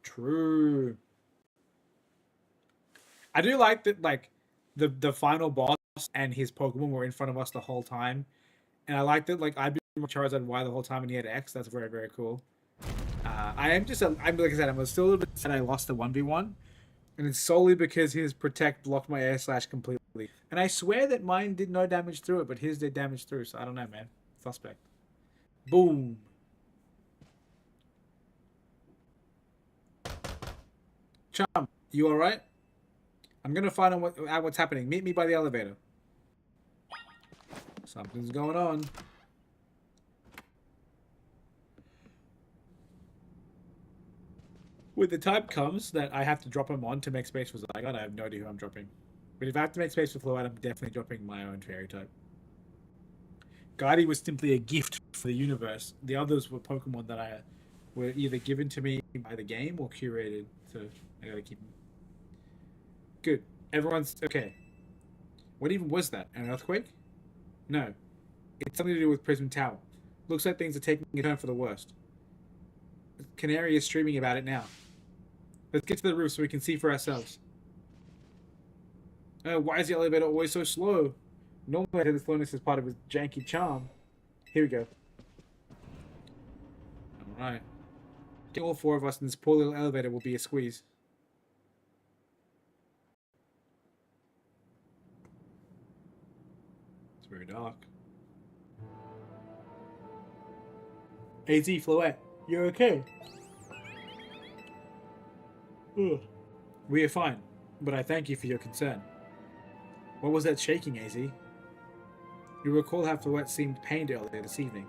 True. I do like that, like, the final boss and his Pokemon were in front of us the whole time. And I like that, like, I've been Charizard Y the whole time and he had X. That's very, very cool. I'm like I said, I'm still a little bit sad I lost the 1v1. And it's solely because his Protect blocked my Air Slash completely. And I swear that mine did no damage through it, but his did damage through, so I don't know, man. Suspect. Boom. Chum, you alright? I'm gonna find out what's happening. Meet me by the elevator. Something's going on. When the time comes that I have to drop him on to make space for Zygarde, I have no idea who I'm dropping. But if I have to make space for Float, I'm definitely dropping my own fairy type. Guardy was simply a gift for the universe. The others were Pokemon that were either given to me by the game or curated. So I gotta keep them. Good. Everyone's okay. What even was that? An earthquake? No. It's something to do with Prism Tower. Looks like things are taking a turn for the worst. Canary is streaming about it now. Let's get to the roof so we can see for ourselves. Why is the elevator always so slow? Normally I hear the slowness is part of his janky charm. Here we go. Alright. Get all four of us in this poor little elevator will be a squeeze. It's very dark. AZ Floette, you're okay. Ugh. We are fine, but I thank you for your concern. What was that shaking, AZ? You recall how Floette seemed pained earlier this evening.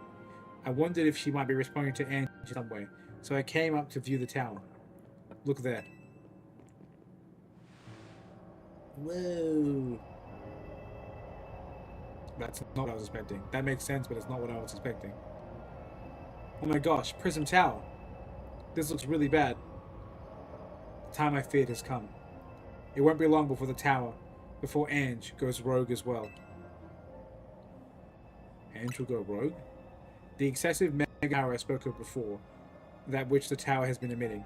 I wondered if she might be responding to Angie in some way, so I came up to view the tower. Look there. Whoa. That's not what I was expecting. That makes sense, but it's not what I was expecting. Oh my gosh, Prism Tower. This looks really bad. The time I feared has come. It won't be long before Ange goes rogue as well. Ange will go rogue? The excessive mega power I spoke of before, that which the tower has been emitting.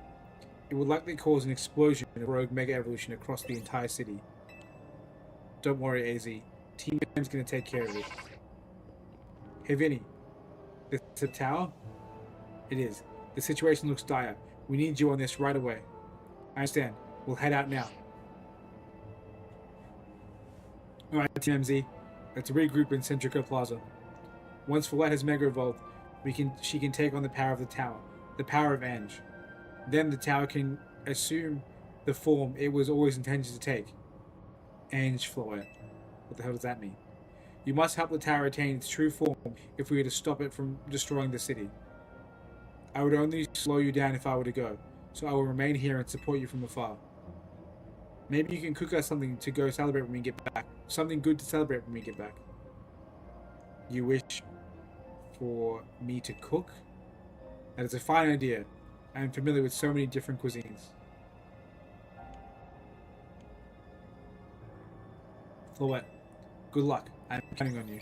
It will likely cause an explosion of rogue mega evolution across the entire city. Don't worry, AZ. Team M's gonna take care of it. Hey Vinny, this is the tower? It is. The situation looks dire. We need you on this right away. I understand. We'll head out now. Alright, Team MZ. Let's regroup in Centrico Plaza. Once Follette has Mega Evolved, she can take on the power of the tower. The power of Ange. Then the tower can assume the form it was always intended to take. Ange Floette. What the hell does that mean? You must help the tower attain its true form if we are to stop it from destroying the city. I would only slow you down if I were to go, so I will remain here and support you from afar. Maybe you can cook us something to go celebrate when we get back. Something good to celebrate when we get back. You wish for me to cook? That is a fine idea. I am familiar with so many different cuisines. Floette, good luck. I am counting on you.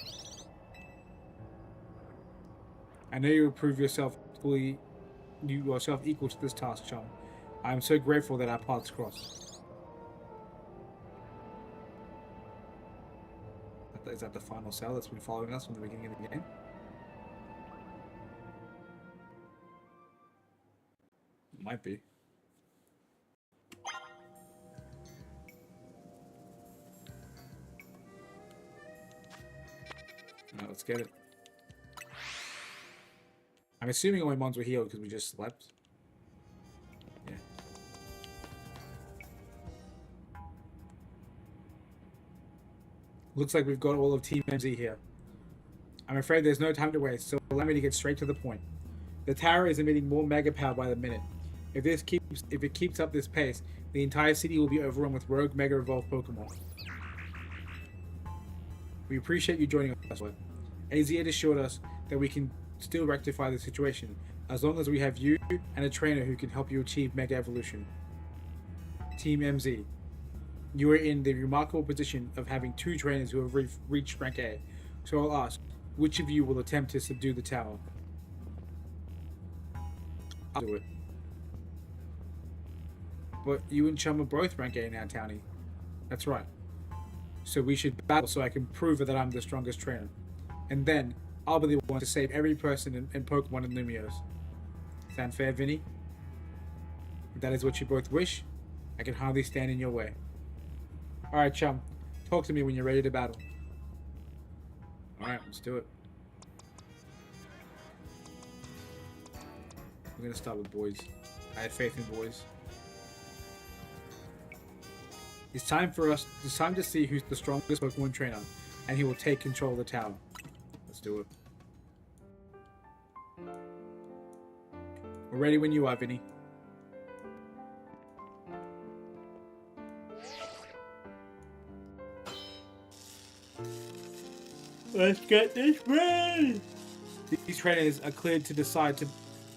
I know you will prove yourself equal to this task, Chum. I am so grateful that our paths crossed. Is that the final cell that's been following us from the beginning of the game? It might be. Alright, let's get it. I'm assuming all my mons were healed because we just slept. Yeah. Looks like we've got all of Team MZ here. I'm afraid there's no time to waste, so allow me to get straight to the point. The tower is emitting more mega power by the minute. If it keeps up this pace, the entire city will be overrun with rogue mega evolved Pokemon. We appreciate you joining us. AZ had assured us that we can still rectify the situation, as long as we have you and a trainer who can help you achieve mega evolution. Team MZ. You are in the remarkable position of having 2 trainers who have reached rank A. So I'll ask, which of you will attempt to subdue the tower? I'll do it. But you and Chum are both rank A now, Townie. That's right. So we should battle so I can prove that I'm the strongest trainer. And then, I'll be the one to save every person in Pokemon and Lumiose. Sound fair, Vinny? If that is what you both wish, I can hardly stand in your way. Alright, Chum. Talk to me when you're ready to battle. Alright, let's do it. We're gonna start with boys. I have faith in boys. It's time to see who's the strongest Pokemon trainer, and he will take control of the tower. Let's do it. We're ready when you are, Vinny. Let's get this ready! These trainers are cleared to decide to...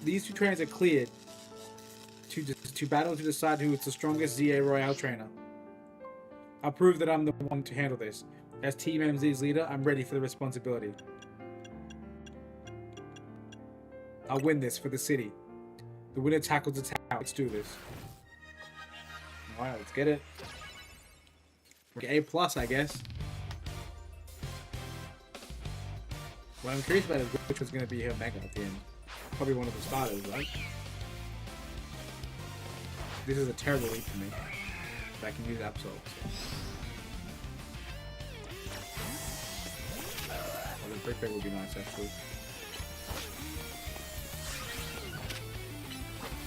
These 2 trainers are cleared to battle to decide who is the strongest ZA Royale trainer. I'll prove that I'm the one to handle this. As Team MZ's leader, I'm ready for the responsibility. I'll win this for the city. The winner tackles the tower. Let's do this. Alright, let's get it. A+, I guess. What I'm curious about is which was going to be her Mega at the end. Probably one of the starters, right? This is a terrible lead for me. But I can use Absol. Oh, the Brick Break would be nice, actually.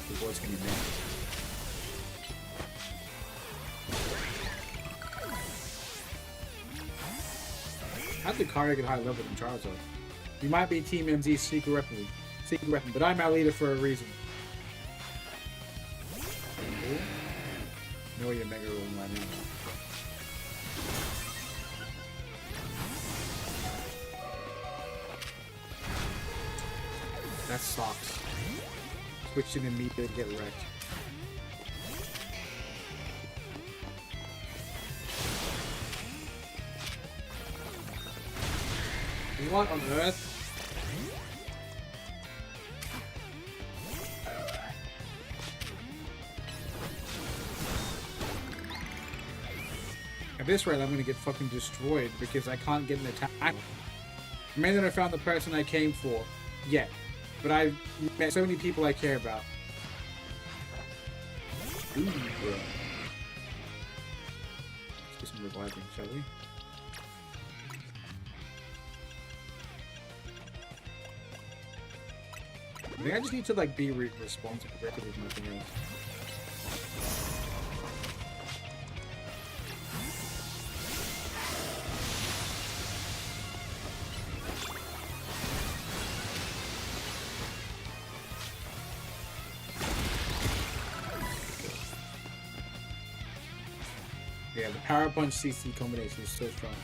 The voice can be made. How'd Lucario get higher level than Charizard? You might be Team MZ's secret weapon, but I'm our leader for a reason. Know your Mega Rolling right now. That sucks. Switched in immediately to get wrecked. What on earth? At this rate, I'm gonna get fucking destroyed because I can't get an attack. I may not have found the person I came for yet, but I've met so many people I care about. Ooh, bro. Let's get some reviving, shall we? I think I just need to like be responsible with nothing else. Yeah, the Power Punch CC combination is so strong.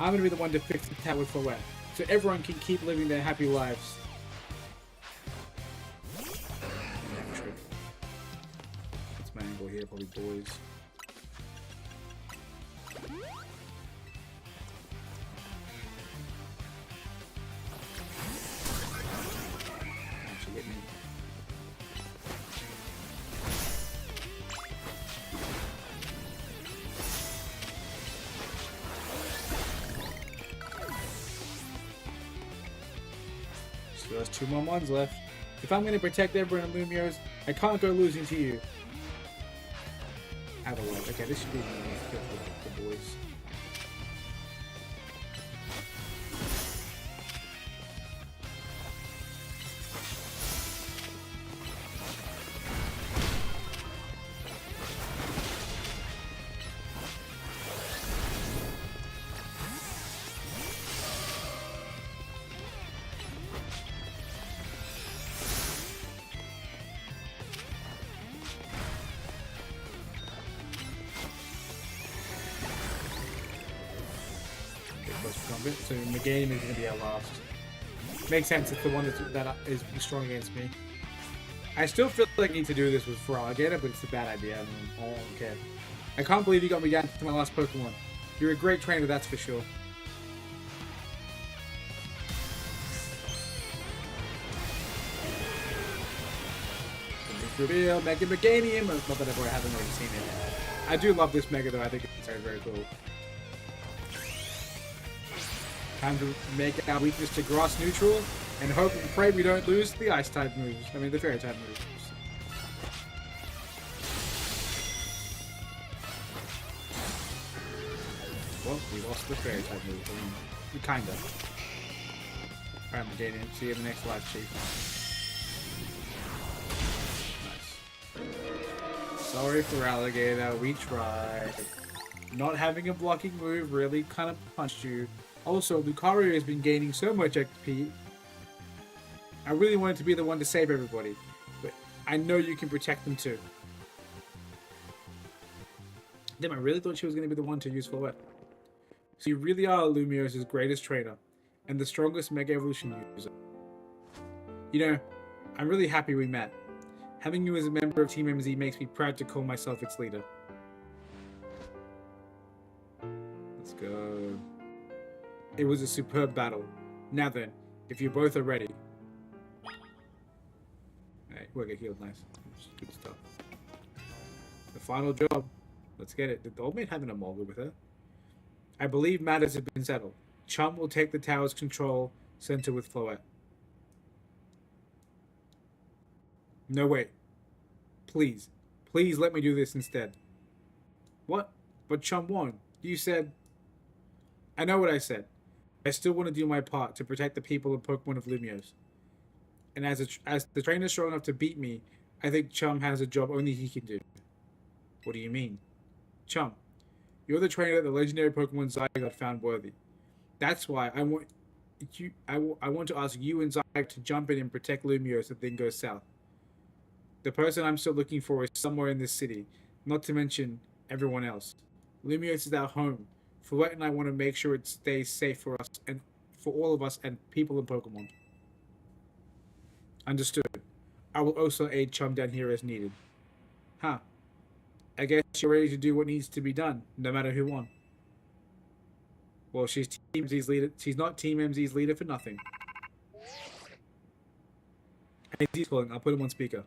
I'm gonna be the one to fix the tower for wet, so everyone can keep living their happy lives. What's my angle here? Probably boys. Actually, hit me. Still has 2 more mons left. If I'm going to protect everyone in Lumiose, I can't go losing to you. Out of the way. Okay, this should be the boys. So Meganium is going to be our last. Makes sense, it's the one that is strong against me. I still feel like I need to do this with Feraligatr, but it's a bad idea. I don't care. I can't believe you got me down to my last Pokemon. You're a great trainer, that's for sure. Reveal Mega Meganium. Not that I haven't already seen it. I do love this Mega though, I think it's very, very cool. Time to make our weakness to grass neutral and hope and pray we don't lose the ice type moves. I mean, the fairy type moves. Well, we lost the fairy type moves. I mean, kinda. Alright, Meganium. See you in the next live, Chief. Nice. Sorry for Alligator, we tried. Not having a blocking move really kind of punched you. Also, Lucario has been gaining so much XP. I really wanted to be the one to save everybody, but I know you can protect them too. Damn, I really thought she was going to be the one to use Floette. So you really are Lumiose's greatest trainer, and the strongest Mega Evolution user. You know, I'm really happy we met. Having you as a member of Team MZ makes me proud to call myself its leader. Let's go. It was a superb battle. Now then, if you both are ready. Alright, we'll get healed, nice. Good stuff. The final job. Let's get it. Did the old maid have an Emolga with her? I believe matters have been settled. Chum will take the tower's control center with Floette. No, wait. Please. Please let me do this instead. What? But Chum won. You said... I know what I said. I still want to do my part to protect the people and Pokemon of Lumiose. And as the trainer strong enough to beat me, I think Chum has a job only he can do. What do you mean? Chum, you're the trainer that the legendary Pokemon Zygarde found worthy. That's why I want to ask you and Zygarde to jump in and protect Lumiose if things go south. The person I'm still looking for is somewhere in this city, not to mention everyone else. Lumiose is our home. Floette and I want to make sure it stays safe for us and for all of us and people in Pokemon. Understood. I will also aid Chum down here as needed. Huh. I guess you're ready to do what needs to be done, no matter who won. Well, she's Team MZ's leader. She's not Team MZ's leader for nothing. AZ's calling. I'll put him on speaker.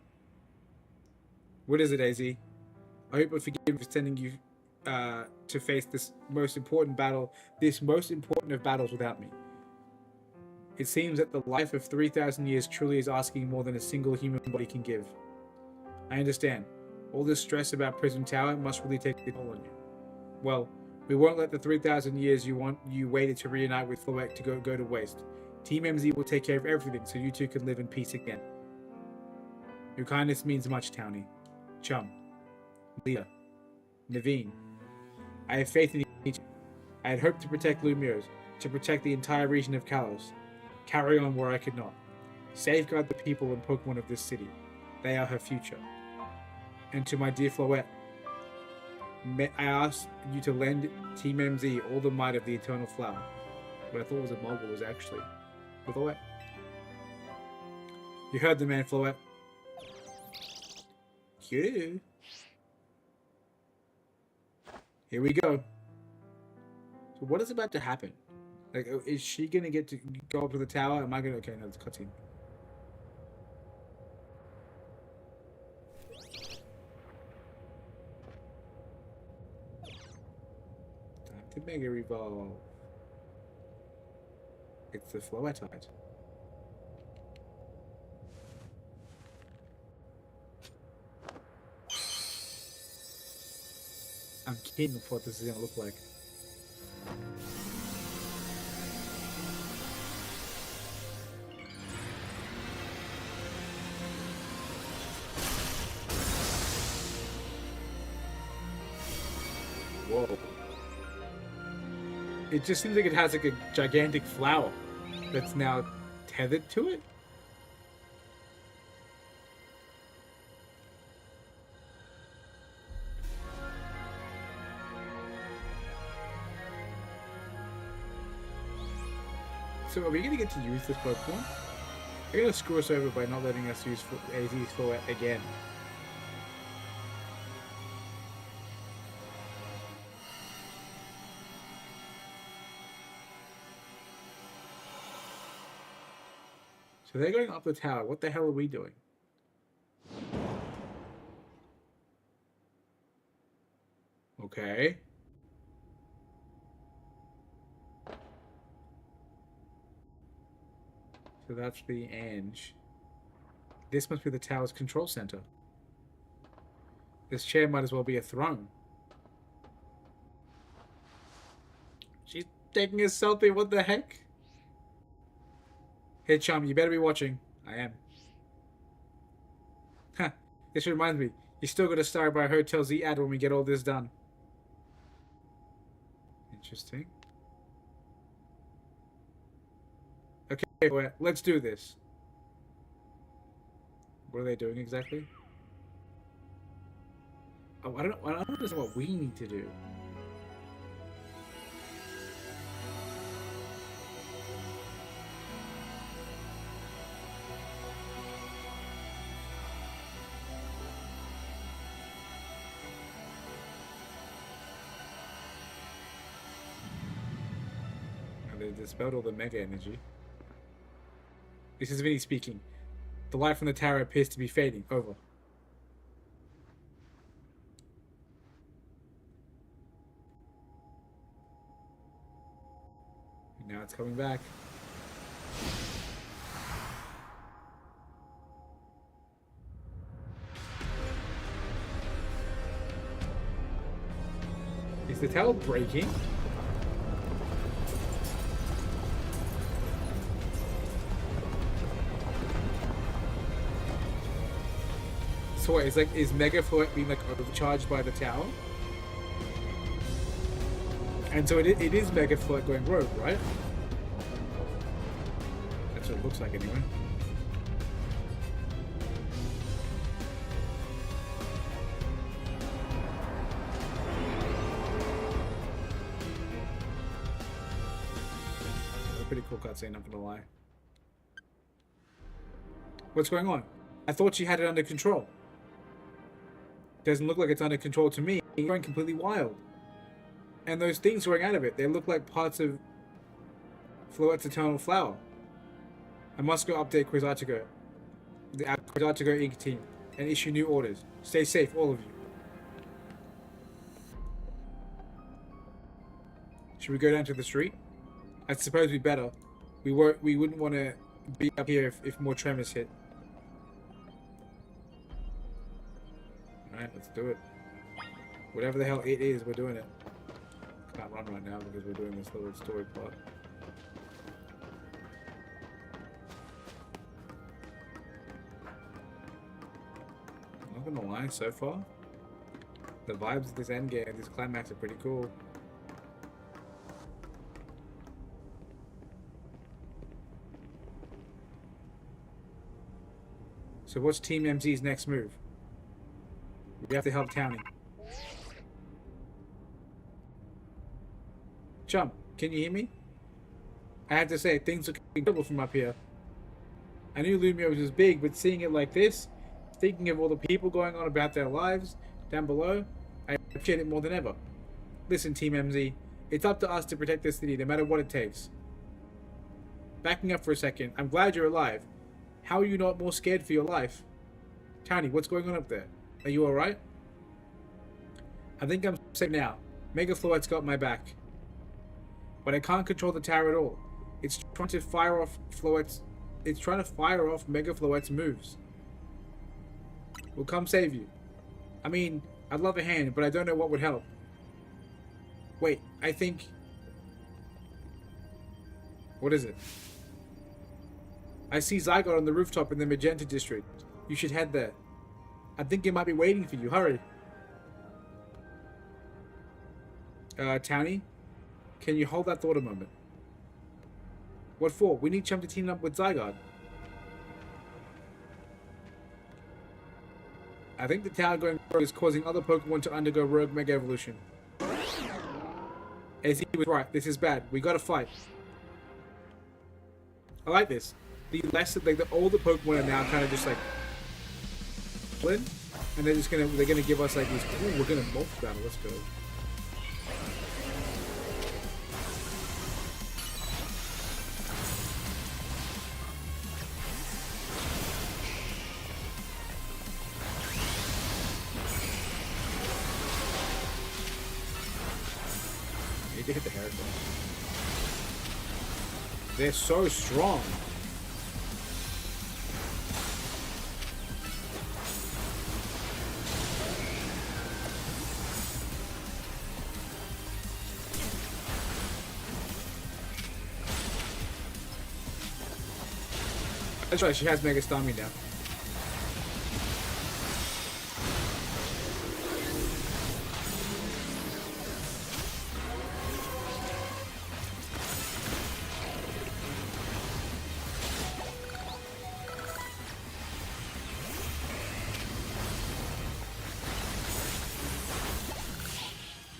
What is it, AZ? I hope I forgive you for sending you to face this most important battle, this most important of battles without me. It seems that the life of 3,000 years truly is asking more than a single human body can give. I understand. All this stress about Prism Tower must really take a toll on you. Well, we won't let the 3,000 years you waited to reunite with Floette to go to waste. Team MZ will take care of everything so you two can live in peace again. Your kindness means much, Townie. Chum. Leah. Naveen. I have faith in each. I had hoped to protect Lumiose, to protect the entire region of Kalos. Carry on where I could not. Safeguard the people and Pokemon of this city. They are her future. And to my dear Floette, I ask you to lend Team MZ all the might of the Eternal Flower. What I thought was a Mogul was actually Floette. You heard the man, Floette. Cute. Here we go. So what is about to happen? Like, is she gonna get to go up to the tower? Am I gonna... Okay, no, it's cutscene. Time to Mega Evolve. It's the Floettite. I'm kidding of what this is gonna look like. Whoa. It just seems like it has like a gigantic flower that's now tethered to it. So are we gonna get to use this Pokemon? They're gonna screw us over by not letting us use AZ's Floette again. So they're going up the tower. What the hell are we doing? Okay. So that's the Ange. This must be the tower's control center. This chair might as well be a throne. She's taking a selfie. What the heck? Hey, Chum, you better be watching. I am. Huh. This reminds me. You still gotta start by Hotel Z ad when we get all this done. Interesting. Okay, well, let's do this. What are they doing exactly? Oh, I don't know if this is what we need to do. They dispelled all the mega energy. This is Vinny speaking. The light from the tower appears to be fading. Over. And now it's coming back. Is the tower breaking? So what, is Mega Floette being like overcharged by the tower? And so it is Mega Floette going rogue, right? That's what it looks like anyway. A pretty cool cutscene, not gonna lie. What's going on? I thought she had it under control. Doesn't look like it's under control to me. It's going completely wild. And those things growing out of it, they look like parts of Floette's Eternal Flower. I must go update Quasartigo, the Quasartigo Inc. team, and issue new orders. Stay safe, all of you. Should we go down to the street? I suppose we better. We wouldn't want to be up here if more tremors hit. Alright, let's do it. Whatever the hell it is, we're doing it. Can't run right now because we're doing this little story part. I'm not gonna lie, so far, the vibes of this endgame, this climax are pretty cool. So what's Team MZ's next move? We have to help Townie. Chum, can you hear me? I have to say, things look incredible from up here. I knew Lumio was big, but seeing it like this, thinking of all the people going on about their lives down below, I appreciate it more than ever. Listen, Team MZ, it's up to us to protect this city no matter what it takes. Backing up for a second, I'm glad you're alive. How are you not more scared for your life? Townie, what's going on up there? Are you alright? I think I'm safe now. Mega Floette's got my back. But I can't control the tower at all. It's trying to fire off Mega Floette's moves. We'll come save you. I mean, I'd love a hand, but I don't know what would help. Wait, I think... What is it? I see Zygot on the rooftop in the Magenta District. You should head there. I think it might be waiting for you. Hurry. Townie? Can you hold that thought a moment? What for? We need Chum to team up with Zygot. I think the tower going rogue is causing other Pokemon to undergo rogue Mega Evolution. AZ was right. This is bad. We gotta fight. I like this. The less like all the Pokemon are now kind of just like split, and they're gonna give us like these. Ooh, we're gonna multi battle. Let's go. Need to hit the hair. They're so strong. That's right, she has Mega Stun me now.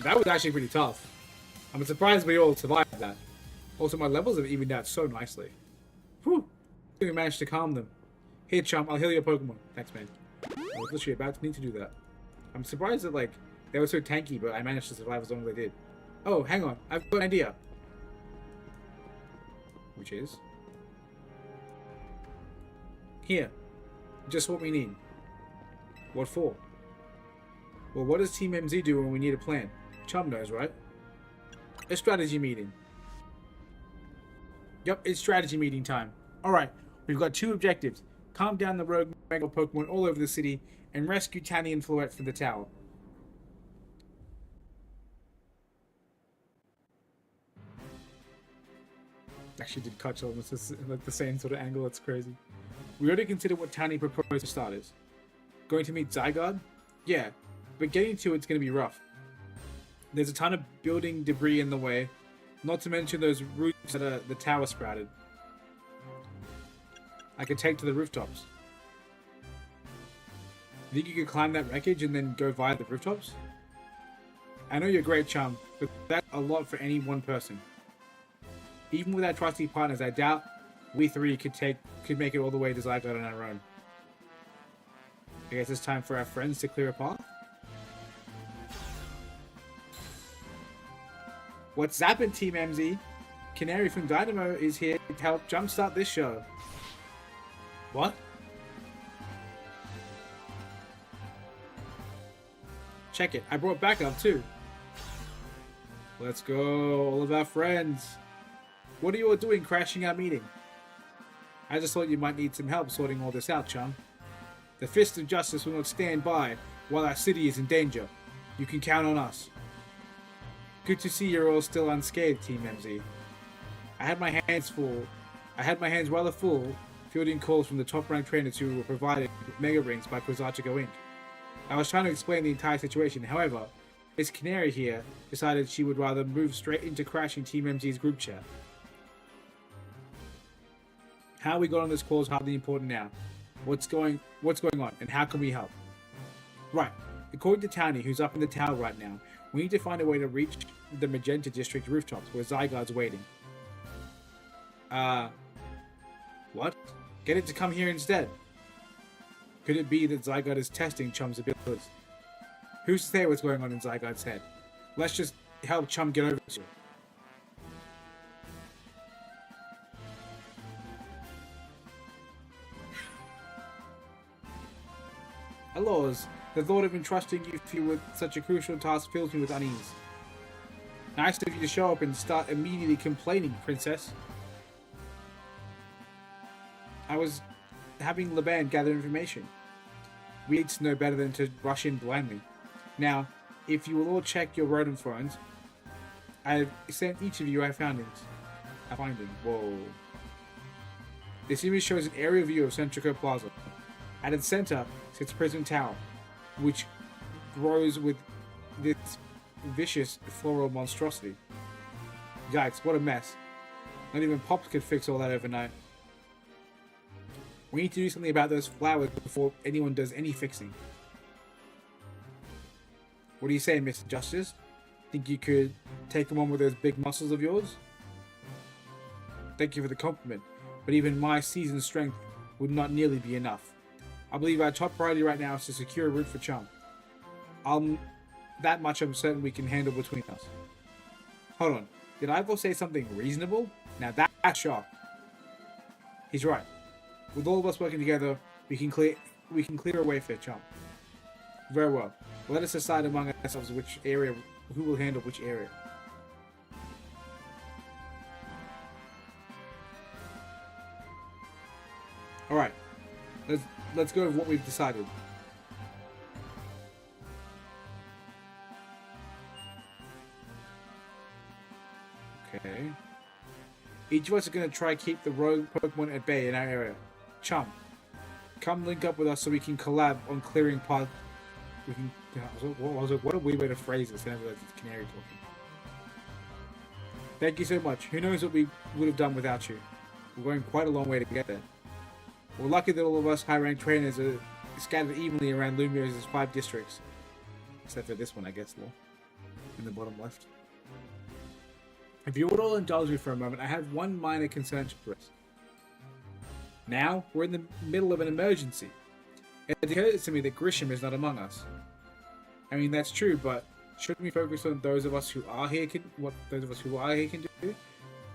That was actually pretty tough. I'm surprised we all survived that. Also, my levels have evened out so nicely. Whew. We managed to calm them. Here, Chum, I'll heal your Pokemon. Thanks, man. I was literally about to need to do that. I'm surprised that, like, they were so tanky, but I managed to survive as long as I did. Oh, hang on. I've got an idea. Which is? Here. Just what we need. What for? Well, what does Team MZ do when we need a plan? Chum knows, right? A strategy meeting. Yep, it's strategy meeting time. Alright, we've got two objectives. Calm down the rogue Mega Pokemon all over the city, and rescue Tanny and Floette from the tower. Actually did catch almost like the same sort of angle, that's crazy. We already considered what Tanny proposed for starters. Going to meet Zygarde? Yeah, but getting to it's going to be rough. There's a ton of building debris in the way, not to mention those roots that the tower sprouted. I could take to the rooftops. Think you could climb that wreckage and then go via the rooftops? I know you're great, Chum, but that's a lot for any one person. Even with our trusty partners, I doubt we three could make it all the way to Zygarde on our own. I guess it's time for our friends to clear a path? What's zappin', Team MZ? Canary from Dynamo is here to help jumpstart this show. What? Check it, I brought backup too. Let's go, all of our friends. What are you all doing crashing our meeting? I just thought you might need some help sorting all this out, Chum. The Fist of Justice will not stand by while our city is in danger. You can count on us. Good to see you're all still unscathed, Team MZ. I had my hands rather full fielding calls from the top-ranked trainers who were provided with Mega Rings by Quasarchigo Inc. I was trying to explain the entire situation, however, Miss Canary here decided she would rather move straight into crashing Team MZ's group chat. How we got on this call is hardly important now. What's going on, and how can we help? Right, according to Townie, who's up in the tower right now, we need to find a way to reach the Magenta District rooftops where Zygarde's waiting. What? Get it to come here instead. Could it be that Zygarde is testing Chum's abilities? Who's to say what's going on in Zygarde's head? Let's just help Chum get over to it. Alors, the thought of entrusting you with such a crucial task fills me with unease. Nice of you to show up and start immediately complaining, Princess. I was having Laban gather information. We need to know better than to rush in blindly. Now, if you will all check your rodent phones, I have sent each of you our findings. Whoa. This image shows an aerial view of Centrico Plaza. At its center sits Prism Tower, which grows with this vicious floral monstrosity. Yikes, what a mess. Not even Pops could fix all that overnight. We need to do something about those flowers before anyone does any fixing. What do you say, Mr. Justice? Think you could take them on with those big muscles of yours? Thank you for the compliment, but even my seasoned strength would not nearly be enough. I believe our top priority right now is to secure a route for Chum. That much I'm certain we can handle between us. Hold on, did Ivor say something reasonable? Now that's shock. He's right. With all of us working together, we can clear a way for Chum. Very well. Let us decide among ourselves who will handle which area. Alright. Let's go with what we've decided. Okay. Each of us are going to try to keep the rogue Pokemon at bay in our area. Chum, come link up with us so we can collab on clearing paths. What a weird way to phrase this. It's canary talking. Thank you so much. Who knows what we would have done without you. We're going quite a long way to get there. We're lucky that all of us high-ranked trainers are scattered evenly around Lumio's 5 districts. Except for this one, I guess, though. In the bottom left. If you would all indulge me for a moment, I have one minor concern to express. Now, we're in the middle of an emergency. It occurs to me that Grisham is not among us. I mean, that's true, but shouldn't we focus on those of us who are here can do?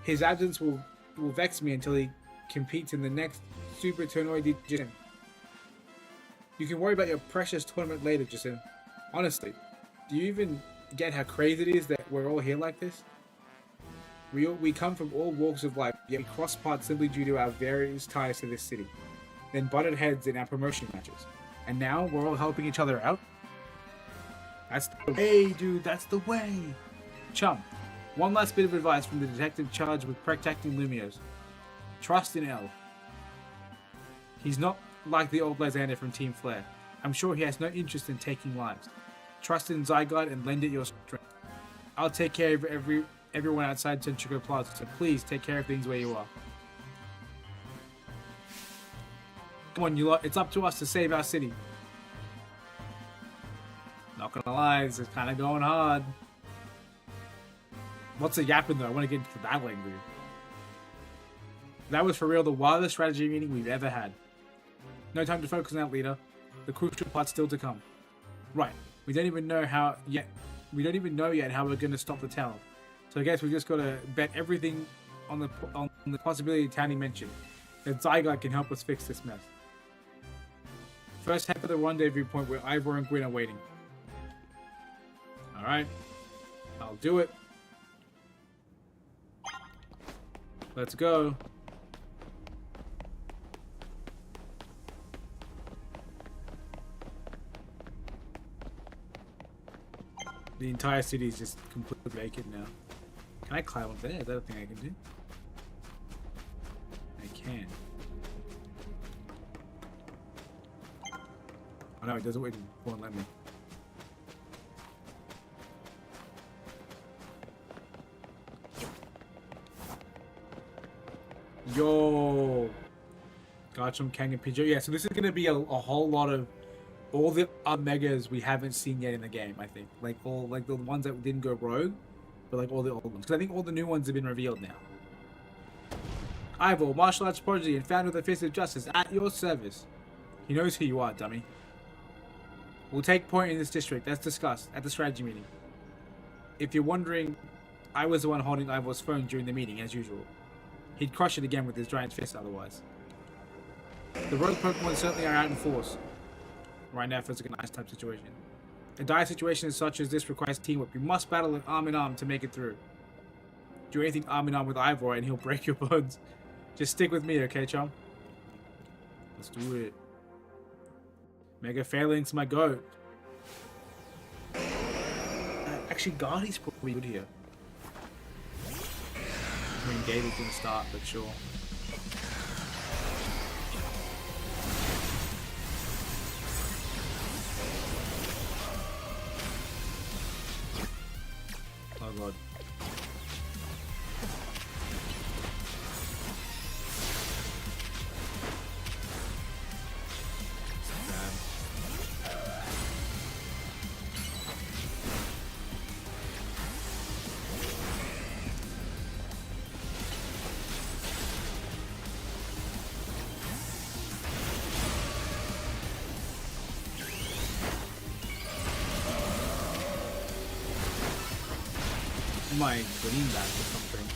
His absence will vex me until he competes in the next Super Tournoi Gym. You can worry about your precious tournament later, Jason. Honestly, do you even get how crazy it is that we're all here like this? We come from all walks of life, yet we cross paths simply due to our various ties to this city. Then butted heads in our promotion matches. And now we're all helping each other out? That's the way, dude, that's the way! Chum, one last bit of advice from the detective charged with protecting Lumios. Trust in L. He's not like the old Lysander from Team Flare. I'm sure he has no interest in taking lives. Trust in Zygarde and lend it your strength. I'll take care of everyone outside Centrico Plaza, so please take care of things where you are. Come on, you lot, it's up to us to save our city. Not gonna lie, this is kind of going hard. What's the yapping though? I want to get into the battling, dude. That was for real the wildest strategy meeting we've ever had. No time to focus on that, leader. The crucial part's still to come. Right, we don't even know yet how we're gonna stop the tower. So I guess we just gotta bet everything on the possibility Townie mentioned, that Zygarde can help us fix this mess. First, head for the rendezvous point where Ivor and Gwyn are waiting. Alright, I'll do it. Let's go. The entire city is just completely vacant now. Can I climb up there? Is that a thing I can do? I can. Oh no, it doesn't won't let me. Yo! Garchomp, Kang, and Pidgeot. Yeah, so this is going to be a whole lot of all the megas we haven't seen yet in the game, I think. Like the ones that didn't go rogue, but like all the old ones. Because I think all the new ones have been revealed now. Ivor, martial arts prodigy and founder of the Fist of Justice, at your service. He knows who you are, dummy. We'll take point in this district, as discussed at the strategy meeting. If you're wondering, I was the one holding Ivor's phone during the meeting, as usual. He'd crush it again with his giant fist otherwise. The rogue Pokemon certainly are out in force. Right now feels like a nice type situation. A dire situation such as this requires teamwork. We must battle arm in arm to make it through. Do anything arm in arm with Ivor and he'll break your bones. Just stick with me, okay, Chum? Let's do it. Mega Phalanx, my goat. Actually, Guardy's probably good here. mean, Gator's gonna start, but sure. Oh god. My green back or something.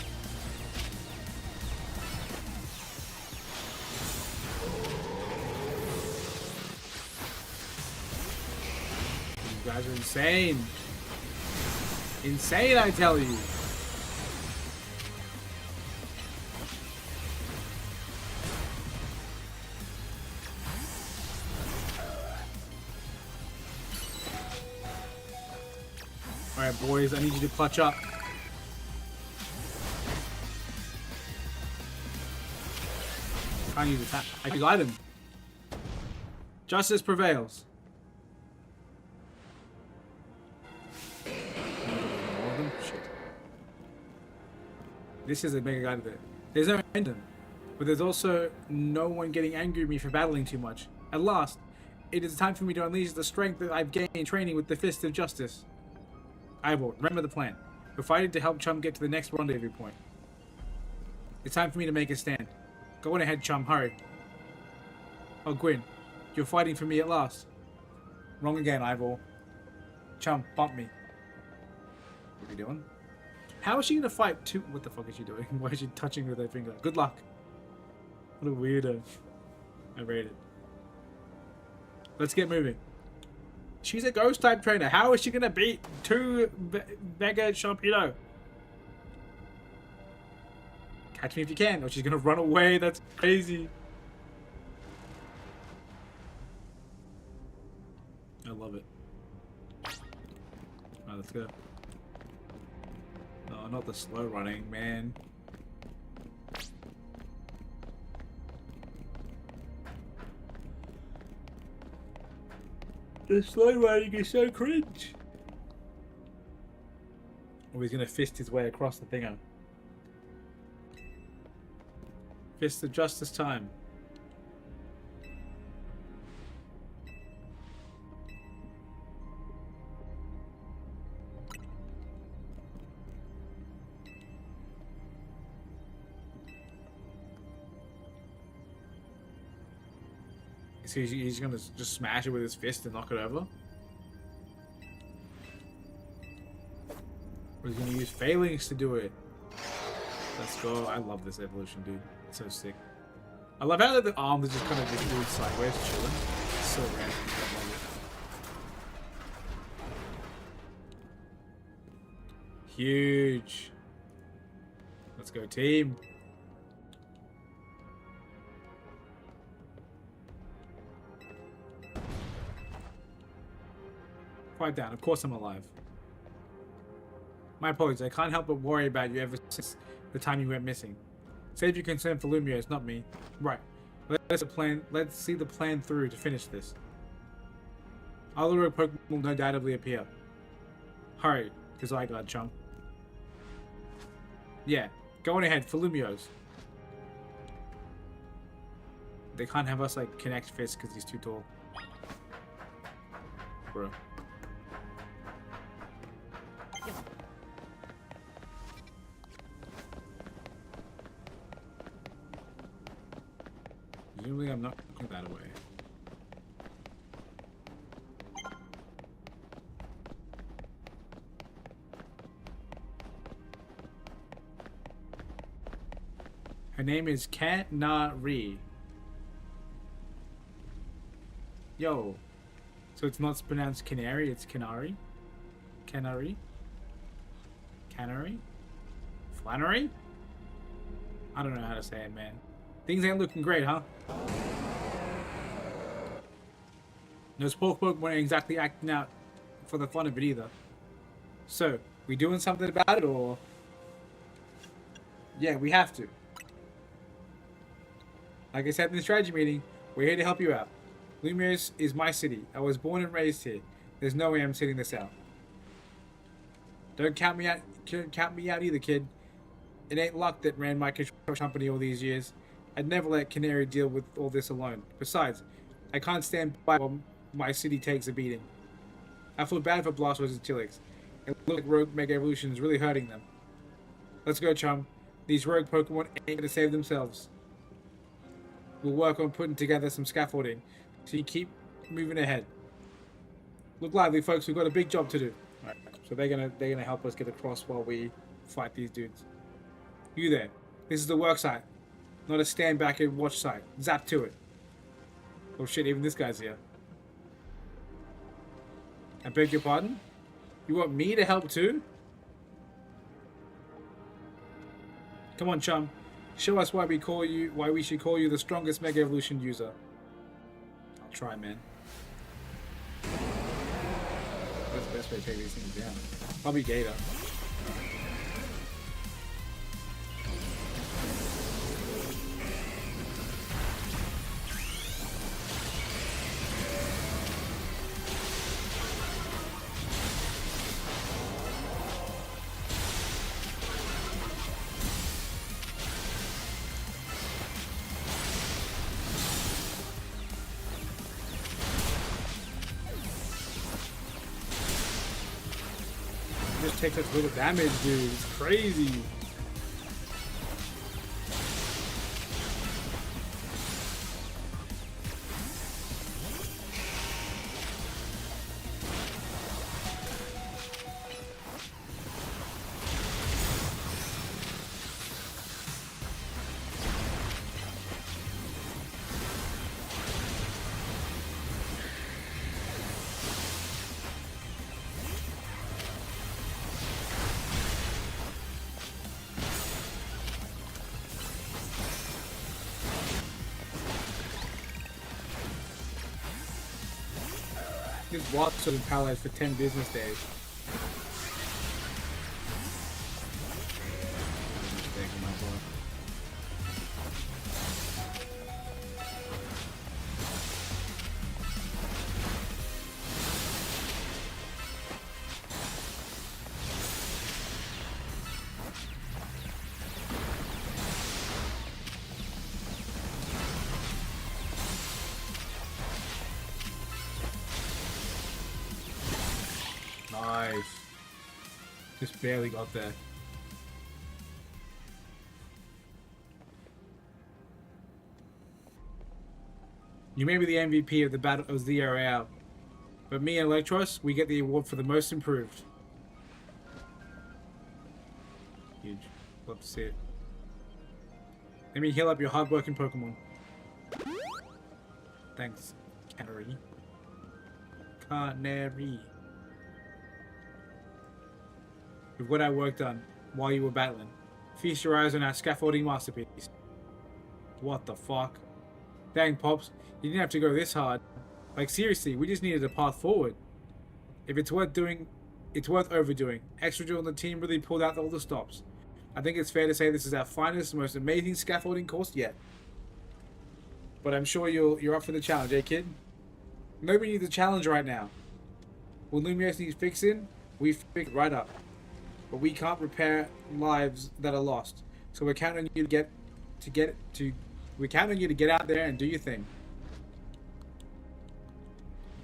You guys are insane. Insane, I tell you. Alright, boys, I need you to clutch up. Can't use attack. I can guide him. Justice prevails. Shit. This is a mega guide there. There's no end to him. But there's also no one getting angry at me for battling too much. At last, it is time for me to unleash the strength that I've gained training with the Fist of Justice. Ivor, remember the plan. We're fighting to help Chum get to the next rendezvous point. It's time for me to make a stand. Go on ahead, Chum, hurry. Oh, Gwyn, you're fighting for me at last. Wrong again, Ivor. Chum, bump me. What are you doing? How is she gonna fight two? What the fuck is she doing? Why is she touching with her finger? Good luck. What a weirdo. I rate it. Let's get moving. She's a ghost type trainer. How is she gonna beat two Mega Sharpedo? Catch me if you can, or she's gonna run away. That's crazy. I love it. Alright, let's go. No, not the slow running, man. The slow running is so cringe. Oh, he's gonna fist his way across the thingo. Fist of Justice time. So he's gonna just smash it with his fist and knock it over? Or he's gonna use failings to do it? Let's go. I love this evolution, dude. It's so sick. I love how the arm is just kind of just moved sideways, chilling. It's so random. I love it. Huge. Let's go, team. Quiet down. Of course I'm alive. My apologies. I can't help but worry about you ever since the time you went missing. Save your concern for Lumia, it's not me. Right. Let's see the plan through to finish this. Other rogue Pokemon will no doubtably appear. Hurry, because I got Chum. Yeah, go on ahead for Lumios. They can't have us like connect fists because he's too tall. Bro. Usually I'm not putting that away. Her name is Canary. Yo. So it's not pronounced canary, it's canary? Canary? Canary? Flannery? I don't know how to say it, man. Things ain't looking great, huh? No Spoke Pokemon ain't exactly acting out for the fun of it either. So, we doing something about it, or Yeah, we have to. Like I said in the strategy meeting, we're here to help you out. Lumios is my city. I was born and raised here. There's no way I'm sitting this out. Don't count me out. Count me out either, kid. It ain't luck that ran my construction company all these years. I'd never let Canary deal with all this alone. Besides, I can't stand by while my city takes a beating. I feel bad for Blastoise and Tilix. It looks like Rogue Mega Evolution is really hurting them. Let's go, Chum. These rogue Pokemon ain't gonna save themselves. We'll work on putting together some scaffolding so you keep moving ahead. Look lively, folks. We've got a big job to do. All right, so they're gonna help us get across while we fight these dudes. You there? This is the work site, not a stand back and watch site. Zap to it. Oh shit! Even this guy's here. I beg your pardon? You want me to help too? Come on, Chum. Show us why we should call you the strongest Mega Evolution user. I'll try, man. That's the best way to take these things down. Probably Gator. Just take such little damage, dude. It's crazy. This walks have been paralyzed for 10 business days. Nice. Just barely got there. You may be the MVP of the battle of the area, but me and Electros, we get the award for the most improved. Huge. Love to see it. Let me heal up your hard-working Pokemon. Thanks, Canary. Canary. We've got our work done while you were battling. Feast your eyes on our scaffolding masterpiece. What the fuck? Dang, Pops, you didn't have to go this hard. Like, seriously, we just needed a path forward. If it's worth doing, it's worth overdoing. Extra Drill and the team really pulled out all the stops. I think it's fair to say this is our finest, most amazing scaffolding course yet. But I'm sure you're up for the challenge, eh, kid? Nobody needs a challenge right now. When Lumios needs fixing, we fix it right up. But we can't repair lives that are lost. So we're counting on you to get out there and do your thing.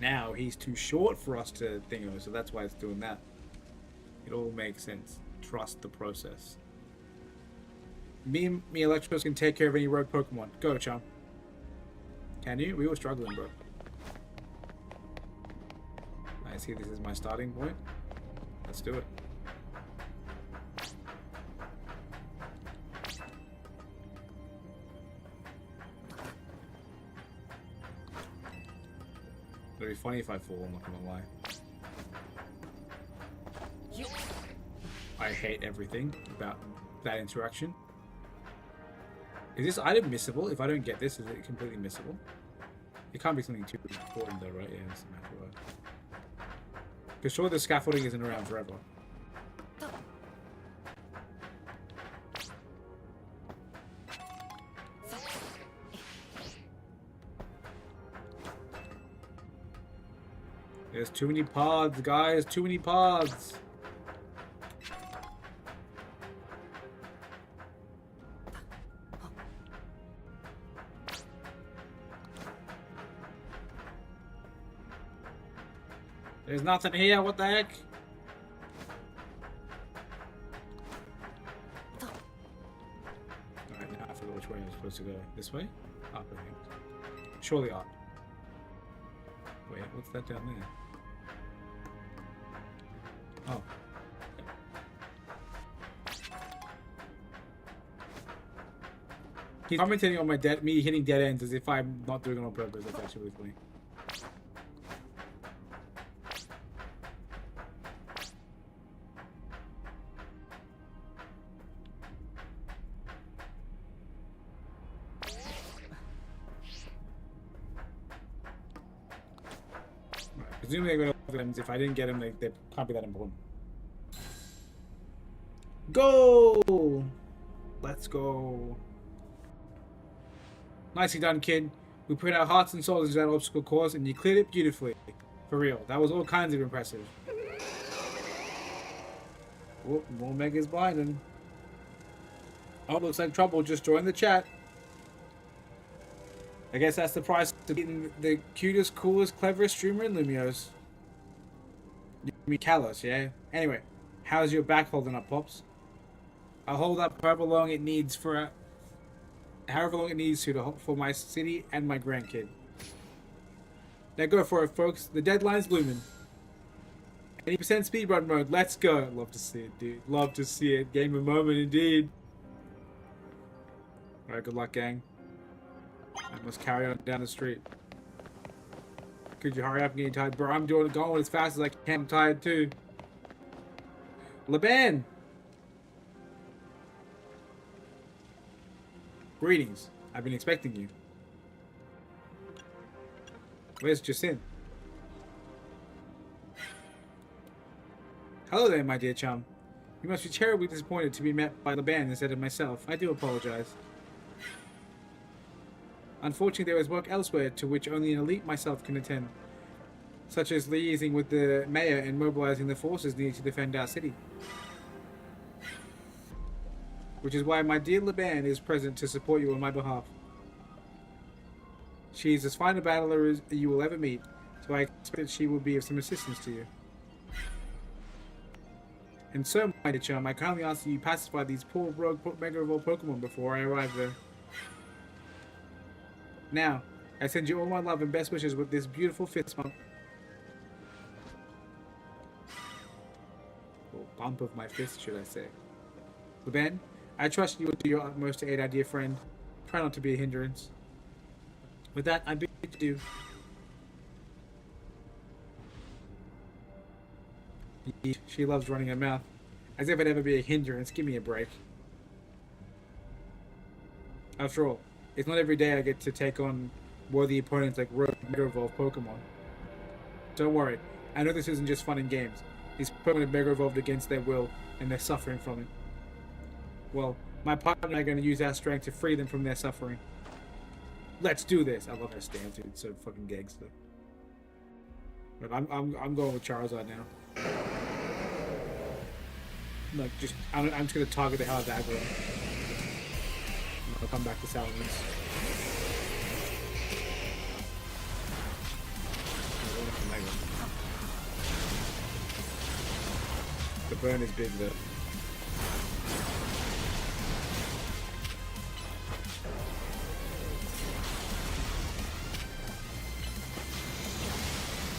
Now he's too short for us to think of, so that's why it's doing that. It all makes sense. Trust the process. Me Electros can take care of any rogue Pokemon. Go, Chum. Can you? We were struggling, bro. I see this is my starting point. Let's do it. It'd be funny if I fall, I'm not gonna lie. I hate everything about that interaction. Is this item missable? If I don't get this, is it completely missable? It can't be something too important though, right? Yeah, it doesn't matter what. Because sure the scaffolding isn't around forever. There's too many pods, guys. Too many pods. There's nothing here. What the heck? Alright, now I forgot which way I'm supposed to go. This way? Up, I think. Surely up. Wait, what's that down there? Oh. He's commenting on me hitting dead ends as if I'm not doing it on purpose. That's actually really funny. Right. Presumably they're going to if I didn't get him, they can't be that important. Go! Let's go. Nicely done, kid. We put our hearts and souls into that obstacle course, and you cleared it beautifully. For real. That was all kinds of impressive. Oh, more Mega's blinding. Oh, looks like Trouble just joined the chat. I guess that's the price of being the cutest, coolest, cleverest streamer in Lumios. You mean Kalos, yeah? Anyway, how's your back holding up, Pops? I'll hold up however long it needs for for my city and my grandkid. Now go for it, folks. The deadline's looming. 80% speedrun mode. Let's go. Love to see it, dude. Love to see it. Game of moment, indeed. Alright, good luck, gang. I must carry on down the street. Could you hurry up and get tired? Bro, I'm going as fast as I can. I'm tired, too. Laban! Greetings. I've been expecting you. Where's Jacinth? Hello there, my dear chum. You must be terribly disappointed to be met by Laban instead of myself. I do apologize. Unfortunately, there is work elsewhere to which only an elite myself can attend, such as liaising with the mayor and mobilizing the forces needed to defend our city. Which is why my dear Laban is present to support you on my behalf. She is as fine a battler as you will ever meet, so I expect that she will be of some assistance to you. And so, my dear chum, I kindly ask that you pacify these poor rogue Mega Evolved Pokemon before I arrive there. Now, I send you all my love and best wishes with this beautiful fist bump. Or bump of my fist, should I say. Laban, I trust you will do your utmost to aid our dear friend. Try not to be a hindrance. With that, I bid you adieu. She loves running her mouth. As if it'd ever be a hindrance. Give me a break. After all, it's not every day I get to take on worthy opponents like rogue Mega Evolved Pokemon. Don't worry, I know this isn't just fun and games. These Pokemon have Mega Evolved against their will, and they're suffering from it. Well, my partner and I are going to use our strength to free them from their suffering. Let's do this! I love her stance, dude. It's so fucking gangster. But I'm going with Charizard now. Like, I'm just going to target the hell out of aggro. I'll come back to Salamence. The burn is big though.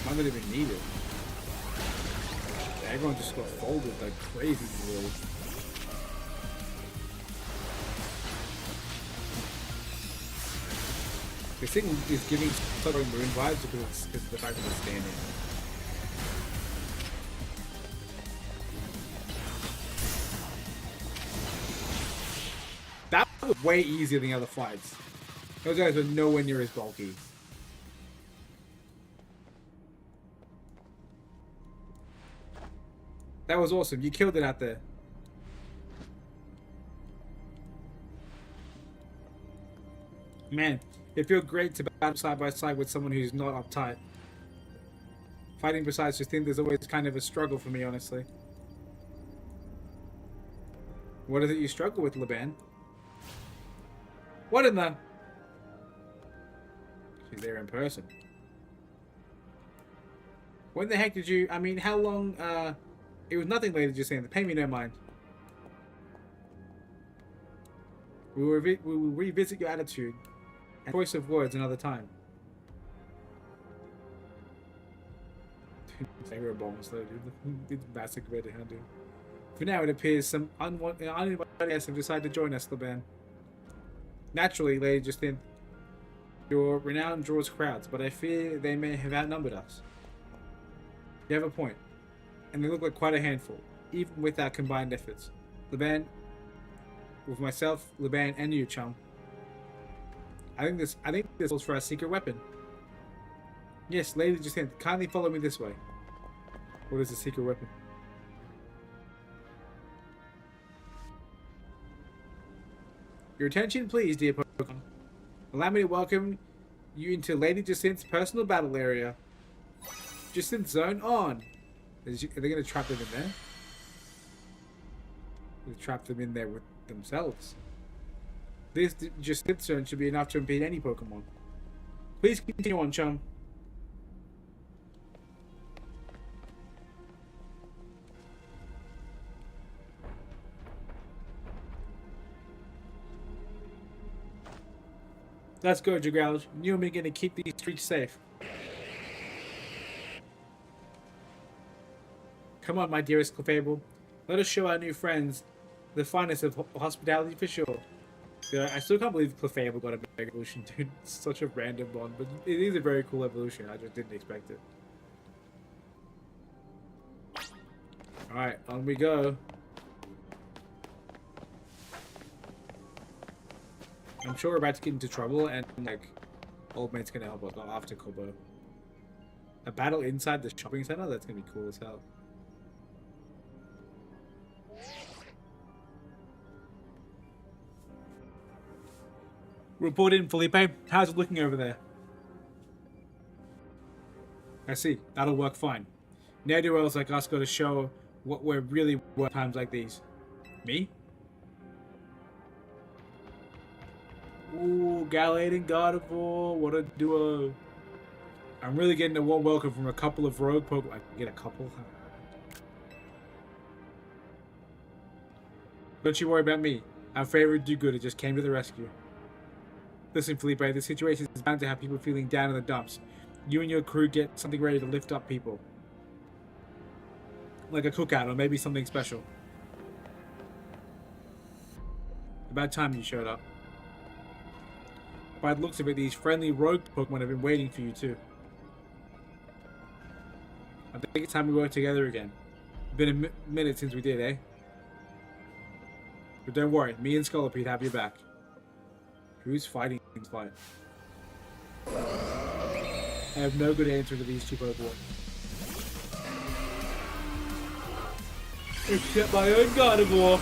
Might not even need it. Everyone just got folded like crazy today. This thing is giving Southern Moon vibes because of the fact that it's standing. That was way easier than the other fights. Those guys were nowhere near as bulky. That was awesome. You killed it out there. Man, it feels great to battle side by side with someone who's not uptight. Fighting besides just think there's always kind of a struggle for me, honestly. What is it you struggle with, Laban? What in the... She's there in person. When the heck did you... I mean, how long... It was nothing later just saying. Pay me no mind. We will revisit your attitude and choice of words another time. They were bombs though, dude. It's massacred, dude. For now, it appears some uninvited guests have decided to join us, Laban. Naturally, Lady Justine, your renown draws crowds, but I fear they may have outnumbered us. You have a point, and they look like quite a handful, even with our combined efforts. Laban, with myself, Laban, and you, Chum. I think this calls for our secret weapon. Yes, Lady Justine, kindly follow me this way. What is the secret weapon? Your attention, please, dear Pokemon. Allow me to welcome you into Lady Jacinth's personal battle area. Jacinth zone on. Are they going to trap them in there? They trap them in there with themselves. This Jacinth zone should be enough to impede any Pokemon. Please continue on, Chum. Let's go, Jagouge. You and me are going to keep these streets safe. Come on, my dearest Clefable. Let us show our new friends the finest of hospitality for sure. Yeah, I still can't believe Clefable got a Mega Evolution, dude. It's such a random one, but it is a very cool evolution. I just didn't expect it. Alright, on we go. I'm sure we're about to get into trouble, and like, old mate's gonna help us after Kobo. A battle inside the shopping center? That's gonna be cool as hell. Report in, Felipe. How's it looking over there? I see. That'll work fine. Ne'er-do-wells like us got to show what we're really worth times like these. Me? Ooh, Gallade and Gardevoir, what a duo. I'm really getting a warm welcome from a couple of rogue Pokemon. I can get a couple? Don't you worry about me. Our favorite do-gooder just came to the rescue. Listen, Felipe, the situation is bound to have people feeling down in the dumps. You and your crew get something ready to lift up people. Like a cookout or maybe something special. About time you showed up. By the looks of it, these friendly rogue Pokemon have been waiting for you too. I think it's time we work together again. It's been a minute since we did, eh? But don't worry, me and Scolipede have your back. Who's fighting this fight? I have no good answer to these two Pokemon. Except my own Gardevoir.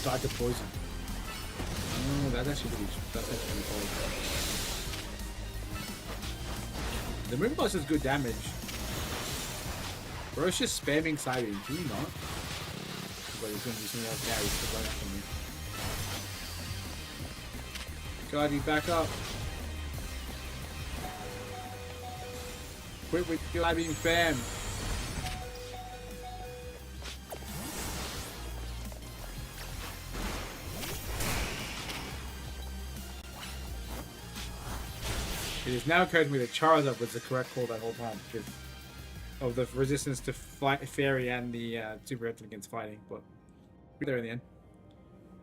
Died to poison. Oh, that's actually pretty cool. The Moon Blast does good damage. Bro's just spamming Siren, can you not? But he's gonna do something else now, he's still running from me. God, you back up. Quit with your being spam. It is now occurred to me that Charizard was the correct call that whole time because of the resistance to Fairy and the super effort against fighting, but we're there in the end.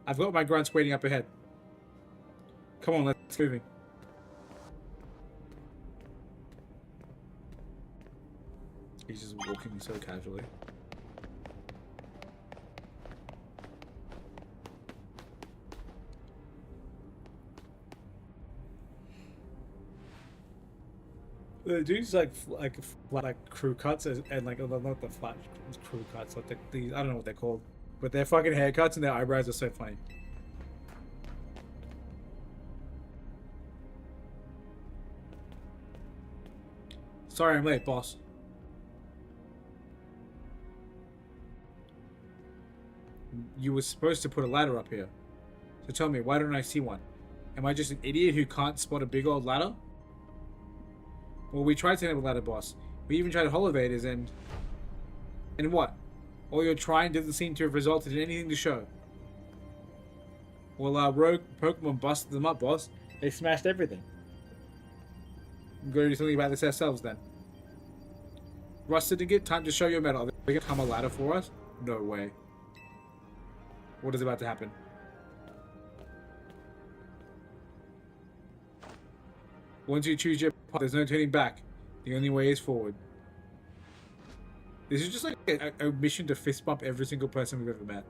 I've got my grunts waiting up ahead. Come on, let's get moving. He's just walking so casually. The dude's like crew cuts and like not the flat crew cuts, like the I don't know what they're called, but their fucking haircuts and their eyebrows are so funny. Sorry I'm late, boss. You were supposed to put a ladder up here. So tell me, why don't I see one? Am I just an idiot who can't spot a big old ladder? Well, we tried to have a ladder, boss. We even tried elevators and what? All your trying doesn't seem to have resulted in anything to show. Well, our rogue Pokemon busted them up, boss. They smashed everything. We're going to do something about this ourselves, then. Rusted to get time to show your medal. Are they going to come a ladder for us? No way. What is about to happen? Once you choose your path, there's no turning back. The only way is forward. This is just like a mission to fist bump every single person we've ever met.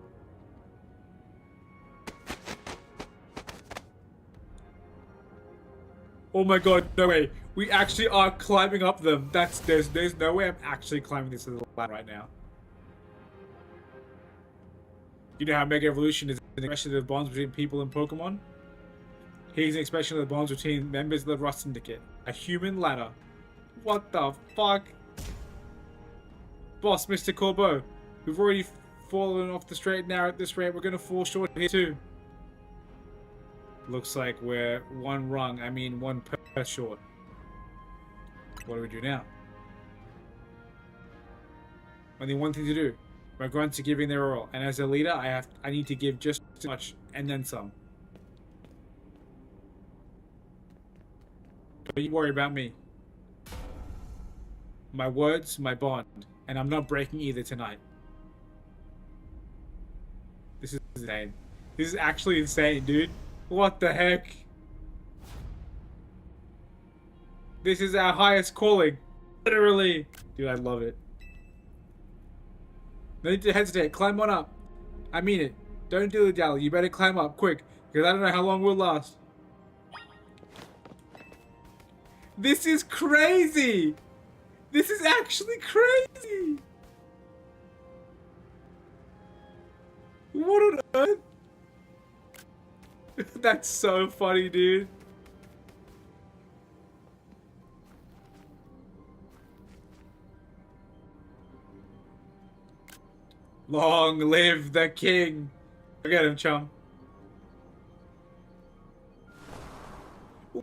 Oh my god, no way. We actually are climbing up them. There's no way I'm actually climbing this little ladder right now. You know how Mega Evolution is an expression of the bonds between people and Pokemon? Here's an expression of the bonds between members of the Rust Syndicate. A human ladder. What the fuck? Boss, Mr. Corbeau, we've already fallen off the straight and narrow at this rate. We're gonna fall short here too. Looks like we're one per short. What do we do now? Only one thing to do. My grunts are giving their all, and as a leader, I need to give just as much and then some. Don't you worry about me. My words, my bond, and I'm not breaking either tonight. This is insane. This is actually insane, dude. What the heck? This is our highest calling. Literally. Dude, I love it. No need to hesitate. Climb on up. I mean it. Don't dilly-dally. You better climb up, quick. Because I don't know how long we'll last. This is crazy! This is actually crazy! What on earth? That's so funny, dude. Long live the king! Look at him, Chum.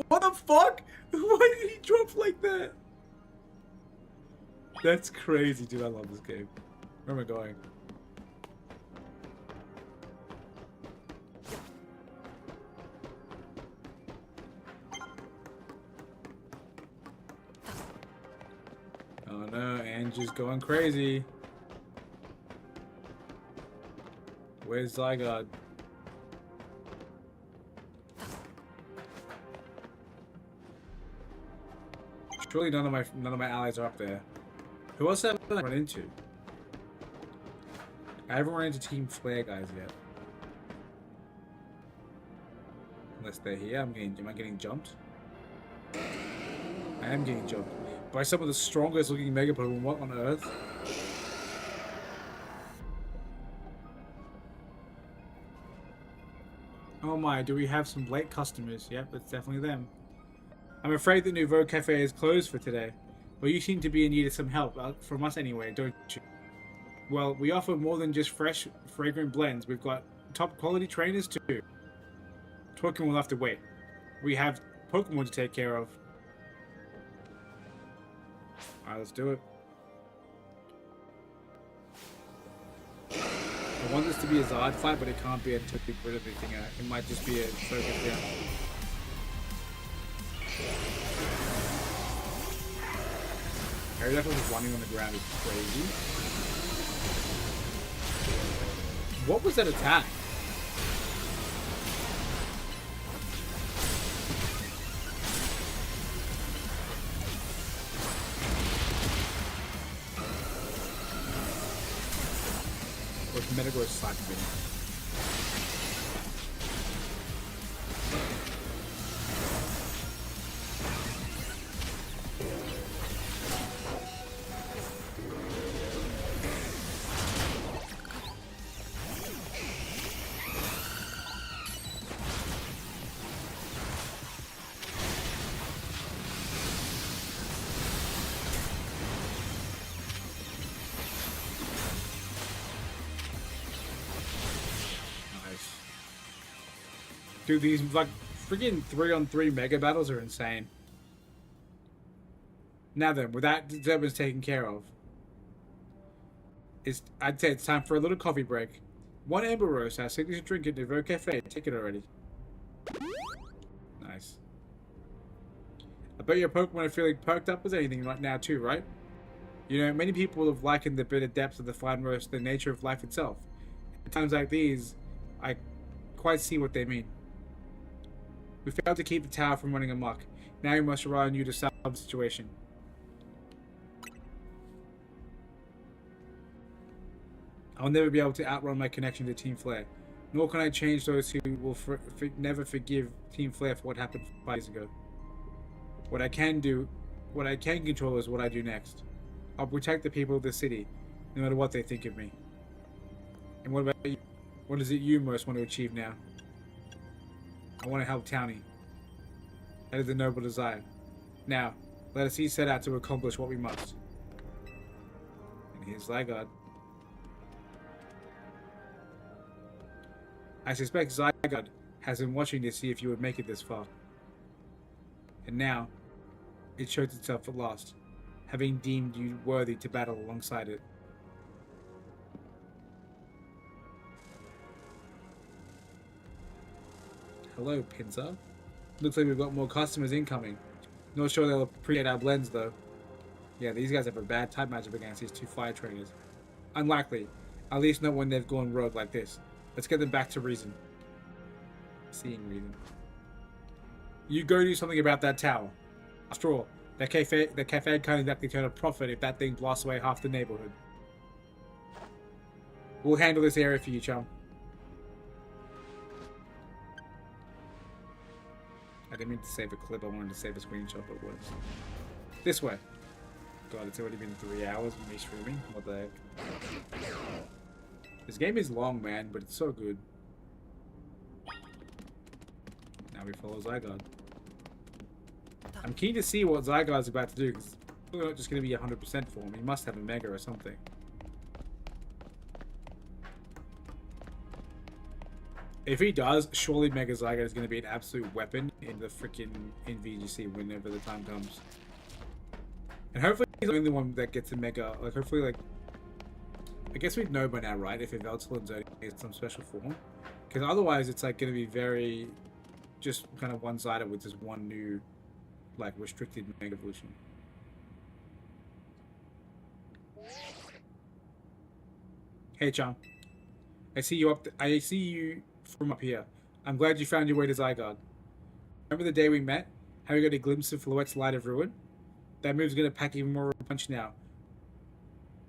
What the fuck? Why did he drop like that? That's crazy, dude. I love this game. Where am I going? Oh no, Angie's going crazy. Where's Zygarde? Surely none of my allies are up there. Who else have I run into? I haven't run into Team Flare guys yet. Unless they're here. Am I getting jumped? I am getting jumped by some of the strongest looking Mega Pokemon. What on earth? Oh my, do we have some late customers? Yep, it's definitely them. I'm afraid the Nouveau Cafe is closed for today. Well, you seem to be in need of some help, from us anyway, don't you? Well, we offer more than just fresh, fragrant blends. We've got top quality trainers too. Talking will have to wait. We have Pokemon to take care of. Alright, let's do it. I want this to be a Zard fight, but it can't be a totally rid of anything. It might just be a focus down. Aerodactyl just running on the ground is crazy. What was that attack? Metagross slap bin. Dude, these like freaking 3-on-3 mega battles are insane. Now then, with that disturbance taken care of, I'd say it's time for a little coffee break. One Amber Roast, our signature drink at Devo Cafe. Take it already. Nice. I bet your Pokemon are feeling perked up as anything right now too, right? You know, many people have likened the bitter depths of the fine roast to the nature of life itself. At times like these, I quite see what they mean. We failed to keep the tower from running amok. Now we must rely on you to solve the situation. I'll never be able to outrun my connection to Team Flare. Nor can I change those who will never forgive Team Flare for what happened 5 years ago. What I can control is what I do next. I'll protect the people of the city, no matter what they think of me. And what about you? What is it you most want to achieve now? I want to help Townie. That is a noble desire. Now, let us each set out to accomplish what we must. And here's Zygarde. I suspect Zygarde has been watching to see if you would make it this far. And now, it shows itself at last, having deemed you worthy to battle alongside it. Hello, Pinza. Looks like we've got more customers incoming. Not sure they'll appreciate our blends, though. Yeah, these guys have a bad type matchup against these two fire trainers. Unlikely. At least not when they've gone rogue like this. Let's get them back to reason. Seeing reason. You go do something about that tower. After all, the cafe can't exactly turn a profit if that thing blasts away half the neighborhood. We'll handle this area for you, Chum. I didn't mean to save a clip, I wanted to save a screenshot, but what? This way. God, it's already been 3 hours of me streaming. What the heck? This game is long, man, but it's so good. Now we follow Zygarde. I'm keen to see what Zygarde's about to do, because it's not just going to be 100% for him. He must have a Mega or something. If he does, surely Mega Zygarde is going to be an absolute weapon in the freaking VGC whenever the time comes. And hopefully he's the only one that gets a Mega. Like, hopefully, like... I guess we'd know by now, right? If Yveltal and Zodiac is some special form. Because otherwise, it's, like, going to be very... just kind of one-sided with just one new, like, restricted Mega Evolution. Hey, Chum. I see you from up here. I'm glad you found your way to Zygarde. Remember the day we met? How we got a glimpse of Floette's Light of Ruin? That move's gonna pack even more of a punch now.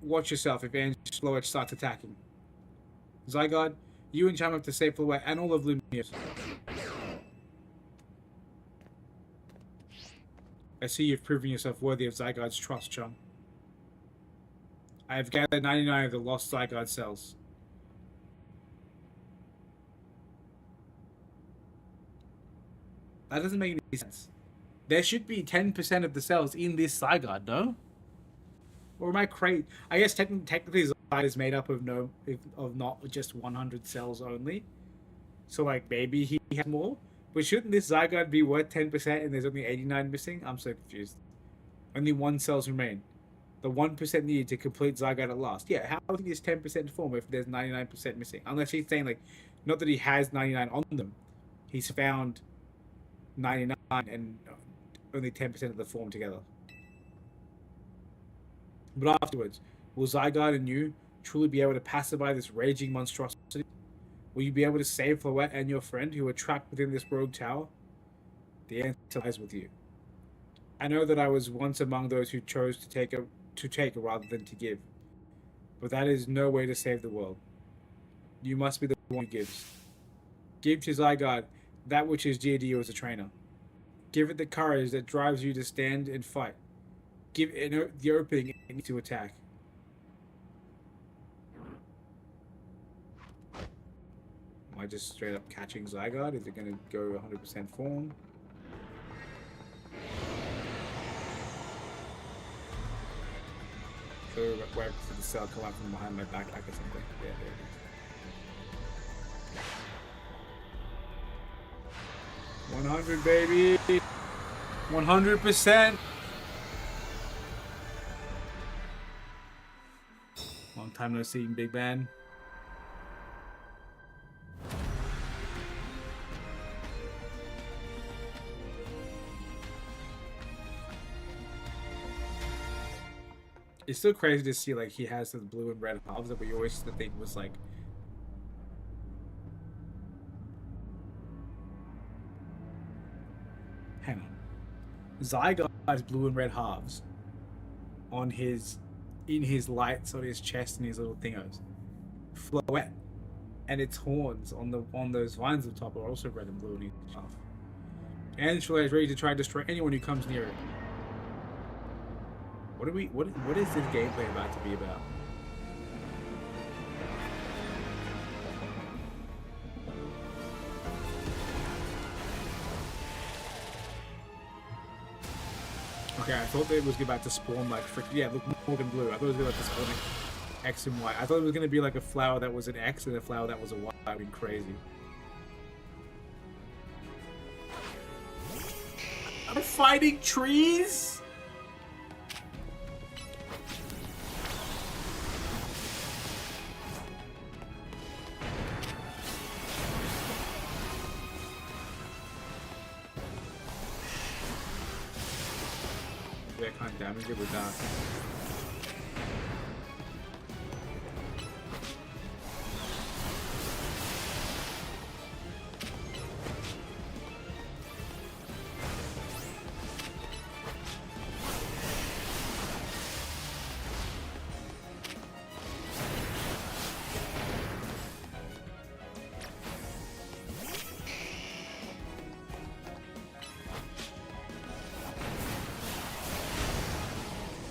Watch yourself if Floette starts attacking. Zygarde, you and Chum have to save Floette and all of Lumineers. I see you've proven yourself worthy of Zygarde's trust, Chum. I have gathered 99 of the lost Zygarde cells. That doesn't make any sense. There should be 10% of the cells in this Zygarde, no? Or am I crazy? I guess technically Zygarde is made up of not just 100 cells only. So like maybe he has more. But shouldn't this Zygarde be worth 10% and there's only 89 missing? I'm so confused. Only 1 cells remain. The 1% needed to complete Zygarde at last. Yeah, how do you get 10% form if there's 99% missing? Unless he's saying like, not that he has 99 on them. He's found 99 and only 10% of the form together. But afterwards, will Zygarde and you truly be able to pacify this raging monstrosity? Will you be able to save Floette and your friend who are trapped within this rogue tower? The answer lies with you. I know that I was once among those who chose to take rather than to give. But that is no way to save the world. You must be the one who gives. Give to Zygarde that which is dear to you as a trainer. Give it the courage that drives you to stand and fight. Give it the opening it needs to attack. Am I just straight up catching Zygarde? Is it going to go 100% form? So where did the cell come out from behind my back like or something? Yeah, there it is. 100, baby! 100%! Long time no see, Big Man. It's still crazy to see, like, he has the blue and red halves that we always used to think was, like... Hang on. Zygarde has blue and red halves on his... in his lights on his chest and his little thingos. Floette. And its horns on those vines at the top are also red and blue in his half. And Shulay is ready to try and destroy anyone who comes near it. What is this gameplay about to be about? Okay, I thought it was about to spawn like yeah, look, Morgan Blue. I thought it was about to spawn like X and Y. I thought it was gonna be like a flower that was an X and a flower that was a Y. That'd be crazy. I'm fighting trees? I can't damage it with that.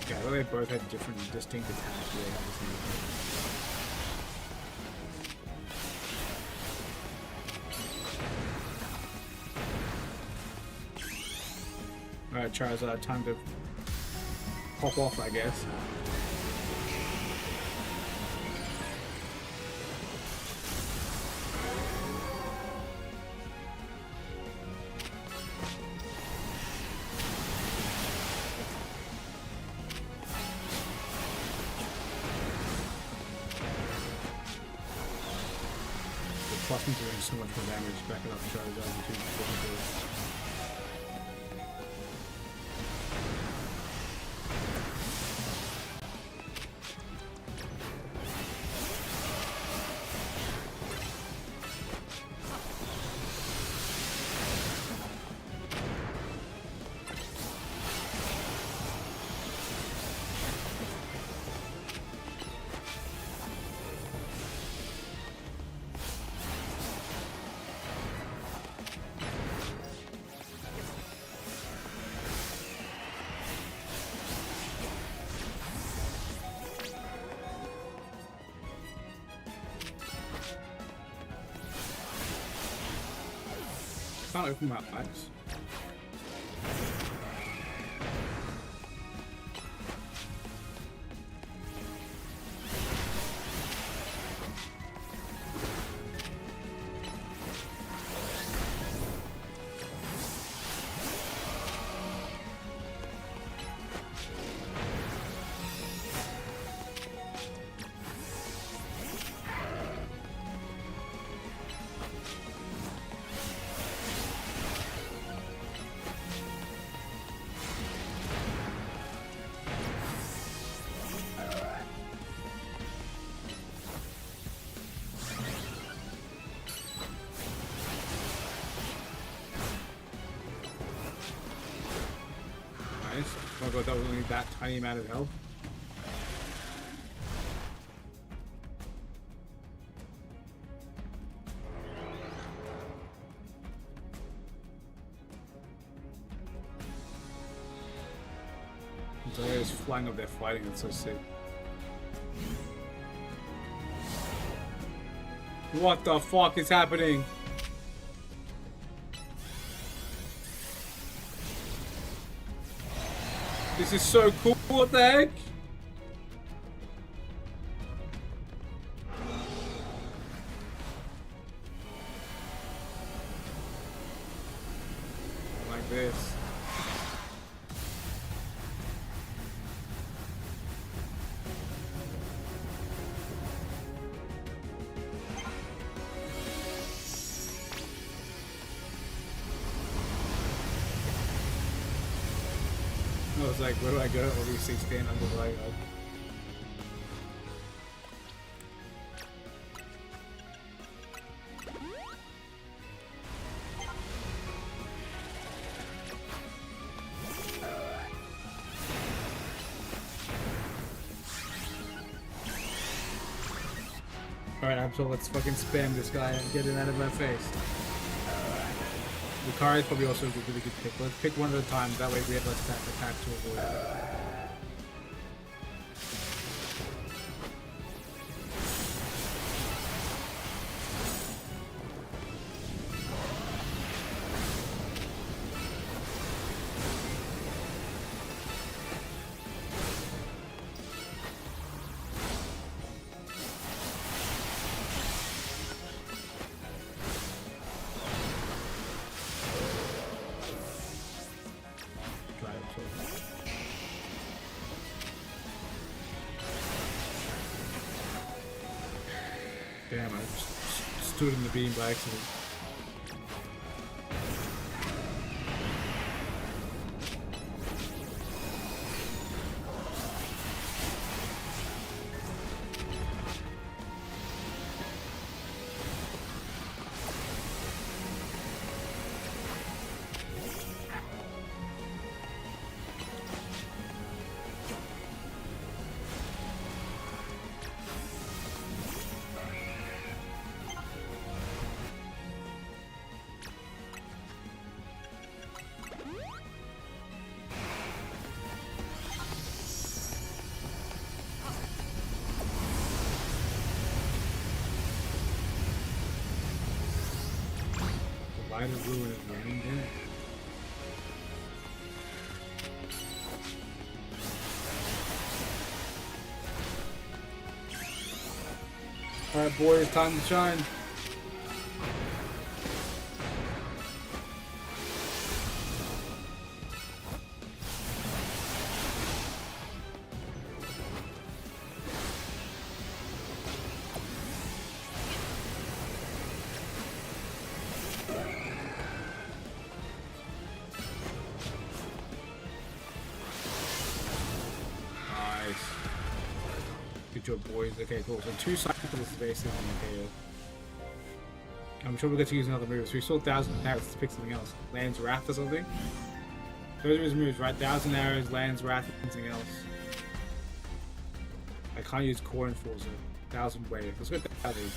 I thought they both had different, distinct attacks. Alright, Charizard, time to pop off, I guess. Plus me doing so much more damage, back it up and try to go into can't open my eyes. Oh god, that was only that tiny amount of health. So they're just flying up there fighting, that's so sick. What the fuck is happening? This is so cool, what the heck? Like this. I was like, where do I go? All these 16 under the light. Alright, Absol, let's fucking spam this guy and get it out of my face. The car is probably also a really good pick. Let's pick one at a time, that way we have less attack to avoid it. Damn, I just stood in the beam by accident. Light of ruin is running in. Alright, boy, it's time to shine. Good job, boys. Okay, cool. So 2 cycles of spaces in the KO. I'm sure we'll get to use another move. So we saw 1,000 arrows. Let's pick something else. Lands Wrath or something. Those are his moves, right? 1,000 arrows, lands Wrath, and something else. I can't use Core Enforcer. 1,000 wave. Let's go 1,000.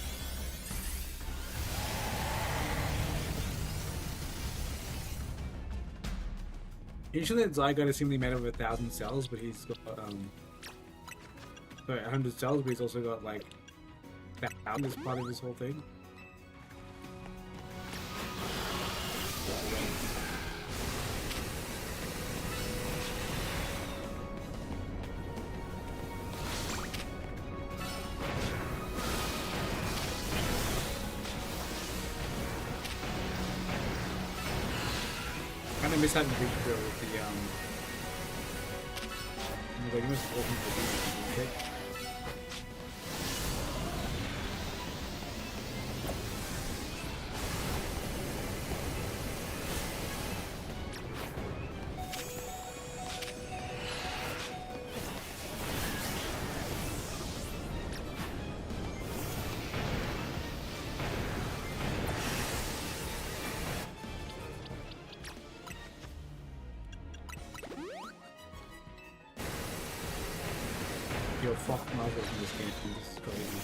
Usually the Zygote is simply made up of 1,000 cells, but he's got sorry, 100 cells, but he's also got like 1,000 as part of this whole thing. Kind of miss having Big Bill with the like you must open the okay. Yo, fuck Marvels in this game, this is crazy.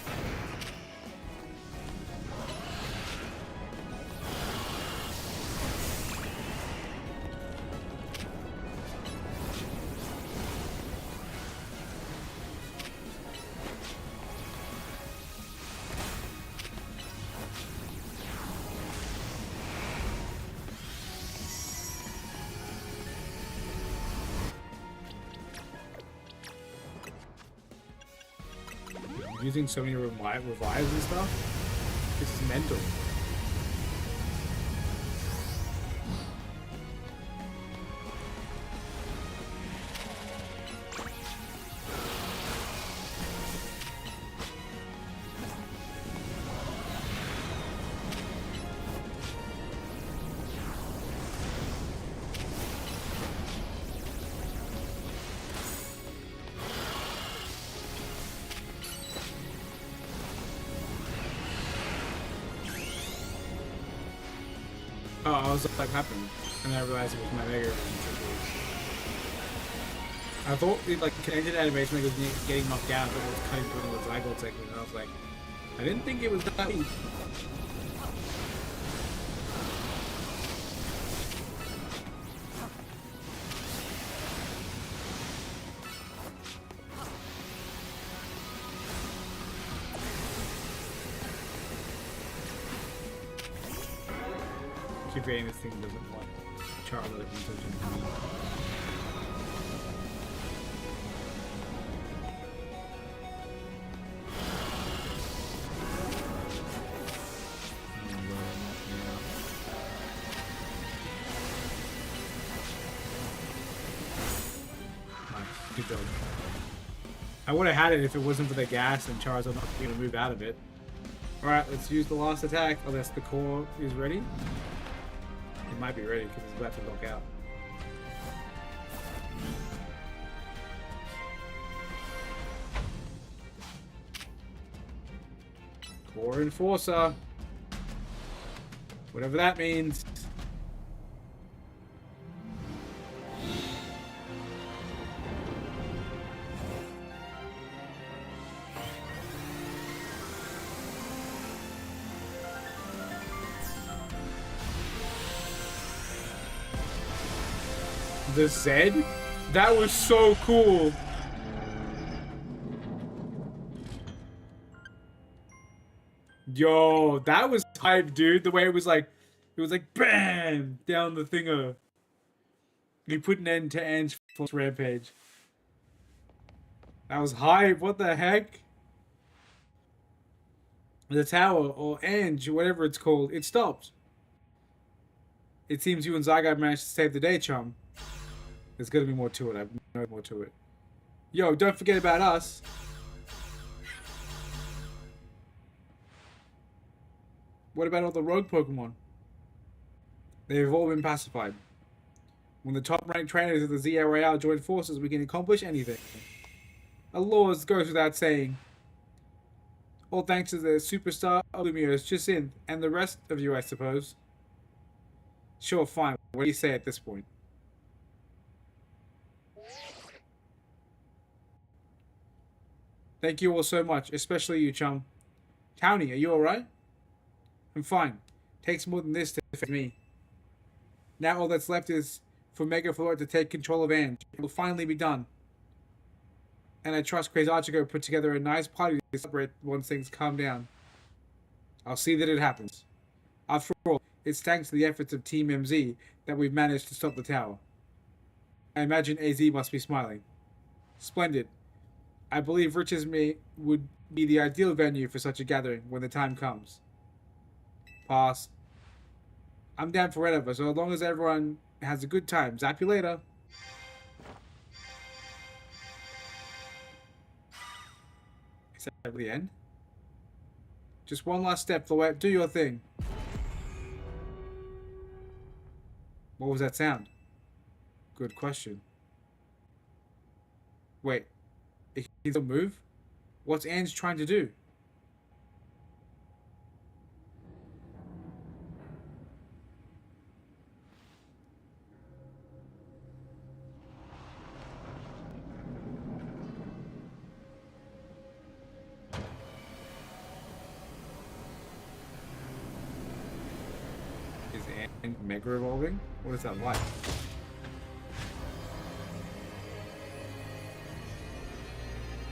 using so many revives and stuff. This is mental. Oh, I was like, happened? And then I realized it was my Mega. I thought it like connected animation like it was getting knocked out, but it was cutting through the Zygold segment. And I was like, I didn't think it was that deep. Keep getting this thing doesn't want Charlotte and touching me. Good job. I would have had it if it wasn't for the gas and Charizard not being able to move out of it. Alright, let's use the last attack unless the core is ready. It might be ready because it's about to knock out. Core Enforcer. Whatever that means. The Zed? That was so cool. Yo, that was hype, dude. The way it was like BAM! Down the thinger. He put an end to Ange's rampage. That was hype. What the heck? The tower, or Ange, whatever it's called, it stopped. It seems you and Zygarde managed to save the day, Chum. There's gonna be more to it. I know more to it. Yo, don't forget about us. What about all the rogue Pokemon? They've all been pacified. When the top-ranked trainers of the ZA Royale join forces, we can accomplish anything. A laws goes without saying. All thanks to the superstar Lumios, Jacinth, and the rest of you, I suppose. Sure, fine. What do you say at this point? Thank you all so much, especially you, Chum. Townie, are you alright? I'm fine. Takes more than this to defeat me. Now all that's left is for Mega Floyd to take control of Ange. It will finally be done. And I trust Crazy Archigo put together a nice party to celebrate once things calm down. I'll see that it happens. After all, it's thanks to the efforts of Team MZ that we've managed to stop the tower. I imagine AZ must be smiling. Splendid. I believe Rich's would be the ideal venue for such a gathering when the time comes. Pass. I'm down for whatever, so as long as everyone has a good time. Zap you later. Is that the end? Just one last step, Floette. Do your thing. What was that sound? Good question. Wait. It can still move? What's Ange trying to do? Is Ange Mega Evolving? What is that like?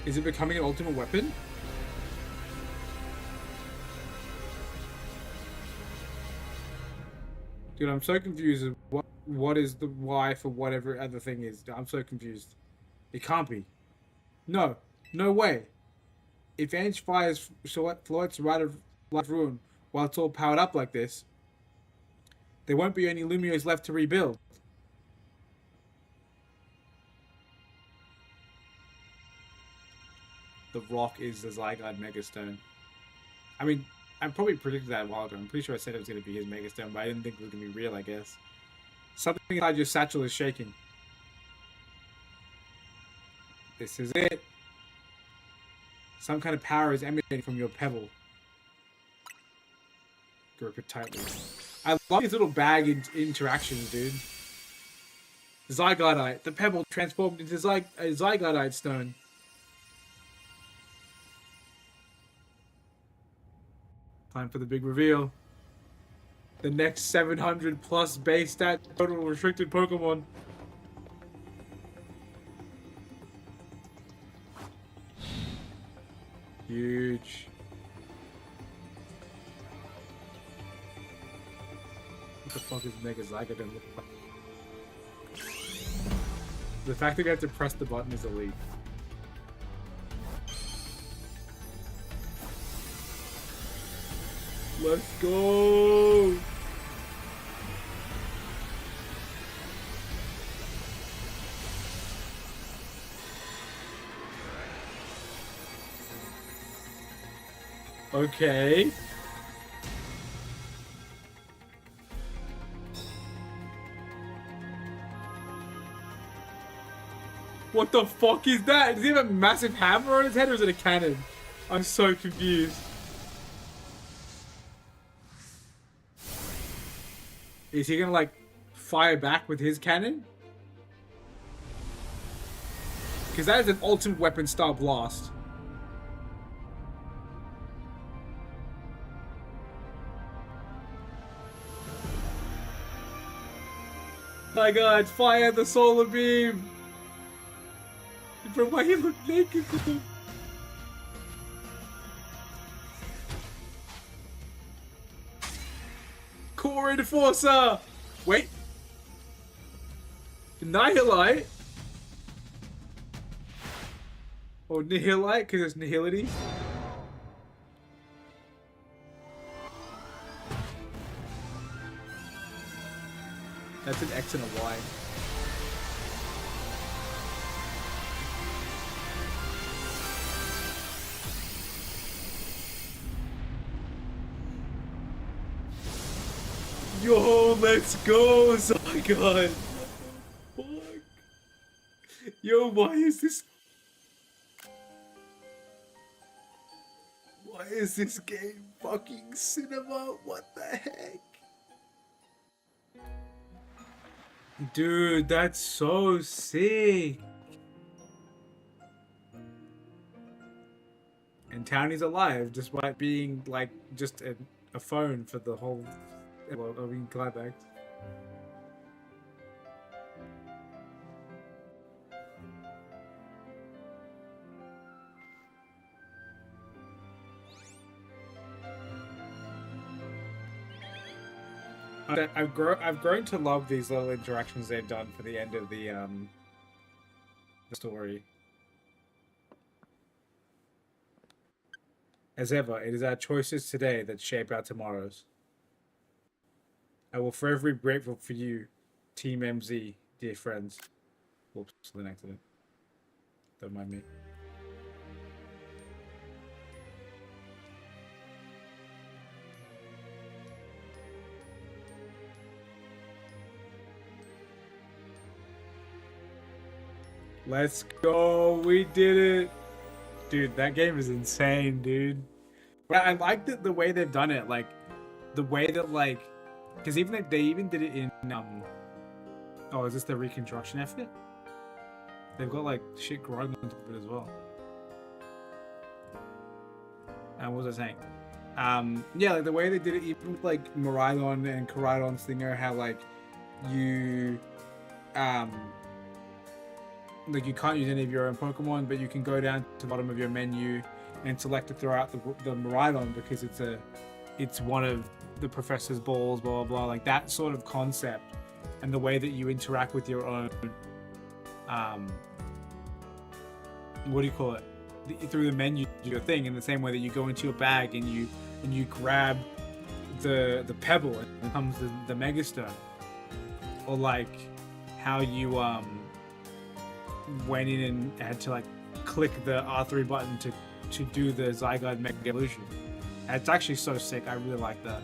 Is it becoming an ultimate weapon? Dude, I'm so confused. What is the why for whatever other thing is? I'm so confused. It can't be. No. No way. If Ange fires floats right of ruin while it's all powered up like this, there won't be any Lumios left to rebuild. The rock is the Zygarde Megastone. I mean, I probably predicted that a while ago. I'm pretty sure I said it was going to be his Megastone, but I didn't think it was going to be real, I guess. Something inside your satchel is shaking. This is it. Some kind of power is emanating from your pebble. Grip it tightly. I love these little bag interactions, dude. Zygardeite. The pebble transformed into a Zygardeite stone. Time for the big reveal. The next 700 plus base stat total restricted Pokemon. Huge. What the fuck is Mega Zygarde gonna look like? The fact that you have to press the button is elite. Let's go! Okay. What the fuck is that? Does he have a massive hammer on his head or is it a cannon? I'm so confused. Is he gonna like fire back with his cannon? Because that is an ultimate weapon style blast. My god, fire the solar beam! Bro, why you look naked? Core Enforcer! Wait. Nihilite? Or Nihilite, because it's Nihility. That's an X and a Y. Yo, let's go, Zygarde! Fuck. Yo, why is this... Why is this game fucking cinema? What the heck? Dude, that's so sick. And Townie's alive, despite being like just a phone for the whole climax. I've grown to love these little interactions they've done for the end of the story. As ever, it is our choices today that shape our tomorrows. I will forever be grateful for you, Team MZ, dear friends. Whoops, an accident. Don't mind me. Let's go, we did it. Dude, that game is insane, dude. But I like the way they've done it, like, the way that, like, because even they even did it in, oh, is this the reconstruction effort? They've got, like, shit growing on top of it as well. And what was I saying? Yeah, like, the way they did it, even with, like, Miraidon and Koraidon Stinger, how, like, you, like you can't use any of your own Pokemon, but you can go down to the bottom of your menu and select to throw out the Miraidon because it's one of the professor's balls, blah blah blah. Like that sort of concept, and the way that you interact with your own, what do you call it? through the menu to do your thing in the same way that you go into your bag and you grab the pebble and it comes the mega stone, or like how you went in and had to like click the R3 button to do the Zygarde Mega Evolution. And it's actually so sick. I really like that.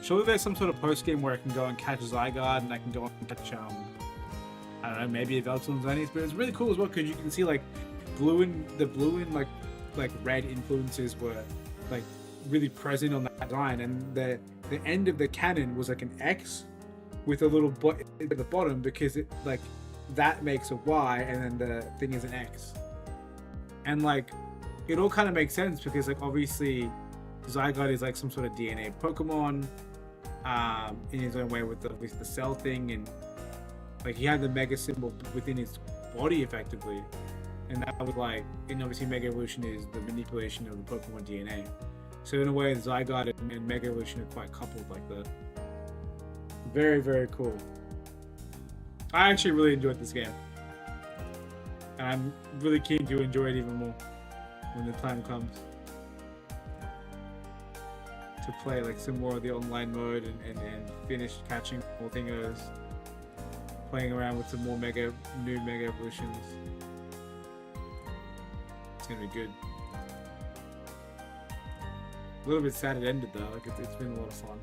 Surely there's some sort of post game where I can go and catch Zygarde and I can go and catch I don't know, maybe a Velton Zonies, but it's really cool as well because you can see like the blue and like red influences were like really present on that design, and the end of the cannon was like an X with a little button at the bottom because it like that makes a Y and then the thing is an X, and like it all kind of makes sense because like obviously Zygarde is like some sort of DNA Pokemon in his own way with the cell thing, and like he had the mega symbol within his body effectively, and that was like, and obviously Mega Evolution is the manipulation of the Pokemon DNA. So in a way, Zygarde and Mega Evolution are quite coupled like that. Very, very cool. I actually really enjoyed this game. And I'm really keen to enjoy it even more when the time comes. To play like some more of the online mode and finish catching more thingos. Playing around with some more new Mega Evolutions. It's gonna be good. A little bit sad it ended though, like it's been a lot of fun.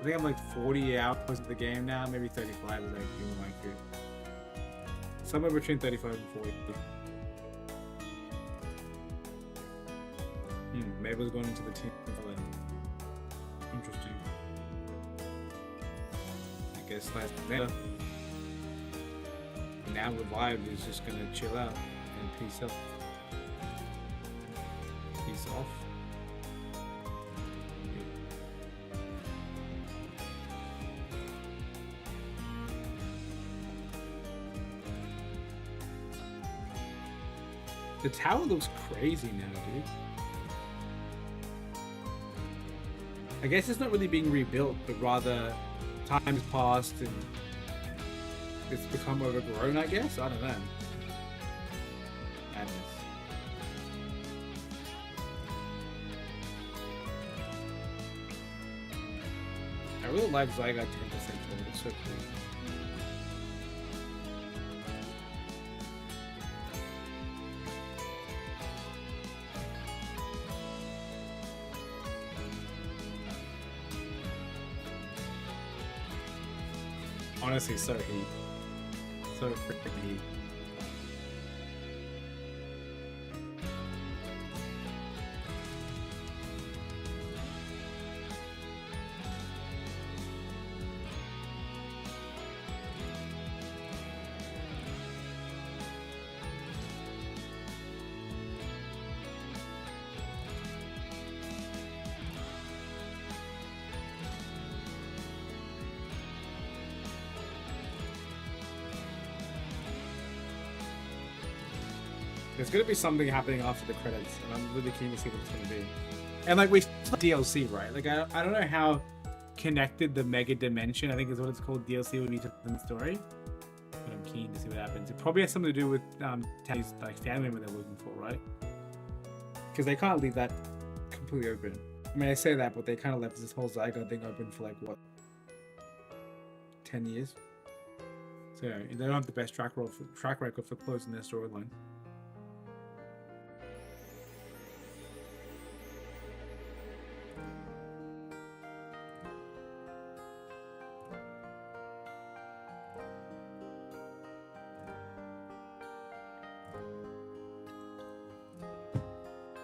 I think I'm like 40 hours of the game now, maybe 35 is like feeling like it. Somewhere between 35 and 40. Mabel's going into the team for that. Interesting. I guess that's better. Now Revived is just gonna chill out and peace out. Peace off. The tower looks crazy now, dude. I guess it's not really being rebuilt, but rather time has passed and it's become overgrown, I guess? I don't know. Madness. I really like Zygarde 10% full. It's so cool. Honestly, so heat. So freaking heat. There's gonna be something happening after the credits, and I'm really keen to see what it's gonna be. And like we still DLC, right? Like I don't know how connected the Mega Dimension, I think is what it's called, DLC would be to the story. But I'm keen to see what happens. It probably has something to do with Teddy's like family member they're looking for, right? Because they can't leave that completely open. I mean, I say that, but they kind of left this whole Zygarde thing open for like what, 10 years? So they don't have the best track record for closing their storyline.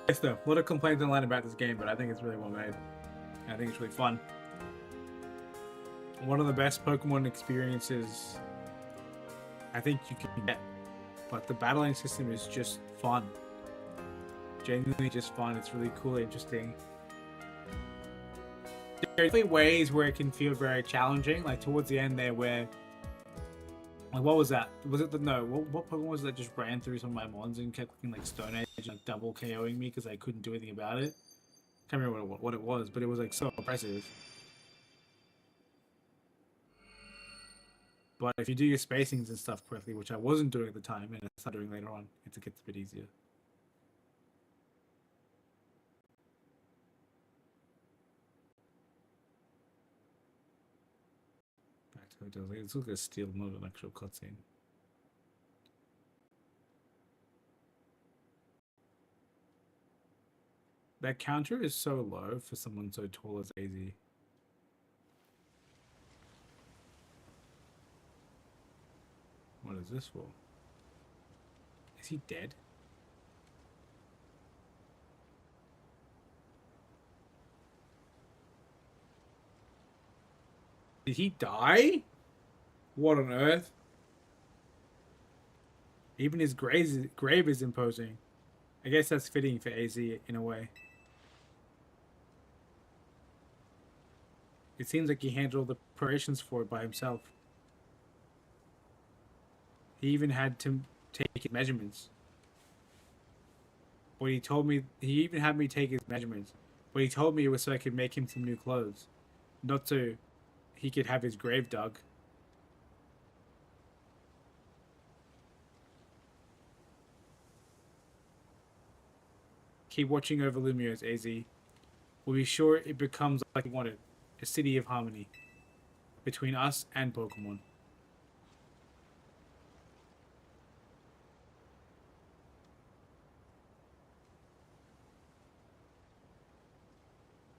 Yes, though. A lot of complaints online about this game, but I think it's really well made. I think it's really fun. One of the best Pokemon experiences I think you can get. But the battling system is just fun. Genuinely just fun. It's really cool, interesting. There are definitely ways where it can feel very challenging, like towards the end there where... Like, what was that? Was it the... No, what Pokemon was that just ran through some of my mons and kept looking like Stone Age and like, double KOing me because I couldn't do anything about it? Can't remember what it was, but it was like so impressive. But if you do your spacings and stuff correctly, which I wasn't doing at the time, and I started doing later on, it gets a bit easier. Back to hotels. It's like a steal, not an actual cutscene. That counter is so low for someone so tall as AZ. What is this for? Is he dead? Did he die? What on earth? Even his grave is imposing. I guess that's fitting for AZ in a way. It seems like he handled all the preparations for it by himself. He even had to take his measurements. But he told me, he even had me take his measurements. But he told me it was so I could make him some new clothes. Not so he could have his grave dug. Keep watching over Lumio's, AZ. We'll be sure it becomes like we wanted. A city of harmony. Between us and Pokemon.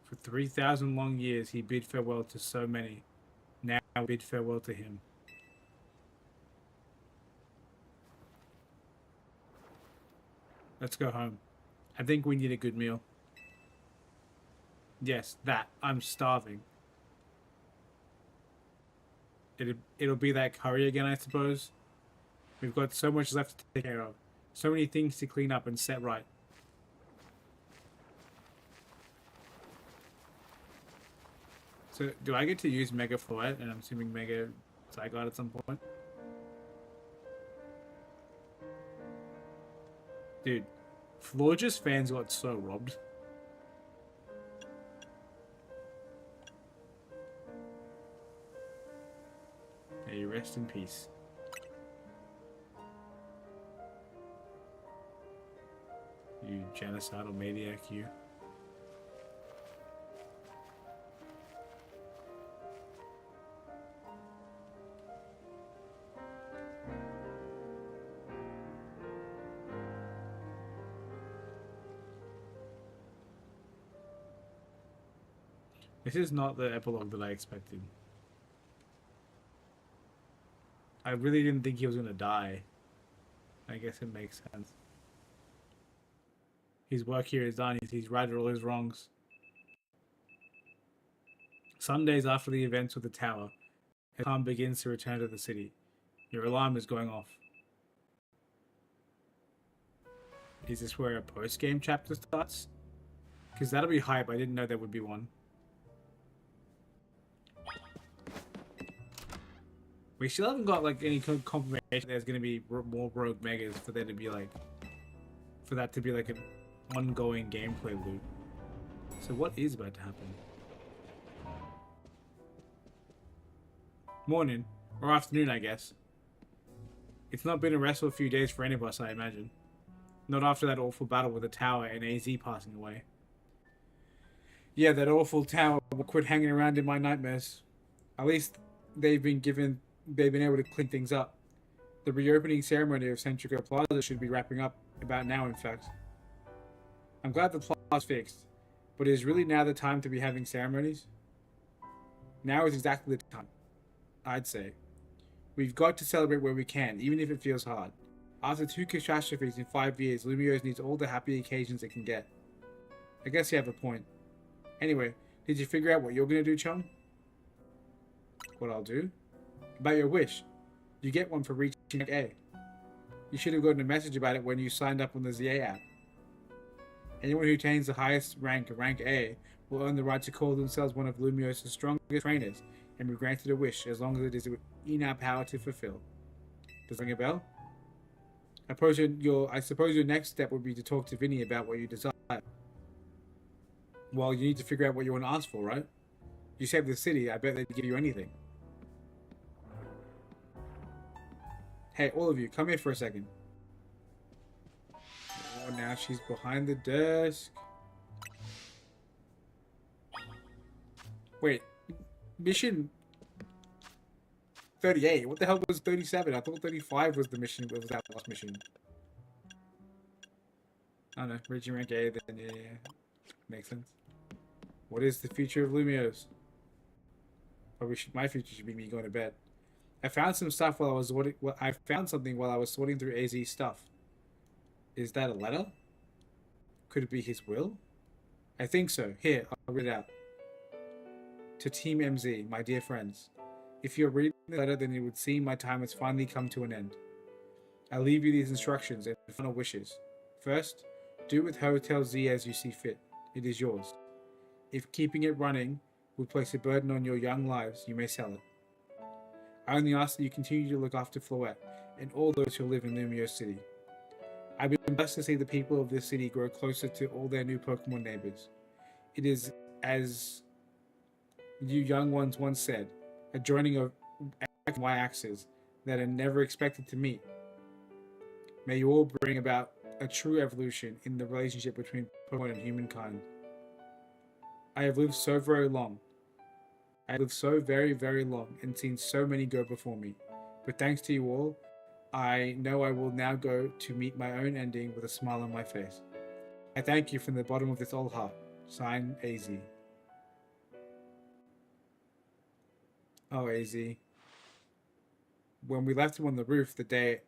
For 3,000 long years he bid farewell to so many. Now bid farewell to him. Let's go home. I think we need a good meal. Yes, that. I'm starving. It'll be that curry again, I suppose. We've got so much left to take care of. So many things to clean up and set right. So, do I get to use Mega Flight? And I'm assuming Mega Zygarde at some point? Dude, Florges fans got so robbed. May you rest in peace. You genocidal maniac, you. This is not the epilogue that I expected. I really didn't think he was gonna die. I guess it makes sense. His work here is done. He's righted all his wrongs. Some days after the events with the tower, Chum begins to return to the city. Your alarm is going off. Is this where a post-game chapter starts? Because that'll be hype. I didn't know there would be one. We still haven't got like any confirmation there's going to be more rogue megas for there to be like, for that to be like an ongoing gameplay loop. So what is about to happen? Morning or afternoon, I guess. It's not been a restful few days for any of us, I imagine. Not after that awful battle with the tower and AZ passing away. Yeah, that awful tower will quit hanging around in my nightmares. At least they've been able to clean things up. The reopening ceremony of Centrica Plaza should be wrapping up about now, in fact. I'm glad the plaza's fixed, but is really now the time to be having ceremonies? Now is exactly the time, I'd say. We've got to celebrate where we can, even if it feels hard. After 2 catastrophes in 5 years, Lumiose needs all the happy occasions it can get. I guess you have a point. Anyway, did you figure out what you're gonna do, Chum? What I'll do? About your wish. You get one for reaching rank A. You should have gotten a message about it when you signed up on the ZA app. Anyone who attains the highest rank A, will earn the right to call themselves one of Lumiose's strongest trainers and be granted a wish as long as it is in our power to fulfill. Does it ring a bell? I suppose your next step would be to talk to Vinny about what you desire. Well, you need to figure out what you want to ask for, right? You saved the city, I bet they'd give you anything. Hey, all of you, come here for a second. Oh, now she's behind the desk. Wait, mission 38. What the hell was 37? I thought 35 was the mission. Was that last mission? I don't know. Reaching rank A, then yeah. Makes sense. What is the future of Lumios? Probably my future should be me going to bed. I found some stuff while I was sorting. Well, I found something while I was sorting through AZ's stuff. Is that a letter? Could it be his will? I think so. Here, I'll read it out. To Team MZ, my dear friends. If you're reading the letter, then it would seem my time has finally come to an end. I leave you these instructions and final wishes. First, do with Hotel Z as you see fit. It is yours. If keeping it running would place a burden on your young lives, you may sell it. I only ask that you continue to look after Floette and all those who live in Lumio City. I've been blessed to see the people of this city grow closer to all their new Pokemon neighbors. It is, as you young ones once said, a joining of X and Y axes that are never expected to meet. May you all bring about a true evolution in the relationship between Pokemon and humankind. I have lived so very long. I have lived so very, very long and seen so many go before me. But thanks to you all, I know I will now go to meet my own ending with a smile on my face. I thank you from the bottom of this old heart. Signed, AZ. Oh, AZ. When we left him on the roof the day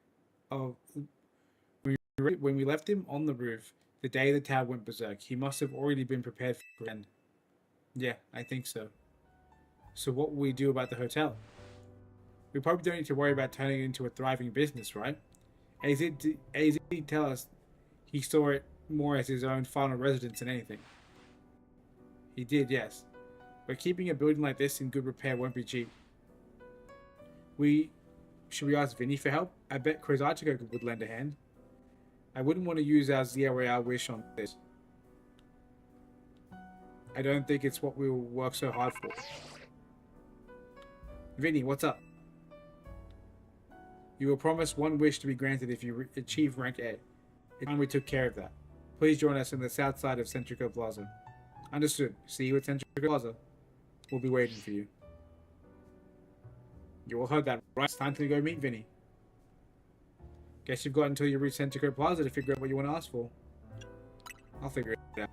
of... When we left him on the roof the day the tower went berserk, he must have already been prepared for the end. Yeah, I think so. So what will we do about the hotel? We probably don't need to worry about turning it into a thriving business, right? AZ did tell us he saw it more as his own final residence than anything. He did, yes. But keeping a building like this in good repair won't be cheap. Should we ask Vinny for help? I bet Crozarchico would lend a hand. I wouldn't want to use our Zia Royale wish on this. I don't think it's what we will work so hard for. Vinny, what's up? You were promised one wish to be granted if you achieve rank A. It's time we took care of that. Please join us on the south side of Centrico Plaza. Understood. See you at Centrico Plaza. We'll be waiting for you. You all heard that, right? It's time to go meet Vinny. Guess you've got until you reach Centrico Plaza to figure out what you want to ask for. I'll figure it out.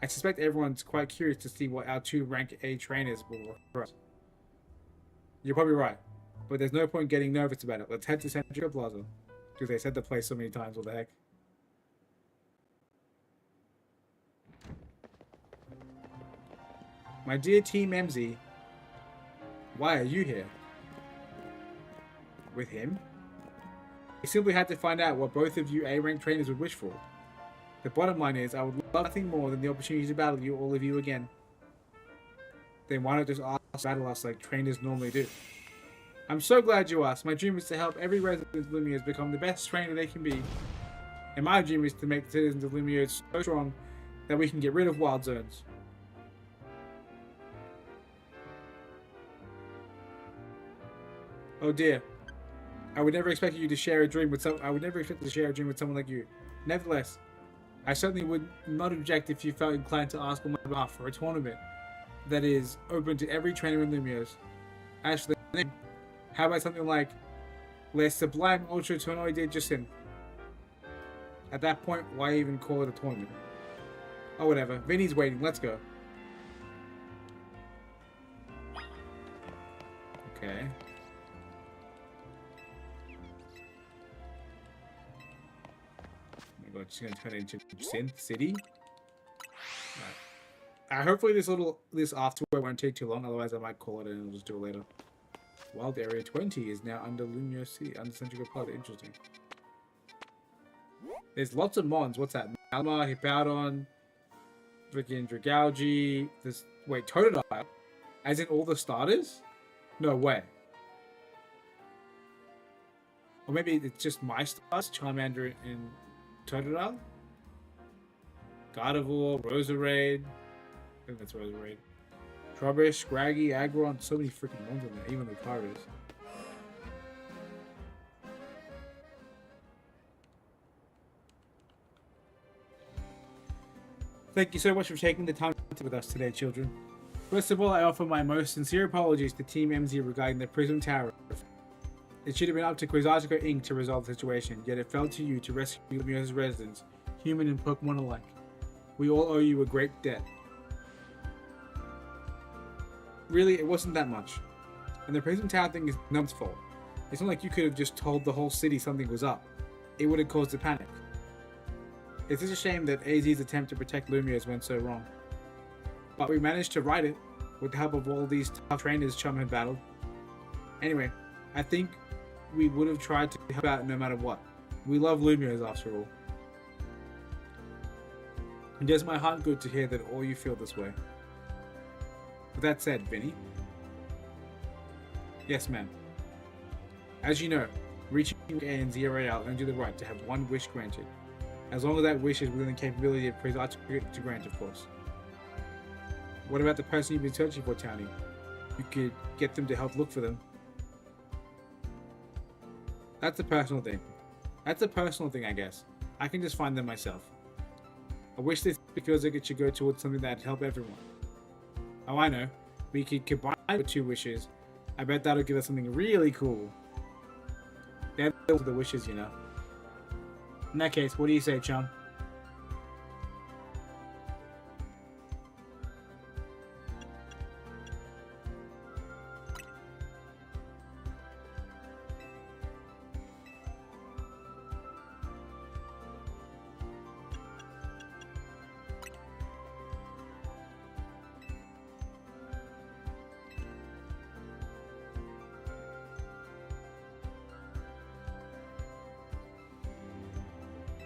I suspect everyone's quite curious to see what our 2 rank A trainers will offer us. You're probably right, but there's no point getting nervous about it. Let's head to Centrico Plaza. Dude, they said the place so many times, what the heck? My dear Team MZ, why are you here? With him? We simply had to find out what both of you A-rank trainers would wish for. The bottom line is, I would love nothing more than the opportunity to battle you, all of you, again. Then why not just ask to battle us like trainers normally do? I'm so glad you asked. My dream is to help every resident of Lumios become the best trainer they can be. And my dream is to make the citizens of Lumios so strong that we can get rid of wild zones. Oh dear. I would never expect you to share a dream with someone like you. Nevertheless, I certainly would not object if you felt inclined to ask on my behalf for a tournament that is open to every trainer in Lumios. As for the name, how about something like Les Sublime Ultra Tournoi de Justin? At that point, why even call it a tournament? Oh, whatever. Vinny's waiting. Let's go. Okay. Oh my god, she's gonna turn it into Synth City? Right. Hopefully this afterward won't take too long, otherwise I might call it and I'll just do it later. Wild Area 20 is now under Lumio City, under Centrico Plaza. Interesting. There's lots of mons. What's that? Malamar, Hippowdon, freaking Dragalge. This wait, Totodile? As in all the starters? No way. Or maybe it's just my stars, Charmander and Totodile? Gardevoir, Roserade. I think that's Roserade. Trubbish, Scraggy, Aggron, so many freaking mons in there, even the Lucario. Thank you so much for taking the time to be with us today, children. First of all, I offer my most sincere apologies to Team MZ regarding the Prism Tower. It should have been up to Quasartico Inc. to resolve the situation, yet it fell to you to rescue Lumio's residents, human and Pokemon alike. We all owe you a great debt. Really, it wasn't that much. And the Prism Tower thing is Nump's fault. It's not like you could have just told the whole city something was up. It would have caused a panic. It's just a shame that AZ's attempt to protect Lumios went so wrong. But we managed to right it, with the help of all these tough trainers Chum had battled. Anyway, I think we would have tried to help out no matter what. We love Lumios after all. It does my heart good to hear that all you feel this way. With that said, Vinny. Yes, ma'am. As you know, reaching A and ZRAL earns you the right to have one wish granted. As long as that wish is within the capability of Quasartico to grant, of course. What about the person you've been searching for, Townie? You could get them to help look for them. That's a personal thing. I guess. I can just find them myself. I wish this feels like it should go towards something that'd help everyone. Oh, I know. We could combine with 2 wishes. I bet that'll give us something really cool. They're the wishes, you know. In that case, what do you say, Chum?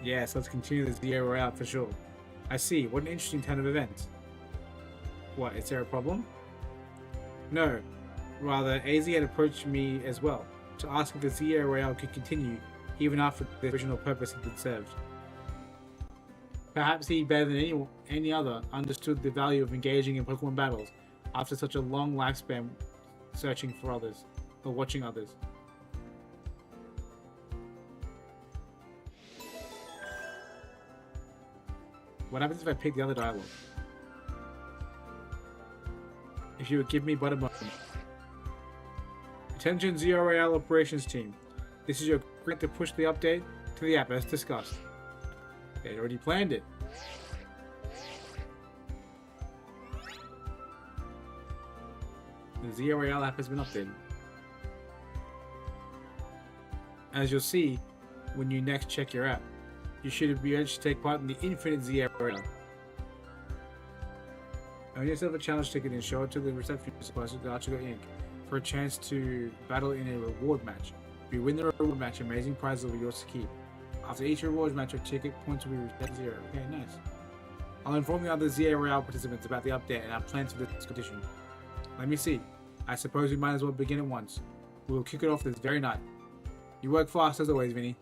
Yes, let's continue this year route for sure. I see. What an interesting turn of events. What, is there a problem? No. Rather, AZ had approached me as well, to ask if the ZA Royale could continue, even after the original purpose had been served. Perhaps he, better than any other, understood the value of engaging in Pokemon battles after such a long lifespan searching for others, or watching others. What happens if I pick the other dialogue? If you would give me but a moment. Attention ZRAL operations team. This is your grant to push the update to the app as discussed. They'd already planned it. The ZRAL app has been updated. As you'll see when you next check your app, you should be urged to take part in the Infinite ZRL. Earn yourself a challenge ticket and show it to the receptionist at Archigo Inc. for a chance to battle in a reward match. If you win the reward match, amazing prizes will be yours to keep. After each reward match, your ticket points will be reset to 0. Okay, nice. I'll inform the other ZRL participants about the update and our plans for this competition. Let me see. I suppose we might as well begin at once. We will kick it off this very night. You work fast as always, Vinny.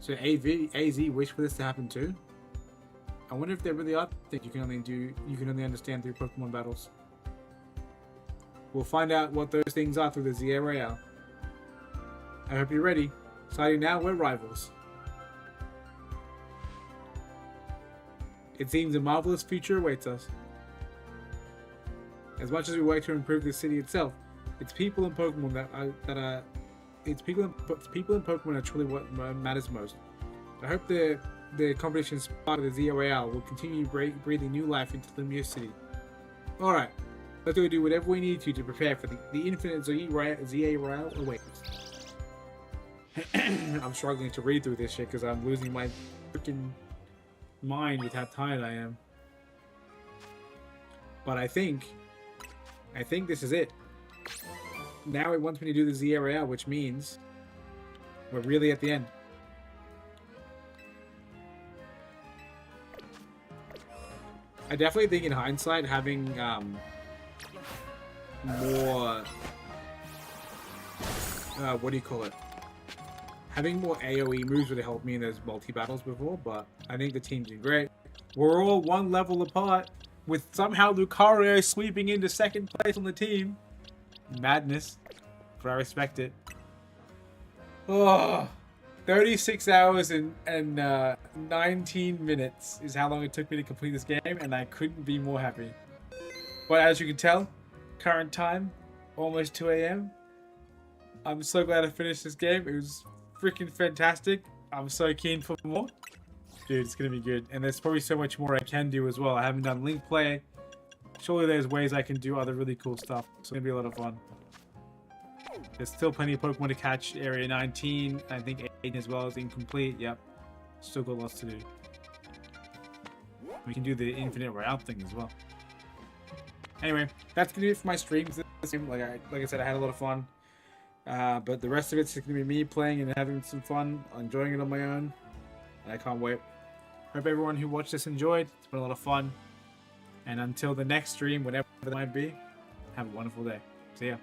So AZ wish for this to happen too? I wonder if there really are things you can only understand through Pokemon battles. We'll find out what those things are through the ZA Royale. I hope you're ready. Starting now, we're rivals. It seems a marvelous future awaits us. As much as we work to improve the city itself, it's people and Pokemon people and Pokemon are truly what matters most. I hope the competition spark of the ZA Royale will continue breathing new life into Lumio City. Alright, let's go do whatever we need to prepare for the infinite ZA Royale awaits. I'm struggling to read through this shit because I'm losing my freaking mind with how tired I am. But I think this is it. Now it wants me to do the ZA Royale, which means we're really at the end. I definitely think in hindsight having more what do you call it? Having more AoE moves would have helped me in those multi-battles before, but I think the team's doing great. We're all one level apart, with somehow Lucario sweeping into second place on the team. Madness, but I respect it. Oh, 36 hours and 19 minutes is how long it took me to complete this game, and I couldn't be more happy. But as you can tell, current time, almost 2 a.m. I'm so glad I finished this game. It was freaking fantastic. I'm so keen for more. Dude, it's going to be good. And there's probably so much more I can do as well. I haven't done link play. Surely there's ways I can do other really cool stuff. It's going to be a lot of fun. There's still plenty of Pokemon to catch. Area 19, I think 8 as well is incomplete. Yep. Still got lots to do. We can do the infinite route thing as well. Anyway, that's going to be it for my streams. Like I said, I had a lot of fun. But the rest of it's going to be me playing and having some fun, enjoying it on my own. And I can't wait. Hope everyone who watched this enjoyed. It's been a lot of fun. And until the next stream, whatever that might be, have a wonderful day. See ya.